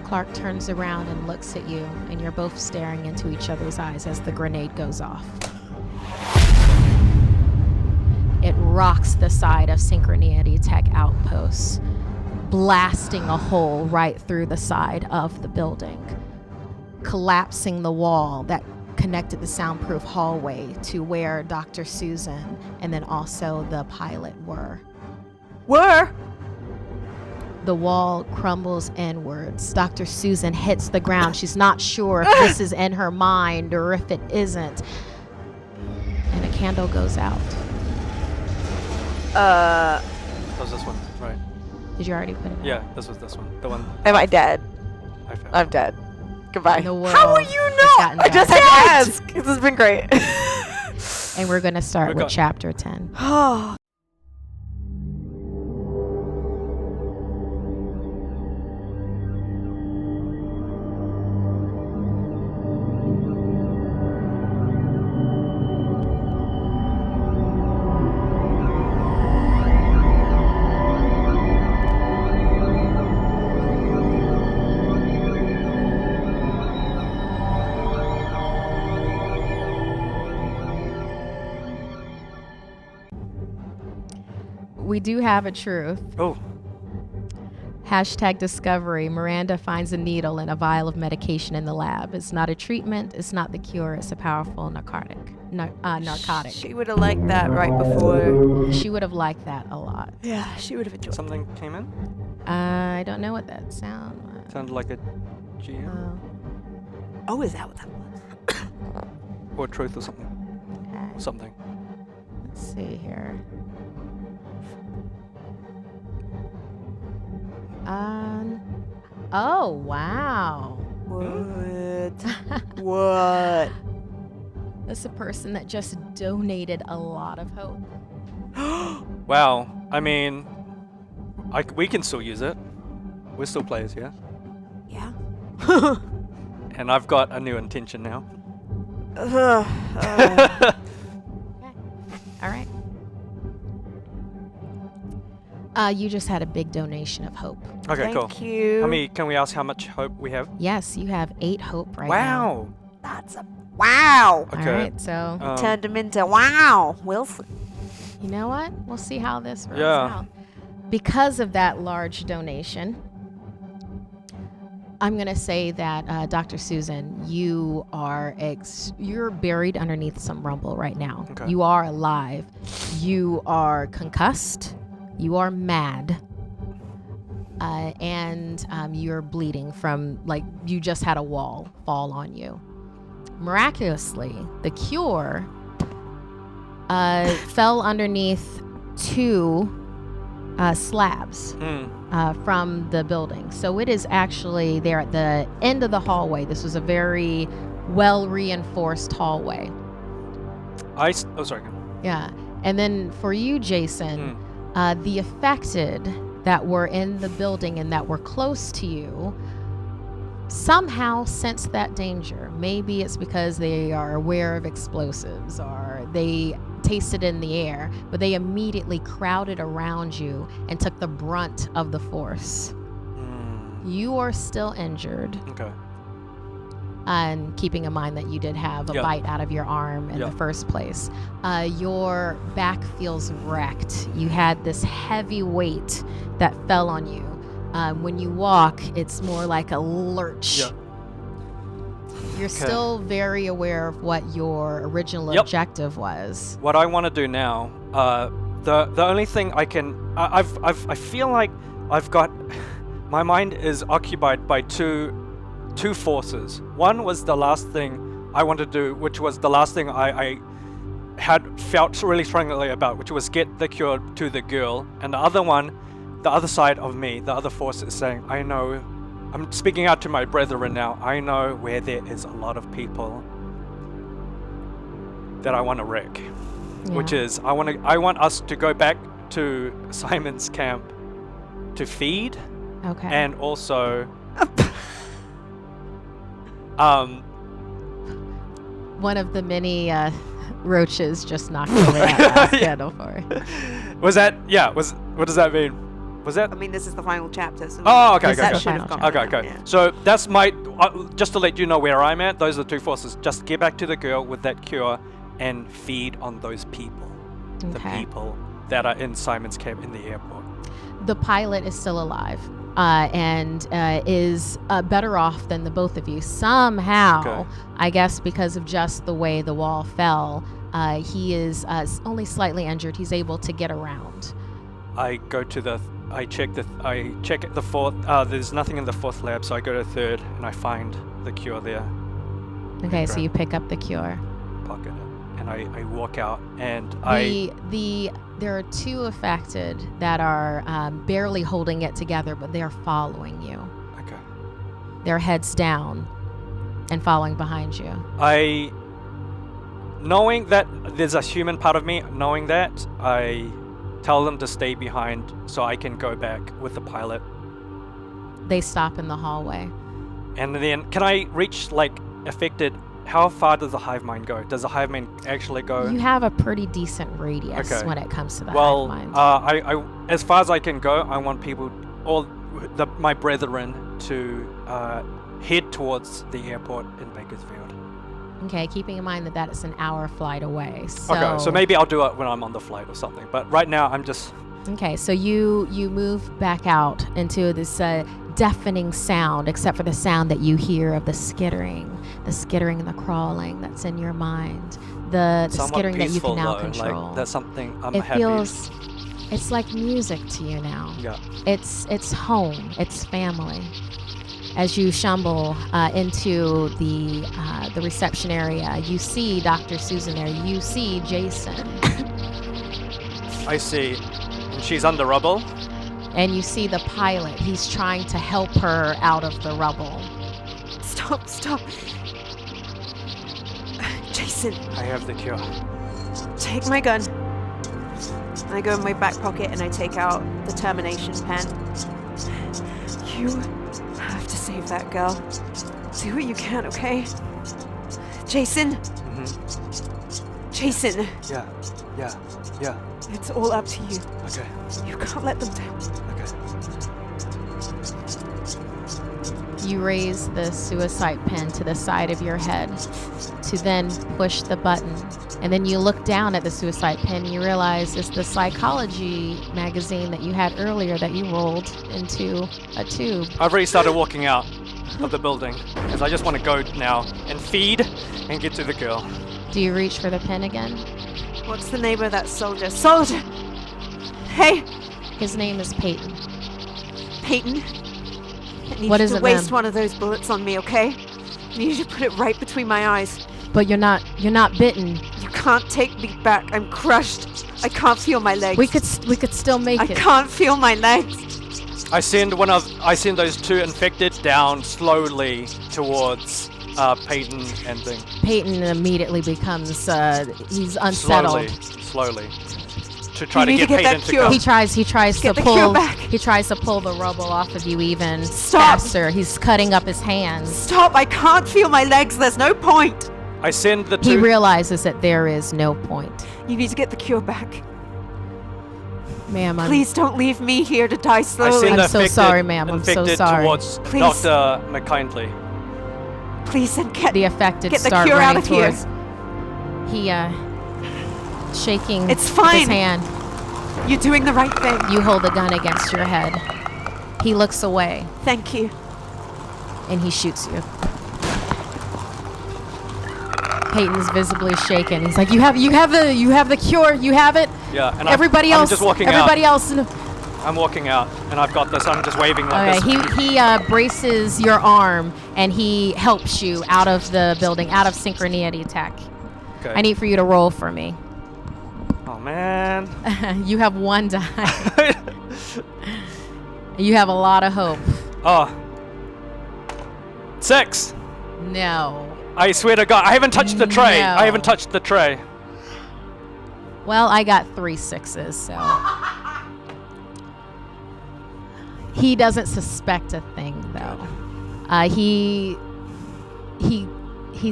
Clark turns around and looks at you, and you're both staring into each other's eyes as the grenade goes off. It rocks the side of Synchronity Tech Outpost, blasting a hole right through the side of the building, collapsing the wall that connected the soundproof hallway to where Dr. Susan and then also the pilot were. The wall crumbles inwards. Dr. Susan hits the ground. She's not sure if this is in her mind or if it isn't. And a candle goes out. That was this one, right? Did you already put it? Yeah, this was this one. The one. Am I dead? I found. I'm dead. Goodbye. The world How will you has know? gotten I just had to ask. This has been great. And we're going to start with chapter 10. Oh. We do have a truth. Oh. Hashtag discovery. Miranda finds a needle and a vial of medication in the lab. It's not a treatment. It's not the cure. It's a powerful narcotic. Narcotic. She would have liked that right before. She would have liked that a lot. Yeah, she would have enjoyed Something came in? I don't know what that sound was. Sounded like a GM. Oh, is that what that was? Or truth or something. Okay. Something. Let's see here. Oh, wow. What? What? That's a person that just donated a lot of hope. Wow. I mean, we can still use it. We're still players, yeah? Yeah. And I've got a new intention now. Okay. All right. You just had a big donation of hope. Okay, cool. Thank you. Can we ask how much hope we have? Yes, you have 8 hope right now. Wow. That's a wow. Okay. All right, so Turned him into wow. Wilson. you know what? We'll see how this rolls Yeah. out. Because of that large donation, I'm going to say that, Dr. Susan, you are you're buried underneath some rubble right now. Okay. You are alive. You are concussed. You are mad. And you're bleeding from, like, you just had a wall fall on you. Miraculously, the cure fell underneath 2 slabs from the building. So it is actually there at the end of the hallway. This was a very well-reinforced hallway. Oh, sorry. Yeah. And then for you, Jason, the affected that were in the building and that were close to you somehow sense that danger. Maybe it's because they are aware of explosives or they taste it in the air, but they immediately crowded around you and took the brunt of the force. You are still injured. Okay. And keeping in mind that you did have a bite out of your arm in the first place. Your back feels wrecked. You had this heavy weight that fell on you. When you walk, it's more like a lurch. Yeah. You're still very aware of what your original objective was. What I want to do now, the only thing I can, I feel like I've got, my mind is occupied by two forces. One was the last thing I wanted to do, which was the last thing I had felt really strongly about, which was get the cure to the girl. And the other one, the other side of me, the other force is saying, I know, I'm speaking out to my brethren now, I know where there is a lot of people that I want to wreck. Which is, I want us to go back to Simon's camp to feed. Okay. And also one of the many roaches just knocked over that candle for it. Was that, what does that mean? Was that? I mean, this is the final chapter. So okay. Yeah. So that's my, just to let you know where I'm at, those are the 2 forces. Just get back to the girl with that cure and feed on those people. Okay. The people that are in Simon's camp in the airport. The pilot is still alive and is better off than the both of you. Somehow, I guess because of just the way the wall fell, he is only slightly injured. He's able to get around. I check the 4th, there's nothing in the 4th lab, so I go to the 3rd and I find the cure there. Okay, so you pick up the cure. Pocket it, and I walk out, and there are 2 affected that are barely holding it together, but they are following you. Okay. Their heads down and following behind you. Knowing that there's a human part of me, knowing that, I tell them to stay behind so I can go back with the pilot. They stop in the hallway. And then, can I reach, like, affected? How far does the hive mind go? Does the hive mind actually go? You have a pretty decent radius when it comes to the hive mind. I as far as I can go, I want people, my brethren, to head towards the airport in Bakersfield. Okay, keeping in mind that is an hour flight away. So okay, so maybe I'll do it when I'm on the flight or something. But right now, I'm just... Okay, so you move back out into this deafening sound, except for the sound that you hear of the skittering and the crawling that's in your mind. The skittering that you can now control. Like, that's something I'm it happy. It's like music to you now. Yeah. It's home. It's family. As you stumble into the reception area, you see Dr. Susan there. You see Jason. I see. She's under rubble. And you see the pilot. He's trying to help her out of the rubble. Stop. Jason. I have the cure. Take my gun. I go in my back pocket and I take out the termination pen. You have to save that girl. Do what you can, okay? Jason? Jason! Yeah. It's all up to you. Okay. You can't let them down. Okay. You raise the suicide pen to the side of your head to then push the button. And then you look down at the suicide pen and you realize it's the psychology magazine that you had earlier that you rolled into a tube. I've already started walking out of the building because I just want to go now and feed and get to the girl. Do you reach for the pen again? What's the name of that soldier? Soldier! Hey! His name is Peyton. Peyton? I need What you is to it, waste ma'am? one of those bullets on me, okay? I need you to put it right between my eyes. But you're not bitten. You can't take me back. I'm crushed. I can't feel my legs. We could still make I it. can't feel my legs. I send those two infected down slowly towards Peyton and thing. Peyton immediately becomes he's unsettled. Slowly. To try to need get to get Peyton that to cure. go. He tries Get to the cure pull back. he tries to pull the rubble off of you even Stop. faster. He's cutting up his hands. Stop. I can't feel my legs. There's no point. I send the He two. realizes that there is no point. You need to get the cure back. Ma'am, Please don't leave me here to die I slowly. send I'm so sorry, ma'am. I'm so infected sorry. towards Please. Dr. McKindley. Please, and get The affected Get the start cure out running of here. towards. He shaking It's with fine. his hand. You're doing the right thing. You hold the gun against your head. He looks away Thank you. and he shoots you. Peyton's visibly shaken. He's like, you have the cure. You have it. Yeah, and Everybody I'm else. just walking everybody out. else. I'm walking out, and I've got this. I'm just waving like Okay, this. he braces your arm and he helps you out of the building, out of synchronity attack. Okay. I need for you to roll for me. Oh man. You have one die. You have a lot of hope. Oh. 6. No. I swear to God, I haven't touched the tray. No. I haven't touched the tray. Well, I got 3 6s, so. He doesn't suspect a thing, though. He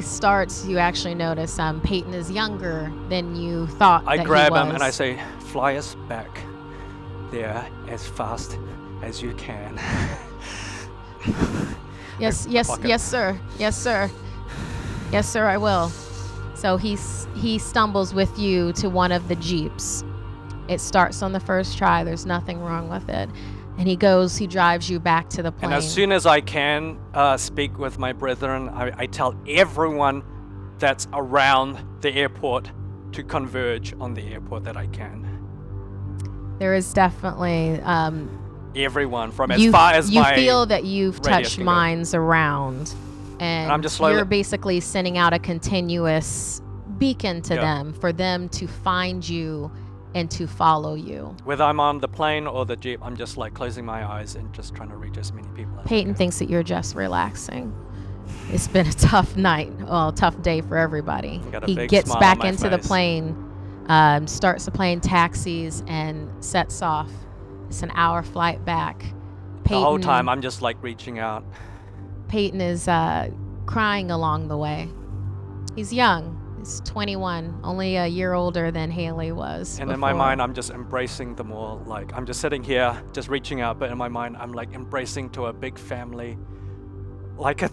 starts, you actually notice Peyton is younger than you thought I that grab he him was. and I say, fly us back there as fast as you can. Yes, Fuck it. yes, sir. Yes, sir. Yes, sir, I will. So he stumbles with you to one of the Jeeps. It starts on the first try. There's nothing wrong with it. And he drives you back to the plane. And as soon as I can speak with my brethren, I tell everyone that's around the airport to converge on the airport that I can. There is definitely Everyone from as far as you my feel that you've radius touched can go. minds around, and I'm just slowly- you're basically sending out a continuous beacon to Yeah. them for them to find you and to follow you. Whether I'm on the plane or the Jeep, I'm just like closing my eyes and just trying to reach as many people as I Peyton can. thinks that you're just relaxing. It's been a tough night, well, tough day for everybody. Got a He big gets smile back on my into the face. plane, starts the plane, taxis, and sets off. It's an hour flight back. The whole time I'm just like reaching out. Peyton is crying along the way. He's young. He's 21, only a year older than Haley was. And in my before. mind, I'm just embracing them all. Like, I'm just sitting here, just reaching out, but in my mind, I'm like embracing to a big family. Like,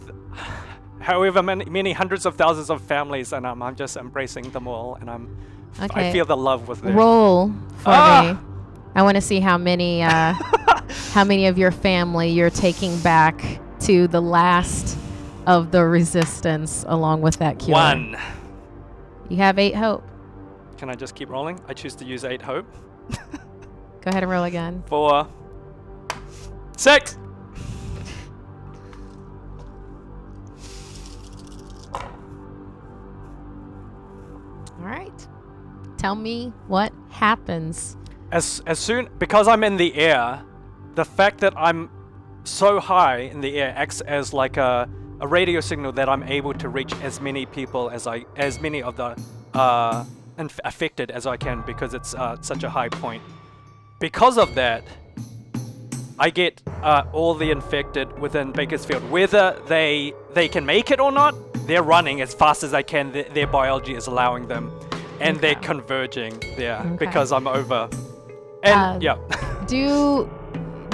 however many hundreds of thousands of families, and I'm just embracing them all, and Okay. I feel the love with them. Roll for Ah! me. I want to see how many of your family you're taking back to the last of the resistance along with that cure. 1. You have 8 hope. Can I just keep rolling? I choose to use 8 hope. Go ahead and roll again. 4. 6. All right. Tell me what happens. As soon, because I'm in the air, the fact that I'm so high in the air acts as like a a radio signal that I'm able to reach as many people as many of the affected as I can, because it's such a high point. Because of that, I get all the infected within Bakersfield. Whether they can make it or not, they're running as fast as they can. Their biology is allowing them, and they're converging there because I'm over. And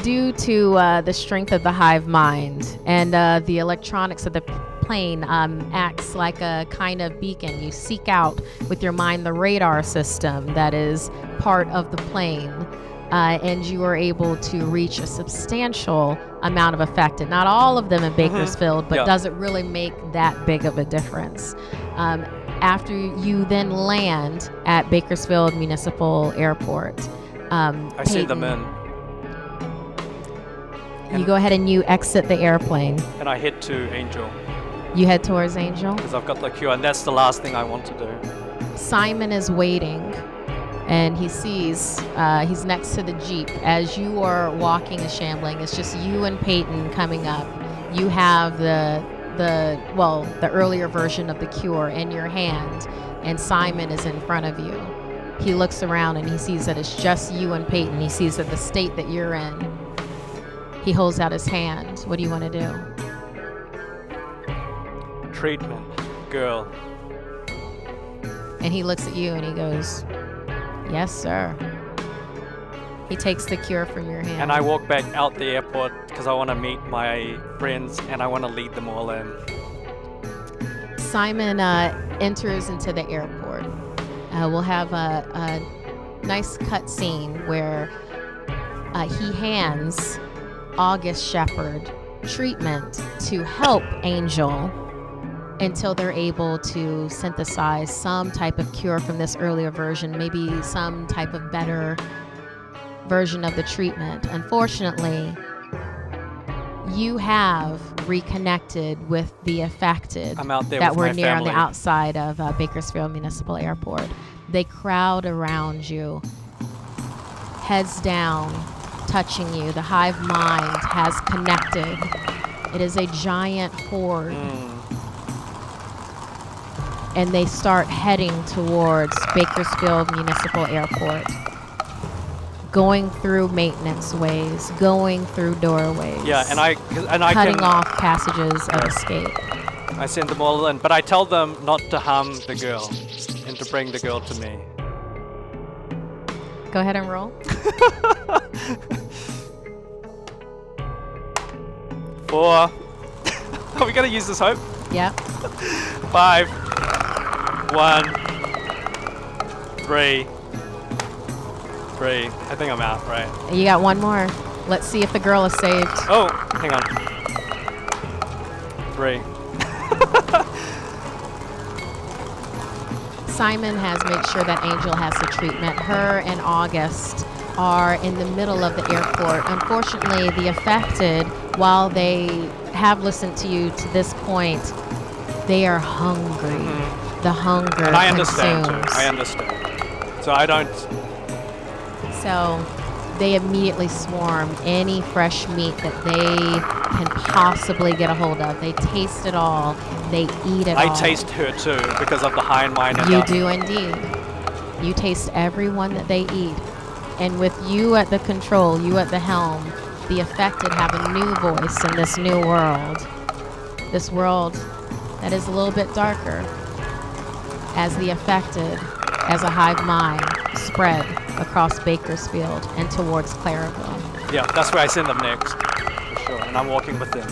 Due to the strength of the hive mind and the electronics of the plane acts like a kind of beacon. You seek out with your mind the radar system that is part of the plane, and you are able to reach a substantial amount of affected. Not all of them in Bakersfield, but does it really make that big of a difference? After you then land at Bakersfield Municipal Airport, I send them in. You go ahead and you exit the airplane. And I head to Angel. You head towards Angel? Because I've got the cure, and that's the last thing I want to do. Simon is waiting, and he sees he's next to the Jeep. As you are walking and shambling, it's just you and Peyton coming up. You have the earlier version of the cure in your hand, and Simon is in front of you. He looks around and he sees that it's just you and Peyton. He sees that the state that you're in. He holds out his hand. What do you want to do? Treatment, girl. And he looks at you and he goes, yes, sir. He takes the cure from your hand. And I walk back out the airport because I want to meet my friends and I want to lead them all in. Simon enters into the airport. We'll have a nice cut scene where he hands August Shepherd treatment to help Angel until they're able to synthesize some type of cure from this earlier version, maybe some type of better version of the treatment. Unfortunately, you have reconnected with the affected I'm out there that with were my near family. on the outside of Bakersfield Municipal Airport. They crowd around you, heads down, touching you. The hive mind has connected. It is a giant horde. And they start heading towards Bakersfield Municipal Airport, going through maintenance ways, going through doorways. Yeah, and I cutting off passages of escape. I send them all in, but I tell them not to harm the girl and to bring the girl to me. Go ahead and roll. 4. Are we gonna use this hope? Yeah. 5. 1. 3. 3. I think I'm out, right? You got one more. Let's see if the girl is saved. Oh, hang on. 3. Simon has made sure that Angel has the treatment. Her and August are in the middle of the airport. Unfortunately, the affected, while they have listened to you to this point, they are hungry. The hunger And I understand consumes. too. I understand. So I don't. So they immediately swarm any fresh meat that they can possibly get a hold of. They taste it all. They eat it all. I taste her too because of the high and mine. You do indeed. You taste every one that they eat. And with you at the control, you at the helm, the affected have a new voice in this new world. This world that is a little bit darker. As the affected, as a hive mind, spread across Bakersfield and towards Claraville. Yeah, that's where I send them next, for sure. And I'm walking with them.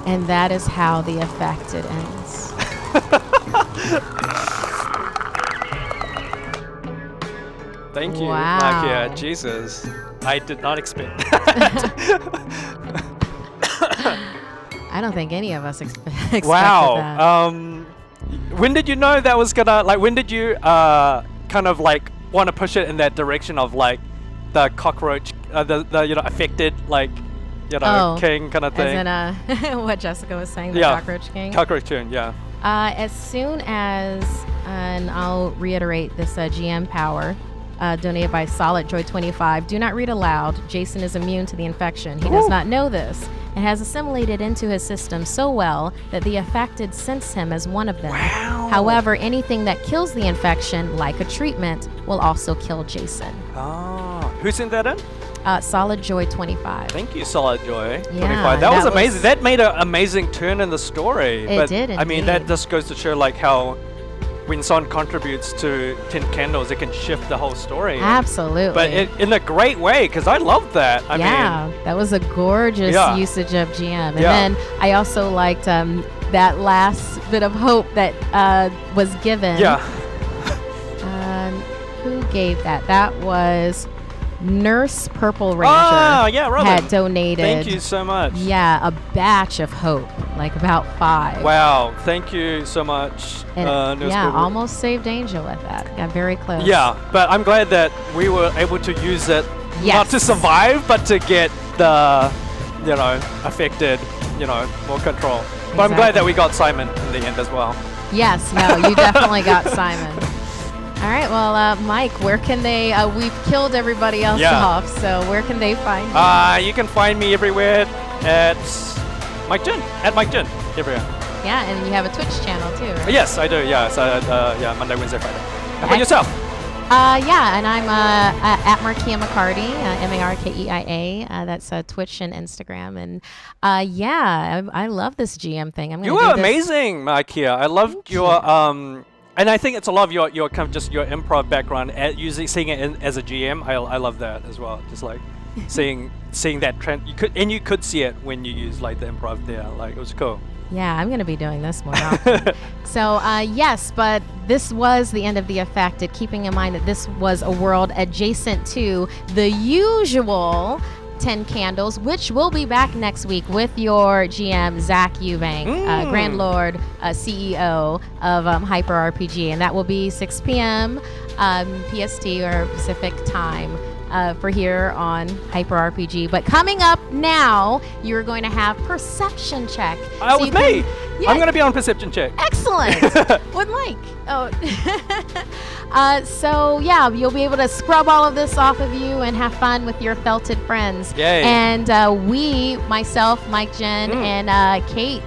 And that is how the affected ends. Thank you. Wow. Like, yeah, Jesus. I did not expect that. I don't think any of us expected Wow. that. When did you know that was gonna, like, when did you kind of like want to push it in that direction of like the cockroach, the affected, like, king kind of thing? As in what Jessica was saying, the Yeah. Cockroach King? Cockroach king, yeah. As soon as, and I'll reiterate this GM power, donated by Solid Joy 25. Do not read aloud. Jason is immune to the infection. He does not know this. and has assimilated into his system so well that the affected sense him as one of them. Wow. However, anything that kills the infection, like a treatment, will also kill Jason. Oh, who sent that in? Solid Joy 25. Thank you, Solid Joy 25. Yeah, That was amazing. That made an amazing turn in the story. It did, I mean, that indeed. just goes to show like how when someone contributes to 10 Candles, it can shift the whole story. Absolutely. But in a great way, because I love that. I mean, that was a gorgeous usage of GM. And then I also liked that last bit of hope that was given. Yeah. Who gave that? That was Nurse Purple Ranger. Oh, yeah, Robin. Had donated. Thank you so much. Yeah, a batch of hope, like about 5. Wow, thank you so much. And Nurse yeah, Purple. almost saved Angel with that. Got very close. Yeah, but I'm glad that we were able to use it not to survive, but to get the, affected, more control. But I'm glad that we got Simon in the end as well. Yes, no, you definitely got Simon. All right, well, Mike, where can they, we've killed everybody else off, so where can they find you? You can find me everywhere at Mike Jin, everywhere. Yeah, and you have a Twitch channel too, right? Yes, I do, yeah. So, Monday, Wednesday, Friday. How about yourself? Yeah, and I'm at Markeia McCarty, Markeia. That's Twitch and Instagram. And I love this GM thing. You were amazing, Markeia. I loved your and I think it's a lot of your kind of just your improv background, usually seeing it as a GM. I love that as well. Just like seeing that trend. You could see it when you use like the improv there. Like it was cool. Yeah, I'm going to be doing this more often. So, yes, but this was the end of The Affected, keeping in mind that this was a world adjacent to the usual 10 Candles, which will be back next week with your GM, Zach Eubank, Grand Lord, CEO of Hyper RPG. And that will be 6 p.m. PST or Pacific time. For here on Hyper RPG. But coming up now, you're going to have Perception Check. With me! Yeah. I'm going to be on Perception Check. Excellent! With Mike. Oh. So, yeah, you'll be able to scrub all of this off of you and have fun with your felted friends. Yay. And myself, Mike Jen, and Kate,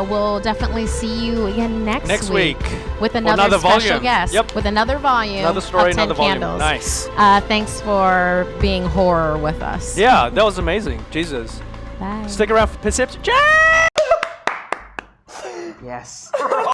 we'll definitely see you again next week. With another special guest. Yep. With another volume. Another story, of 10 another volume. Candles. Nice. Thanks for being horror with us. Yeah, that was amazing. Jesus. Bye. Stick around for Perception Check! Yes.